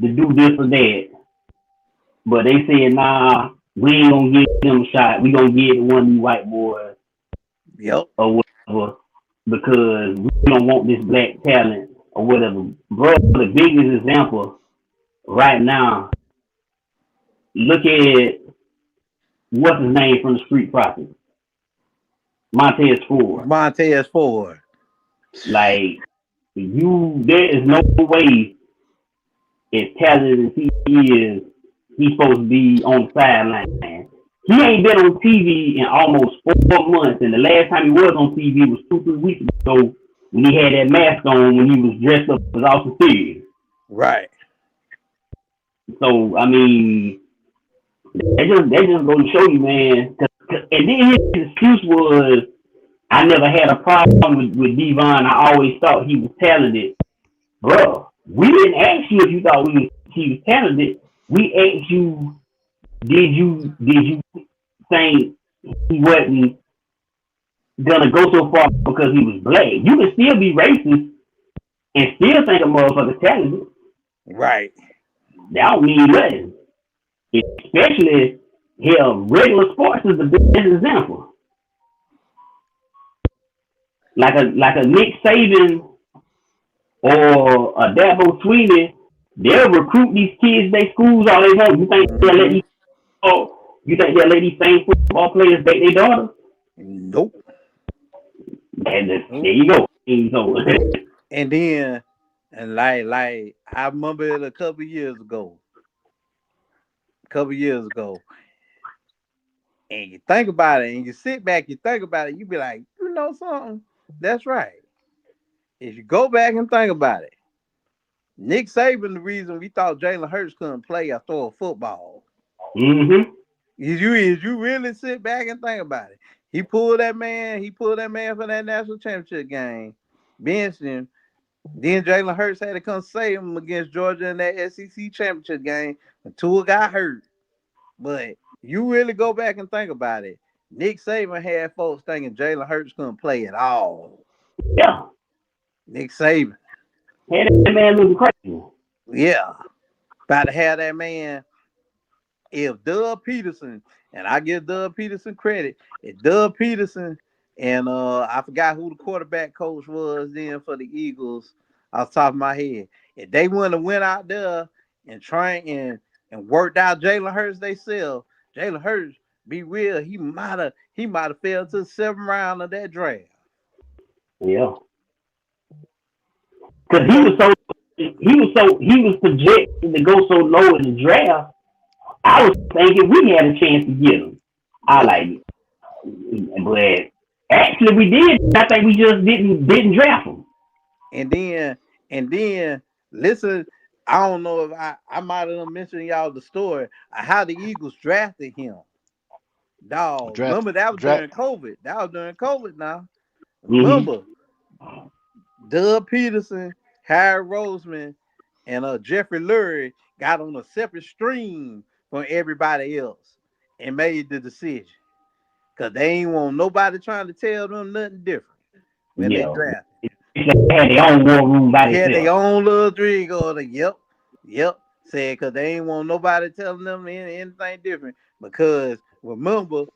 to do this or that, but they said, "Nah, we ain't gonna give them a shot. We gonna give it to one of these white boys."
Yep.
Or because we don't want this black talent or whatever. Bro, the biggest example right now, look at what's his name from the Street Profits, Montez Ford.
Montez Ford.
Like, there is no way, as talented as he is, he's supposed to be on the sideline. He ain't been on TV in almost 4 months, and the last time he was on TV was 2-3 weeks ago when he had that mask on when he was dressed up as Austin Theory.
Right.
So I mean, they just go to show you, man. And then his excuse was, "I never had a problem with Devon. I always thought he was talented." Bro, we didn't ask you if you thought he was talented. We asked you, did you think he wasn't gonna go so far because he was black? You can still be racist and still think a motherfucker talented.
Right.
That don't mean nothing. Especially, hell, regular sports is the best example. Like a Nick Saban or a Dabo Swinney, they'll recruit these kids their schools all they want. You think they'll let these same football players date their daughters?
Nope.
And there you go.
And then, and like I remember it a couple years ago, and you think about it, and you sit back, you think about it, you be like, you know something? That's right. If you go back and think about it, Nick Saban, the reason we thought Jalen Hurts couldn't play or throw a football.
Mm-hmm.
Is you really sit back and think about it? He pulled that man for that national championship game, benched him. Then Jalen Hurts had to come save him against Georgia in that SEC championship game when Tua got hurt. But you really go back and think about it, Nick Saban had folks thinking Jalen Hurts couldn't play at all.
Yeah.
Nick Saban.
Had that man looking crazy.
Yeah. About to have that man. If Doug Peterson, and I give Doug Peterson credit, if Doug Peterson and I forgot who the quarterback coach was then for the Eagles off the top of my head, if they wouldn't have went out there and trained and worked out Jalen Hurts themselves, Jalen Hurts, be real, he might have fell to the 7th round of that draft.
Yeah. Because he was projected to go so low in the draft. I was thinking we had a chance to get him. I like it. But actually we did. I think we just didn't draft him.
And then listen, I don't know if I might have mentioned y'all the story of how the Eagles drafted him. Dog. Remember that was during COVID. That was during COVID now. Remember, Doug Peterson, Harry Roseman, and Jeffrey Lurie got on a separate stream from everybody else and made the decision. Because they ain't want nobody trying to tell them nothing different when they drafted.
They had their own war room by themselves.
They had their own little drink or yep. Said because they ain't want nobody telling them anything different. Because remember,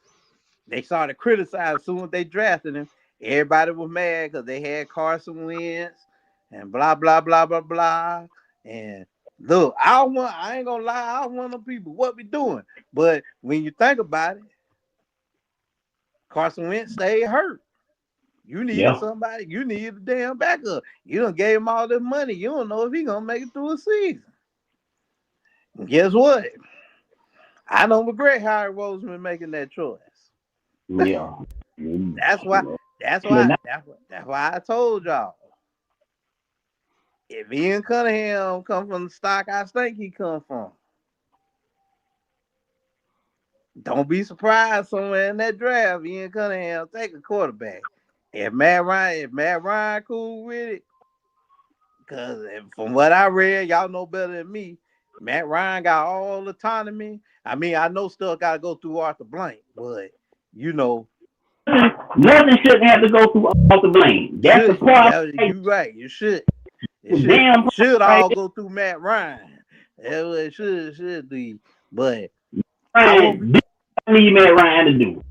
they started criticizing as soon as they drafted him. Everybody was mad because they had Carson Wentz and blah, blah, blah, blah, blah. And look, I ain't gonna lie, I was one of them people. What we doing? But when you think about it, Carson Wentz stayed hurt. You needed somebody, you needed a damn backup. You done gave him all this money. You don't know if he gonna make it through a season. And guess what? I don't regret Harry Roseman making that choice.
Yeah.
That's why I told y'all. If Ian Cunningham come from the stock I think he come from, don't be surprised somewhere in that draft Ian Cunningham take a quarterback. If Matt Ryan cool with it, because from what I read, y'all know better than me, Matt Ryan got all autonomy. I mean, I know stuff got to go through Arthur Blank, but you know.
Nothing shouldn't have to go through Arthur Blank. That's the part.
You're right. You should. It should all go through Matt Ryan. That's what it should be. But
I need Matt Ryan to do.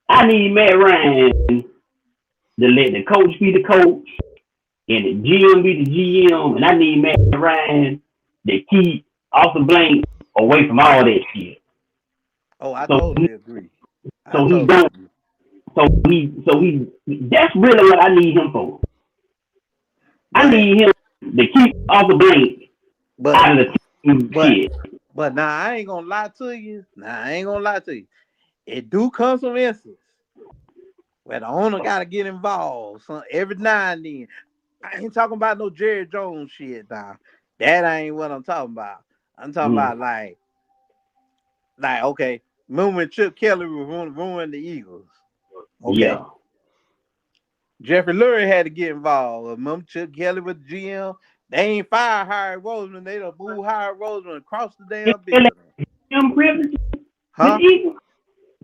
I need Matt Ryan to let the coach be the coach and the GM be the GM, and I need Matt Ryan to keep Austin Blank away from all that shit.
Oh, I
So
totally agree.
so he don't. So he. That's really what I need him for. I need him to keep Austin Blank out of the team shit.
But now I ain't gonna lie to you. It do come some instances where the owner gotta get involved every now and then. I ain't talking about no Jerry Jones shit now. That ain't what I'm talking about. I'm talking about like okay, remember when Chip Kelly ruined the Eagles? Okay.
Yeah.
Jeffrey Lurie had to get involved. Remember Chip Kelly with the GM? They ain't fired Howard Roseman. They done moved Howard Roseman across the damn building.
GM privileges
huh?
with the Eagles.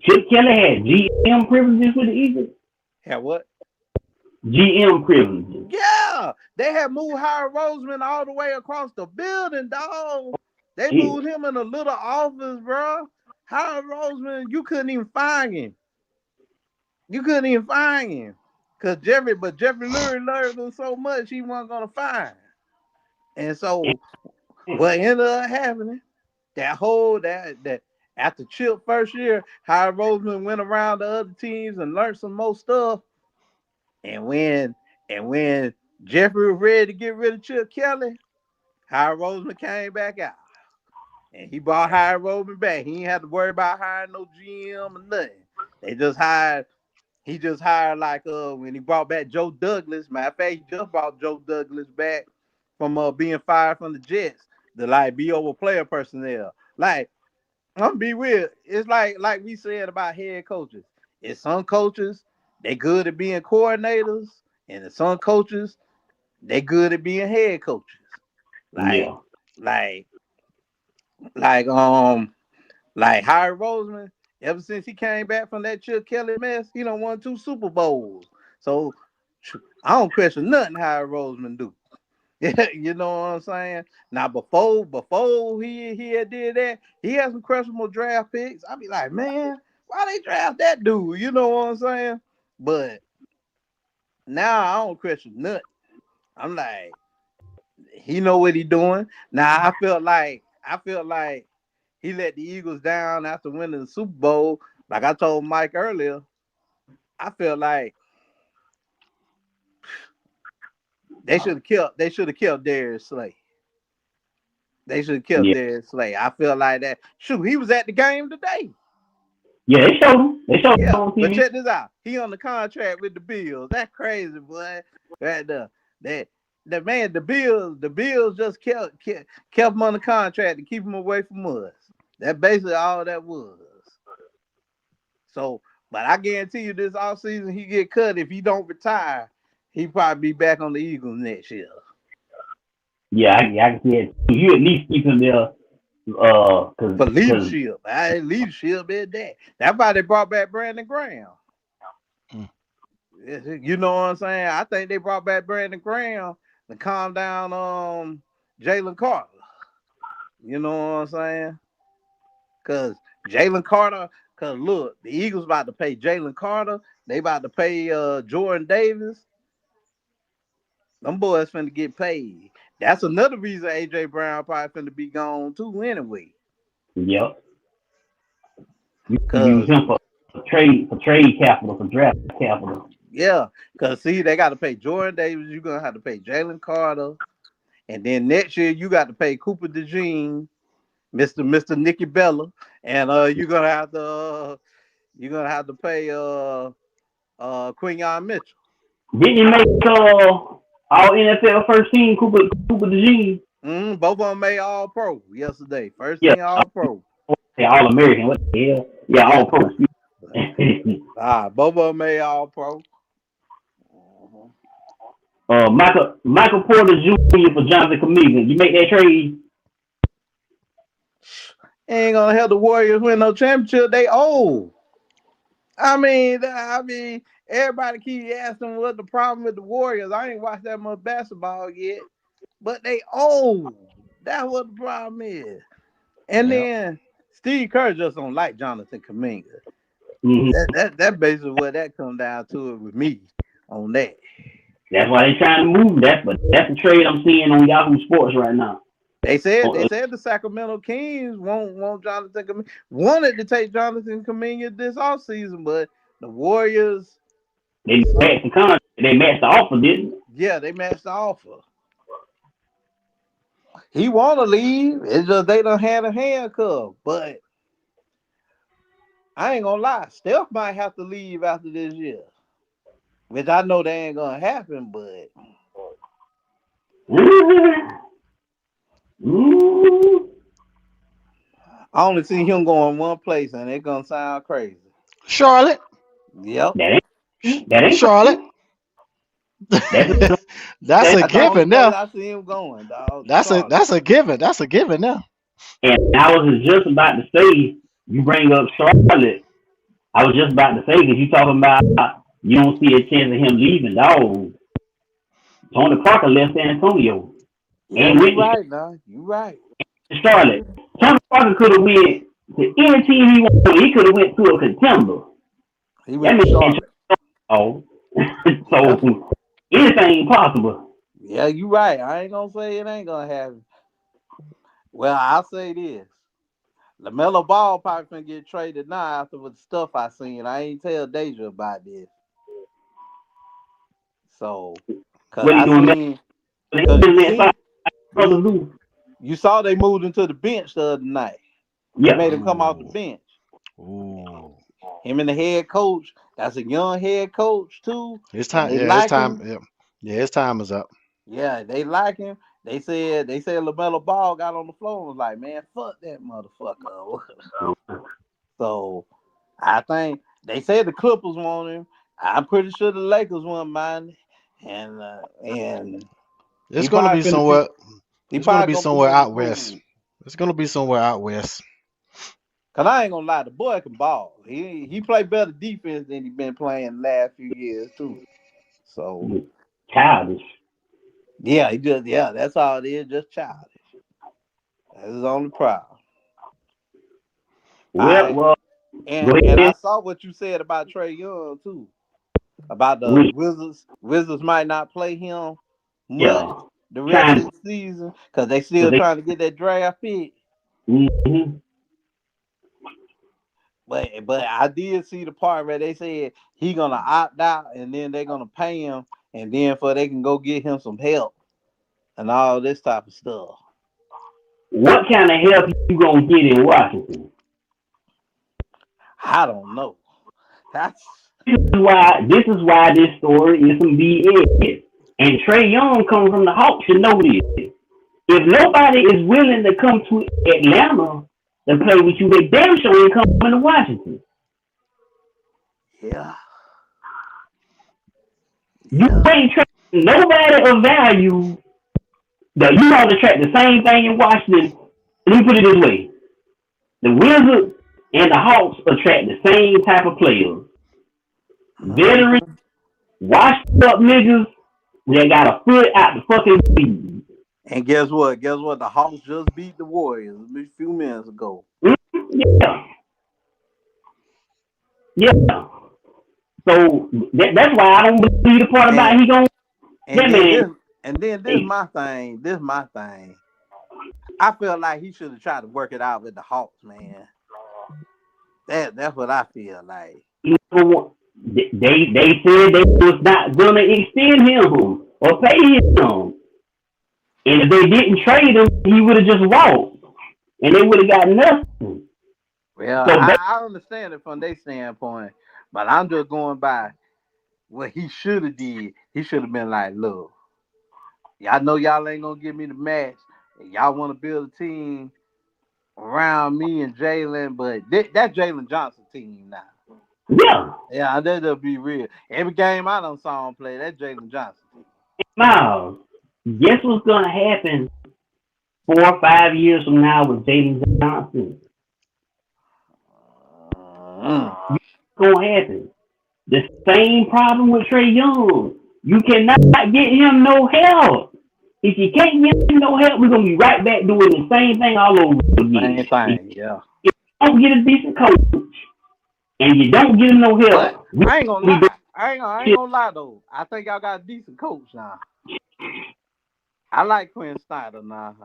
Chip Kelly had GM privileges with the Eagles.
Had what?
GM privileges.
Yeah, they had moved Howard Roseman all the way across the building, dog. They moved him in a little office, bro. Howard Roseman, you couldn't even find him. Cause Jeffrey Lurie learned him so much he wasn't gonna find. And so what ended up happening, that after Chip first year, Howard Roseman went around the other teams and learned some more stuff. And when Jeffrey was ready to get rid of Chip Kelly, Howard Roseman came back out. And he brought Howard Roseman back. He didn't have to worry about hiring no GM or nothing. He just hired like when he brought back Joe Douglas. Matter of fact, he just brought Joe Douglas back from being fired from the Jets to like be over player personnel. Like, I'm gonna be real. It's like we said about head coaches. It's some coaches, they good at being coordinators, and some coaches, they good at being head coaches. Like Howard Roseman, ever since he came back from that Chip Kelly mess, he done won 2 Super Bowls. So I don't question nothing Howard Roseman do. You know what I'm saying? Now before he had did that, he had some questionable draft picks. I'd be like, man, why they draft that dude? You know what I'm saying? But now I don't question nothing. I'm like, he know what he doing. Now I feel like he let the Eagles down after winning the Super Bowl. Like I told Mike earlier, I feel like they should have kept Darius Slay. Darius Slay. I feel like that. Shoot, he was at the game today.
Yeah, they showed him.
Yeah, but check this out. He on the contract with the Bills. That's crazy, boy. The Bills just kept him on the contract to keep him away from us. That's basically all that was. So, but I guarantee you this offseason he get cut. If he don't retire, he probably be back on the Eagles next year.
Yeah, I can see it. You at least keep him there.
For leadership. Leadership is that. That's why they brought back Brandon Graham. You know what I'm saying? I think they brought back Brandon Graham to calm down Jalen Carter. You know what I'm saying? Because Jalen Carter, look, the Eagles about to pay Jalen Carter. They about to pay Jordan Davis. Them boys finna get paid. That's another reason A.J. Brown probably finna be gone too anyway.
Yep. Use him for trade capital, for draft capital.
Yeah, because see, they got to pay Jordan Davis. You're going to have to pay Jalen Carter. And then next year, you got to pay Cooper DeJean, Mr. Nicky Bella. And you're going to have to pay Quinyon Mitchell.
Didn't he make all NFL first team, Cooper DeJean?
Both of them made All Pro yesterday. First team All Pro.
Yeah, All American. What the hell? Yeah, All Pro.
Both of them made All Pro.
Michael Porter Jr. for Jonathan Kaminga. You make that trade?
Ain't gonna help the Warriors win no championship. They old. I mean, everybody keep asking what the problem with the Warriors. I ain't watched that much basketball yet, but they old. That's what the problem is. And then Steve Kerr just don't like Jonathan Kaminga. That's basically what that comes down to it with me. on that.
That's why they trying to move. That's the trade I'm seeing on Yahoo Sports right now.
They said the Sacramento Kings want Jonathan Kuminga. Wanted to take Jonathan Kuminga this offseason, but the Warriors
they matched the contract. They matched the offer, didn't they?
Yeah, they matched the offer. He want to leave. It's just they done had a handcuff. But I ain't gonna lie, Steph might have to leave after this year, which I know that ain't gonna happen. But I only see him going one place, and it's gonna sound crazy.
Charlotte.
Yep.
That ain't
Charlotte. That's a given now.
I see him going, dog.
That's a given. That's a given now.
And I was just about to say, you bring up Charlotte. I was just about to say, because you talking about you don't see a chance of him leaving, dog. Tony Parker left San Antonio.
Yeah,
and
you right, now. You right.
Charlotte. Tony Parker could have went to any team he wanted. He could have went to a contender.
He went to Charlotte.
Oh, so anything possible.
Yeah, you right. I ain't gonna say it ain't gonna happen. Well, I'll say this. LaMelo Ball probably finna get traded now after the stuff I seen. I ain't tell Deja about this. So, cause I seen, you saw they moved him to the bench the other night.
Yeah.
They made him come off the bench.
Ooh.
Him and the head coach. That's a young head coach too.
His time. Yeah,
like
his time.
him.
Yeah, his time is up.
Yeah, they like him. They said LaMelo Ball got on the floor and was like, man, fuck that motherfucker. So I think they said the Clippers want him. I'm pretty sure the Lakers want mine. And
it's gonna be somewhere. It's gonna be somewhere out west. It's gonna be somewhere out west.
Cause I ain't gonna lie, the boy can ball. He played better defense than he been playing the last few years too. So
childish.
Yeah, that's all it is, just childish. That's his only problem.
Well,
and I saw what you said about Trae Young too. About the Wizards. Wizards might not play him much the rest of the season because they still trying to get that draft pick.
Mm-hmm.
But I did see the part where they said he gonna opt out and then they're gonna pay him and then they can go get him some help and all this type of stuff.
What kind of help you gonna get in Washington?
I don't know.
This is why this story is some BS. And Trae Young coming from the Hawks should know this. If nobody is willing to come to Atlanta and play with you, they damn sure ain't coming to Washington.
Yeah.
You ain't attracting nobody of value. That you want to attract the same thing in Washington. Let me put it this way. The Wizards and the Hawks attract the same type of players. Veterans, washed up niggas that got a foot out the fucking league.
And guess what? The Hawks just beat the Warriors a few minutes ago.
Yeah. So that's why I don't believe the part about he going.
This my thing. This my thing. I feel like he should have tried to work it out with the Hawks, man. That's what I feel like.
They said they was not gonna extend him or pay him. And if they didn't trade him, he would have just walked. And they would have got nothing.
Well, so I understand it from their standpoint, but I'm just going by what he should have did. He should have been like, look, y'all know y'all ain't gonna give me the match. Y'all want to build a team around me and Jalen, but that Jalen Johnson team now. Yeah, that'll be real. Every game I done saw him play, that Jalen Johnson team.
Now, guess what's gonna happen 4 or 5 years from now with Jalen Johnson? What's gonna happen? The same problem with Trae Young. You cannot get him no help. If you can't get him no help, we're gonna be right back doing the same thing all over again.
Same thing, yeah.
If you don't get a decent coach and you don't get him no help,
I I ain't gonna lie though. I think y'all got a decent coach now. I like Quinn Snyder now.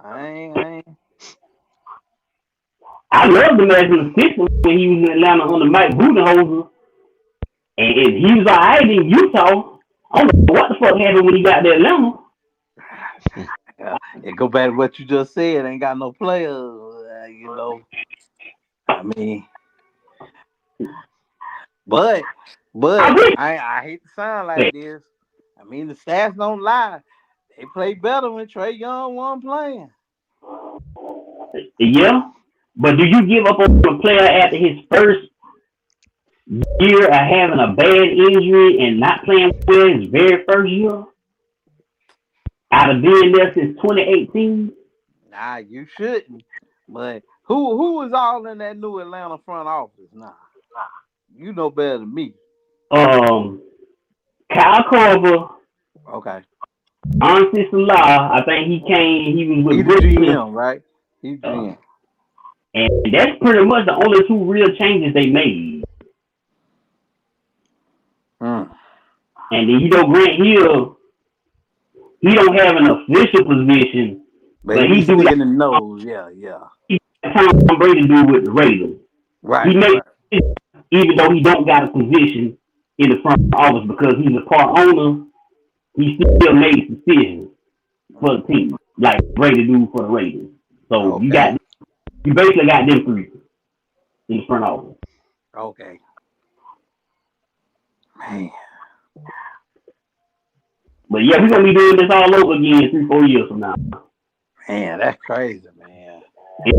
I loved him as an assistant when he was in Atlanta under Mike Budenholzer. And he was all right in Utah. I don't know what the fuck happened when he got to Atlanta.
It go back to what you just said. Ain't got no players, I mean, but I hate to sound like this. I mean, the stats don't lie. They play better when Trey Young wasn't playing.
Yeah, but do you give up on a player after his first year of having a bad injury and not playing well his very first year? Out of being there since 2018?
Nah, you shouldn't. But who was all in that new Atlanta front office now? You know better than me.
Kyle Korver.
Okay.
Honestly, Salah, I think he was with
He's GM, right? He's GM.
And that's pretty much the only two real changes they made. And then, Grant Hill, he don't have an official position, but he do
in the nose. Yeah.
He Tom Brady do with the Raiders.
Right.
He made even though he don't got a position in the front office because he's a part owner, he still makes decisions for the team, like Brady do for the Raiders. So you basically got them three in the front office.
Okay. Man.
But yeah, we're gonna be doing this all over again 3-4 years from now.
Man, that's crazy, man.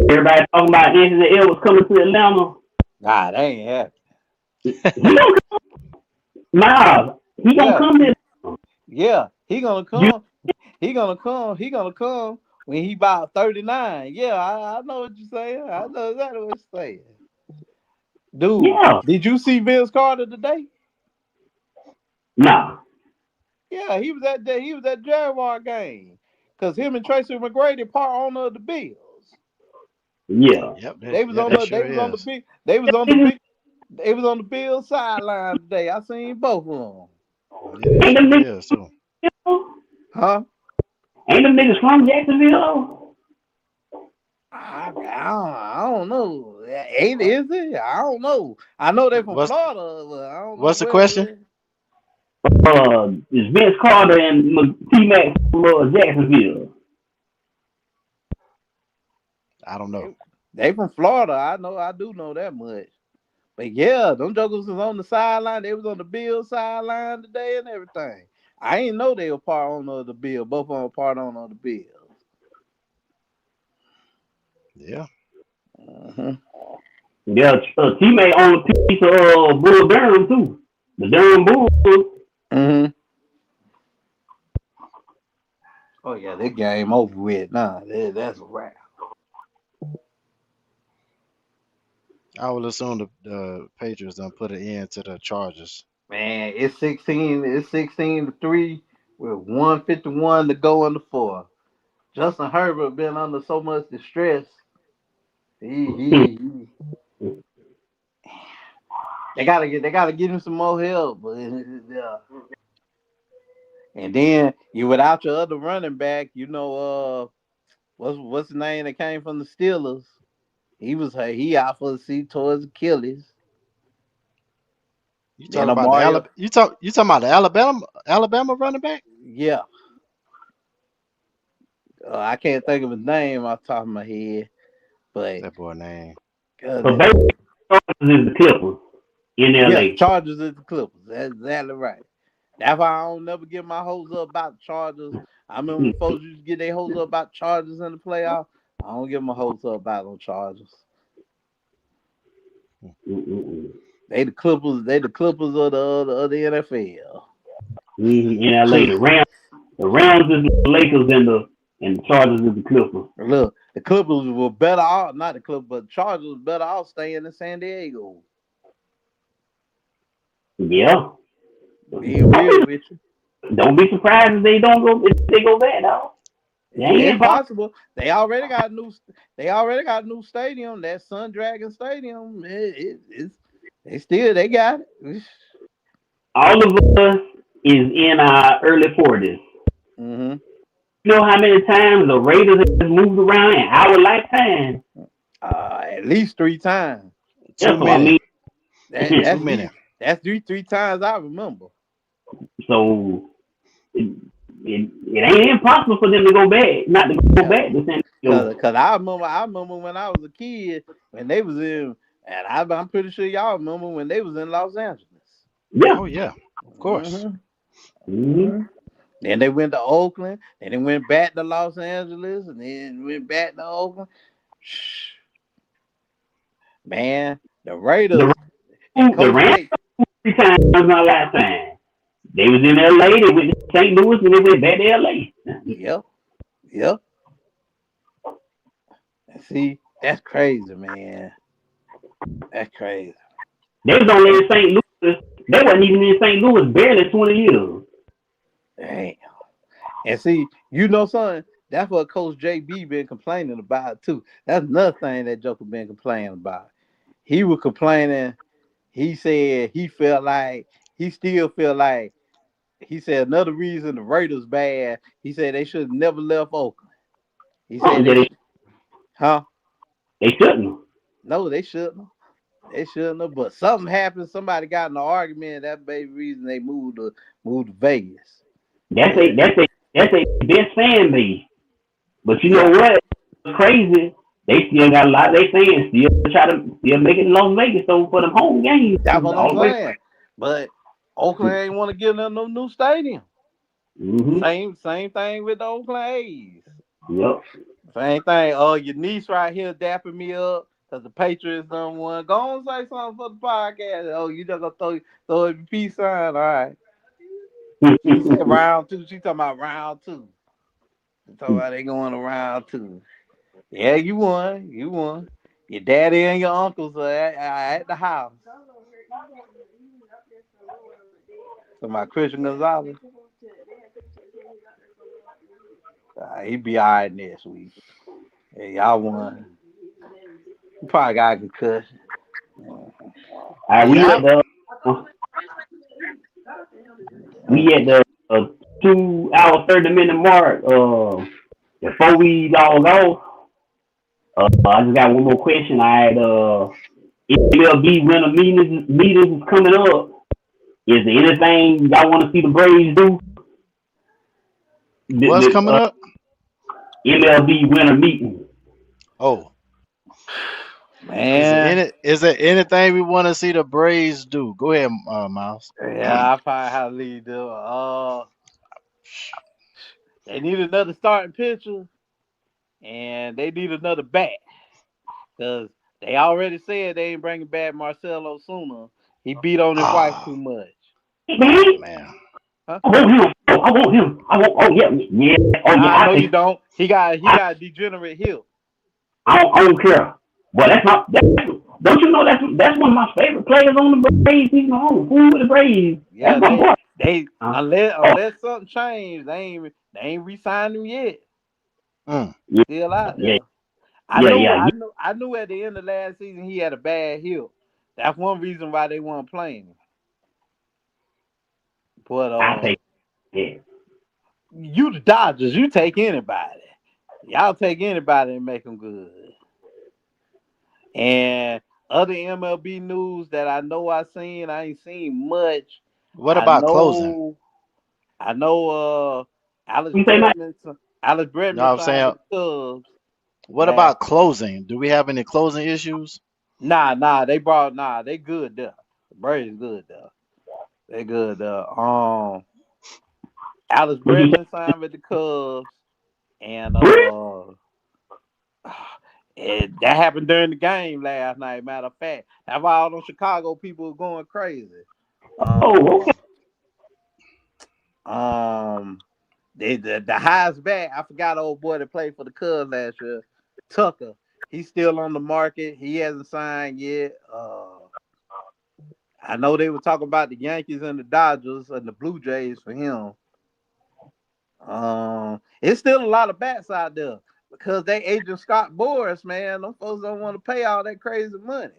Everybody talking about Anthony Edwards coming to Atlanta.
Nah, they ain't happening.
He gonna come there.
Yeah, he gonna come. He gonna come when he about 39. Yeah, I know what you're saying. I know exactly what you're saying. Dude, did you see Vince Carter today?
Nah.
Yeah, he was at Jaguar game. Cause him and Tracy McGrady part owner of the Bills.
Yeah.
Yep.
They was on the Bills sideline today. I seen both of them.
Ain't them niggas,
huh?
Ain't them niggas from Jacksonville?
I don't know. Is it? I don't know. I know they're from Florida, but I don't know.
What's the question?
Is Vince Carter and T-Mac from Jacksonville?
I don't know.
They from Florida. I do know that much. But yeah, them jokers was on the sideline. They was on the Bills sideline today and everything. I ain't know they were part owner of the Bills. Both of them part owner of the Bills.
Yeah.
Yeah, T-Mac owned a piece of Bull Durham too. The Durham Bulls.
Oh yeah, that game over with. Nah, that's a wrap.
I will assume the Patriots done put an end to the Chargers.
Man, it's 16-3 with 151 to go in the fourth. Justin Herbert been under so much distress. They gotta get him some more help. But and then you without your other running back, what's the name that came from the Steelers? He out for the seat towards Achilles.
You talking about you talking about the Alabama running back?
Yeah. I can't think of his name off the top of my head, but
that boy name.
So basically, Chargers is the Clippers in LA.
Yeah, Chargers is the Clippers. That's exactly right. That's why I don't never get my hopes up about the Chargers. I remember when folks used to get their hopes up about Chargers in the playoffs. I don't get my hopes up about them Chargers. They the Clippers of the NFL.
In LA, the Rams is the Lakers and the Chargers is the Clippers.
Look, the Clippers were better off, not the Clippers, but the Chargers was better off staying in San Diego.
Yeah.
Being real with you.
Don't be surprised if they go back, though.
It's possible. They already got a new stadium. That Sun Dragon Stadium. They got it.
all of us is in our early 40s.
Mm-hmm.
You know how many times the Raiders have moved around in our lifetime?
At least 3 times.
Too
That's what I
many.
mean.
Too
That's
many.
that's three times I remember.
So it ain't impossible for them to go back, not to go
Yeah,
back to San Diego.
cause I remember when I was a kid when they was in, and I'm pretty sure y'all remember when they was in Los Angeles.
Yeah.
Oh yeah, of course.
Hmm.
Mm-hmm.
Hmm. Then they went to Oakland, then they went back to Los Angeles, and then went back to Oakland. Man, the
The
Raiders and
the
Coach
Rams
J.
3 times my lifetime. They was in LA, they went to St. Louis, and they went back to LA.
Yep, yep. See, that's crazy, man. That's crazy.
They was only in St. Louis. They wasn't even in St. Louis barely 20 years.
Dang. And see, you know something? That's what Coach JB been complaining about too. That's another thing that Joker been complaining about. He was complaining. He said he felt like he still feel like he said another reason the Raiders bad. He said they should have never left Oakland. He
Oh,
said
yeah,
huh?
they shouldn't.
No, they shouldn't. They shouldn't have. But something happened. Somebody got in an argument. That baby reason they moved to Vegas.
That's a
But
that's a that's a best fan base. But you know
yeah,
what? It's crazy. They still got a lot of their fans still try to still make it in Las Vegas so for them home games
that's what I'm
all the way.
saying. But Oakland ain't want to give them no new stadium.
Mm-hmm.
Same thing with the Oakland A's.
Yep.
Same thing. Oh, your niece right here dapping me up because the Patriots done won. Go on, say something for the podcast. Oh, you just gonna throw a peace sign? All right. She said round two. She talking about round two. She talking about they going to round two. Yeah, you won. You won. Your daddy and your uncles are at the house. So my Christian Gonzalez, he be all right next week. Hey, y'all won. You probably got a concussion.
We
Yeah.
at the we at the 2 hour 30 minute mark. Before we log off, I just got one more question. I had MLB winter meetings is coming up. Is there anything y'all want to see the Braves do?
What's coming
The
up?
MLB winter meeting.
Oh,
Man,
is there anything we want to see the Braves do? Go ahead, Miles.
yeah, I probably have to leave them. They need another starting pitcher and they need another bat because they already said they ain't bringing back Marcelo sooner. He beat on his wife
Ah,
too much.
Man,
man.
Huh?
I want him. I want him. I want. Oh yeah, yeah. Oh yeah.
I
I
know you
think
don't. He got degenerate heel.
I don't care. But that's not. Don't you know that's one of my favorite players on the Braves. He's on who with the Braves.
Yeah,
That's my boy.
they
Uh, oh
unless something changed, they ain't re-signed him yet.
Mm.
yeah,
Still out
yeah,
there. I
yeah,
knew
yeah.
I knew I knew at the end of last season he had a bad heel. That's one reason why they weren't playing him. But
I take it.
you the Dodgers, you take anybody. Y'all take anybody and make them good. And other MLB news that I ain't seen much.
What
I
about closing?
know I know Alex
You say my
Bregman Alex
You know
Bregman
what I'm
signed
saying?
with the Cubs
What
last.
about closing? Do we have any closing issues?
They good there. The Braves good there. They good there. Alex
what you
Bregman signed with the Cubs and
say?
that happened during the game last night. Matter of fact, that's why all those Chicago people were going crazy.
Oh, okay.
Um, um, the highest back. I forgot old boy that played for the Cubs last year, Tucker. He's still on the market. He hasn't signed yet. I know they were talking about the Yankees and the Dodgers and the Blue Jays for him. It's still a lot of bats out there because they agent Scott Boras, man. Them folks don't want to pay all that crazy money.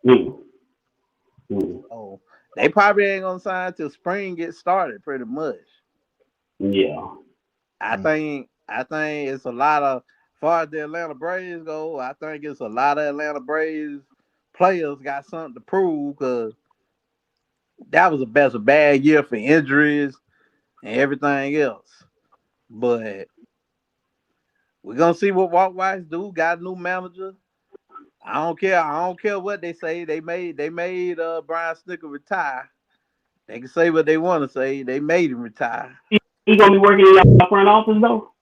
Mm, mm.
Oh, They probably ain't gonna sign till spring gets started, pretty much.
Yeah.
I think it's a lot of, as far as the Atlanta Braves go, I think it's a lot of Atlanta Braves players got something to prove because that was a bad year for injuries and everything else. But we're gonna see what Walt Weiss do. Got a new manager. I don't care. I don't care what they say. They made Brian Snicker retire. They can say what they want to say. They made him retire.
He gonna be working in your front office though.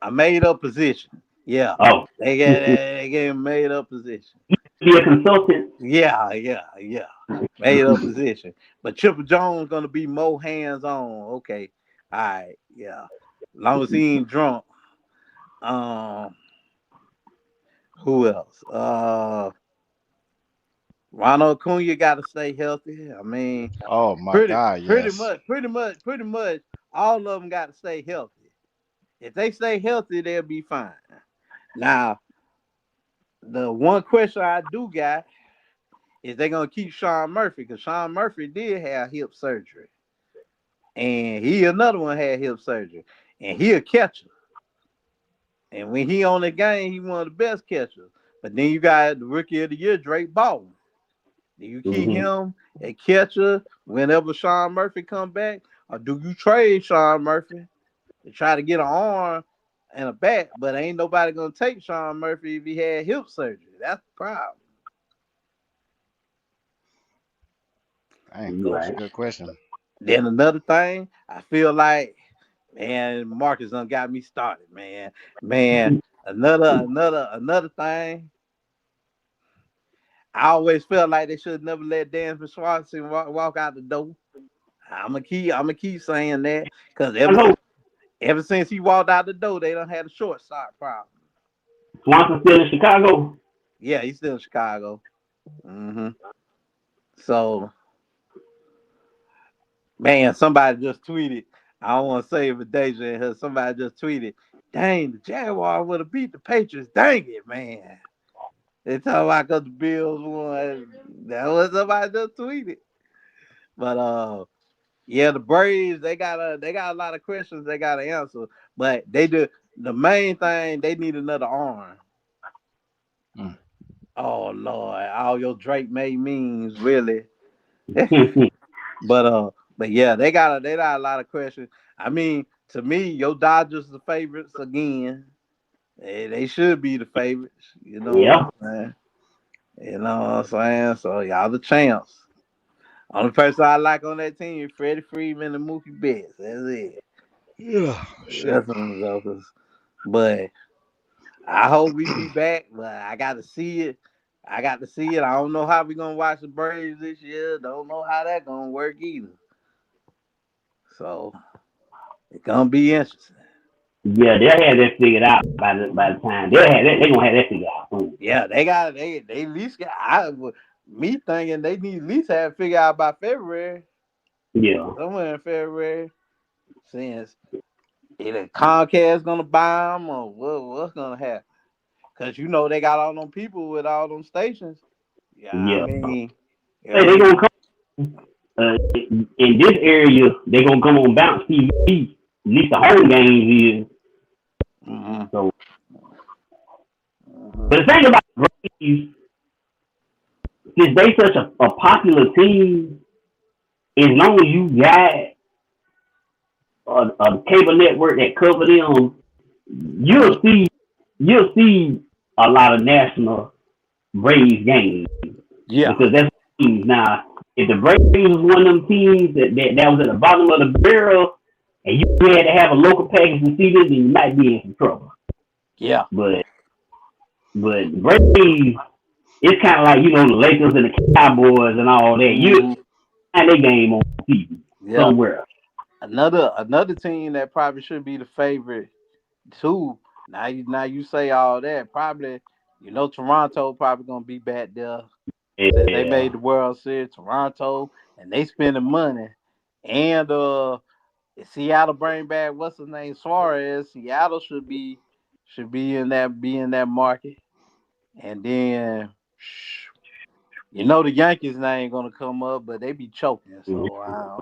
A made up position. Yeah.
Oh,
They gave him made up position.
be a consultant.
Yeah. Made up position. But Chipper Jones gonna be more hands on. Okay. All right. Yeah. As long as he ain't drunk. Um. Who else? Ronald Acuna got to stay healthy. I mean,
Oh my
pretty,
God,
pretty
yes.
much, pretty much, all of them got to stay healthy. If they stay healthy, they'll be fine. Now, the one question I do got is they gonna keep Sean Murphy because Sean Murphy did have hip surgery, and he another one had hip surgery, and he a catcher. And when he on the game, he one of the best catchers. But then you got the rookie of the year, Drake Baldwin. Do you keep him a catcher whenever Sean Murphy come back, or do you trade Sean Murphy to try to get an arm and a bat? But ain't nobody gonna take Sean Murphy if he had hip surgery. That's the problem.
Dang, that's a
Right.
good question.
Then another thing, I feel like, man, Marcus done got me started, man. Man, another thing. I always felt like they should never let Dan Schwartz walk out the door. I'm gonna keep saying that because
I know
ever since he walked out the door, they don't had a shortstop problem.
Swanson still in Chicago.
Yeah, he's still in Chicago. So, man, somebody just tweeted. I don't want to say it for Deja and her. Somebody just tweeted, "Dang, the Jaguars would have beat the Patriots. Dang it, man." They talking about because the Bills won. That was somebody just tweeted. But yeah, the Braves they got a lot of questions they got to answer. But they do the main thing they need another arm.
Mm.
Oh Lord, all your Drake made means really.
Yeah,
But yeah, they got a lot of questions. I mean, to me, your Dodgers the favorites again. They should be the favorites. You know what I'm saying? You know what I'm saying? So y'all the champs. Only person I like on that team is Freddie Freeman and Mookie Betts. That's it.
Yeah, shit.
That's them jokers. But I hope we be back. But I got to see it. I got to see it. I don't know how we gonna watch the Braves this year. Don't know how that gonna work either. So it's gonna be interesting.
they'll have that figured out by the time they gonna have that figured out soon.
Yeah, they at least got me thinking they need at least have it figured out by February.
Yeah,
Somewhere in February. Since either Comcast gonna buy them or what's gonna happen. Cause you know they got all them people with all them stations. Yeah, I
yeah.
mean, you
Hey,
know,
they gonna come in this area. They gonna come on Bounce TV. At least the home games is.
mm-hmm,
So,
mm-hmm.
but the thing about the Braves, since they such a popular team, as long as you got a cable network that cover them, you'll see you'll see a lot of national Braves games
Yeah,
because that's teams now. If the Braves was one of them teams that was at the bottom of the barrel, and you had to have a local package to see them, then you might be in some trouble.
yeah,
But Braves, it's kind of like the Lakers and the Cowboys and all that. You
mm-hmm,
find their game on TV
yeah.
somewhere.
Another team that probably should be the favorite too. Now you say all that. Probably Toronto probably gonna be back there since they made
Yeah,
the World Series. Toronto and they spending money. And Seattle bring back what's his name Suarez. Seattle should be in that market. And then You know the Yankees name gonna come up, but they be choking, so I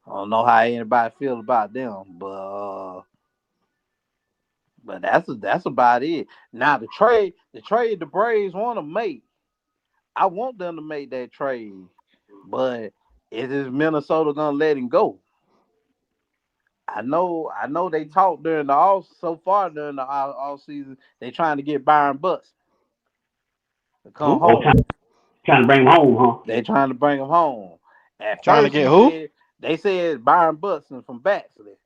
don't know how anybody feel about them. But that's about it. Now the trade the Braves want to make. I want them to make that trade, but is Minnesota gonna let him go? I know they talked during the off so far during the off season. They trying to get Byron Buxton to come
Who?
Oh,
home.
trying to bring him home, huh?
They trying to bring him home. At
Trying to
first,
get who?
they said Byron Buxton from Baxley,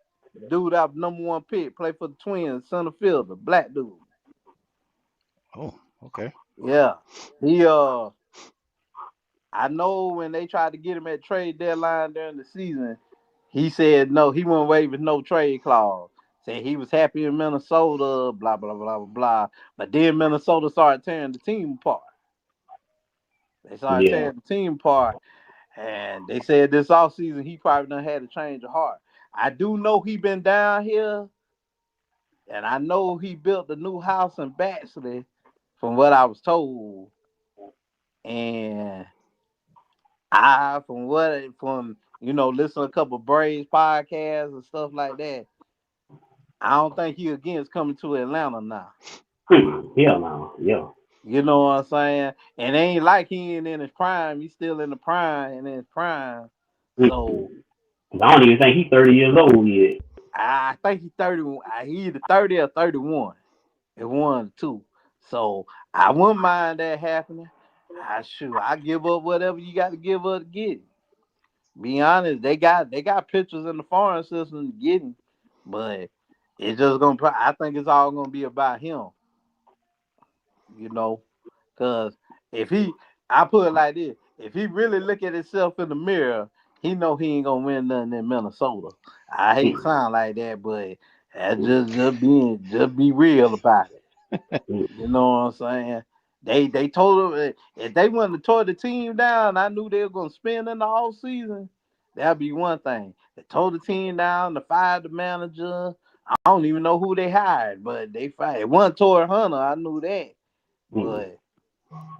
dude out #1 pick, play for the Twins, center fielder, black dude.
Oh, okay.
Yeah, he I know when they tried to get him at trade deadline during the season, he said no, he wouldn't waive with no trade clause. Said he was happy in Minnesota, blah blah blah blah blah. But then Minnesota started tearing the team apart. They started
Yeah.
tearing the team apart. And they said this offseason he probably done had a change of heart. I do know he been down here, and I know he built a new house in Baxley, from what I was told. And from listening to a couple of Braves podcasts and stuff like that, I don't think he against coming to Atlanta now.
Hell no. Yeah.
You know what I'm saying? And it ain't like he ain't in his prime. He's still in the prime and in his prime. So
I don't even think he's 30 years old yet.
I think he's 30. He either 30 or 31. It one, two. So I wouldn't mind that happening. I give up whatever you got to give up to get him. Be honest, they got pitchers in the foreign system to get him, but it's just gonna. I think it's all gonna be about him. Because I put it like this: if he really look at himself in the mirror, he know he ain't gonna win nothing in Minnesota. I hate to sound like that, but that's just be real about it. You know what I'm saying? They told him if they wanted to tore the team down, I knew they were gonna spend in the off season. That'd be one thing. They tore the team down, they fired the manager. I don't even know who they hired, but they fired. It wasn't Torrey Hunter, I knew that. But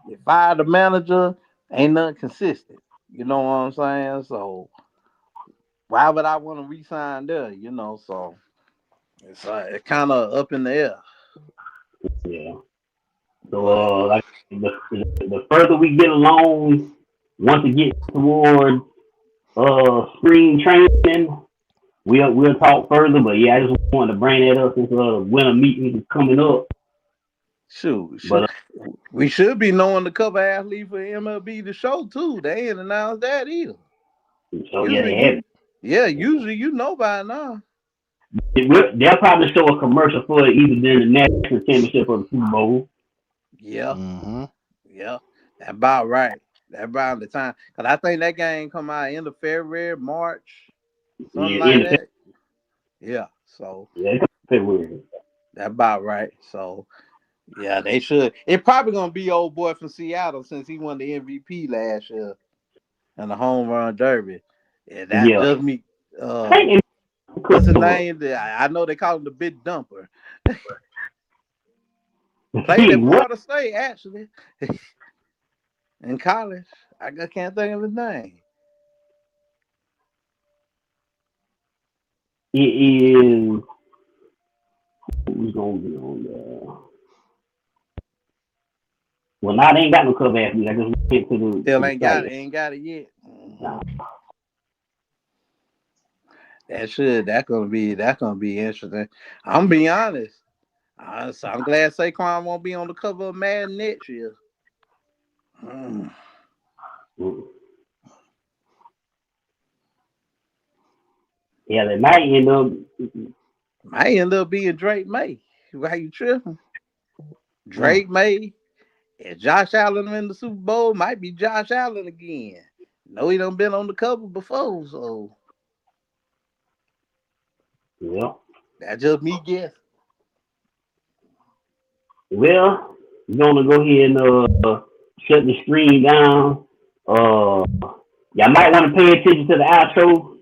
they fired the manager, ain't nothing consistent. You know what I'm saying? So why would I want to re-sign there? So it's kind of up in the air.
Yeah. So like the further we get along, once we get toward spring training, we'll talk further. But yeah, I just wanted to bring that up since winter meeting is coming up.
Shoot. But we should be knowing the cover athlete for MLB The Show too. They ain't announced that either.
So usually
usually you know by now.
They'll probably show a commercial for it either during the national championship or the Super Bowl.
Yeah.
Mm-hmm.
Yeah. That's about right. That's about the time. Because I think that game come out end of February, March, something like that. Yeah. So
February.
That's about right. So yeah, they should. It's probably gonna be old boy from Seattle since he won the MVP last year in the home run derby. Yeah, that just me. What's his name? I know they call him the Big Dumper. Played at Florida State actually in college. I just can't think of his name.
It is. Who's gonna be on there? Well, now they ain't got no cover athlete. I just went to the.
Still ain't got it yet.
Nah.
That's gonna be interesting. I'm be honest. I'm glad Saquon won't be on the cover of Madden next year.
Yeah, they might end up
being Drake May. Why you tripping? Drake May and Josh Allen in the Super Bowl might be Josh Allen again. No, he done been on the cover before, so
yeah.
That's just me guessing.
Well, we're gonna go ahead and shut the screen down. Y'all might want to pay attention to the outro.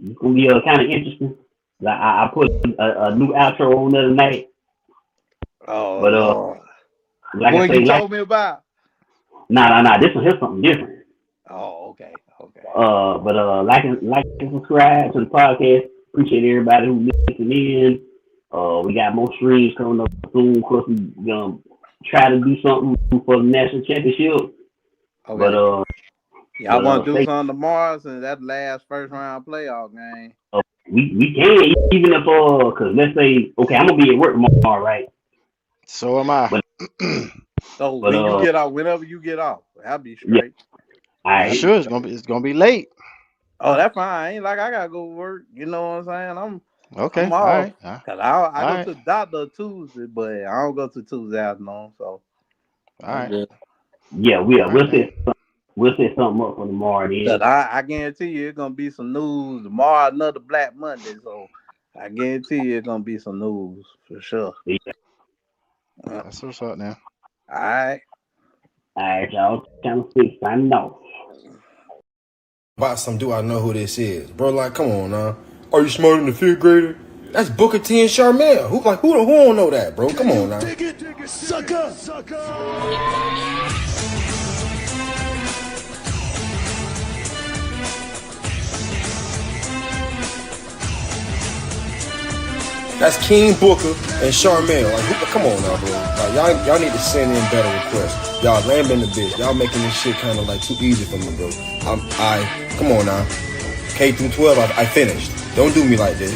It's gonna be kind of interesting. I put a new outro on the other night.
Oh,
but like
what
I say,
you told me about?
Nah. This one here's something different.
Oh, okay.
But like and subscribe to the podcast. Appreciate everybody who listening in. We got more streams coming up soon. Of course, we're gonna try to do something for the national championship.
Okay.
But
y'all want to do something tomorrow since that last first round playoff game?
We can, even if because let's say, okay, I'm gonna be at work tomorrow, right?
So am I.
So when you get off, whenever you get off, I'll be straight.
Yeah.
Sure, it's gonna be late.
Oh, that's fine. Ain't like I gotta go to work. You know what I'm saying?
Okay.
I'm off.
All right.
Cause I go to the doctor Tuesday, but I don't go to Tuesday afternoon. So
all right.
Good.
Yeah, we'll set something up for tomorrow. Then.
I guarantee you it's gonna be some news tomorrow. Another Black Monday, so I guarantee you it's gonna be some news for sure.
Yeah.
That's what's up now.
All right,
y'all. Channel 6, signing off.
About some do I know who this is, bro? Like, come on now. Are you smarter than the fifth grader? That's Booker T and Charmel. Who don't know that, bro? Come on now.
Sucker.
That's King Booker and Charmel. Like, come on now, bro. Like, y'all need to send in better requests. Y'all lambing the bitch. Y'all making this shit kind of like too easy for me, bro. Come on now. K through 12, I finished. Don't do me like this.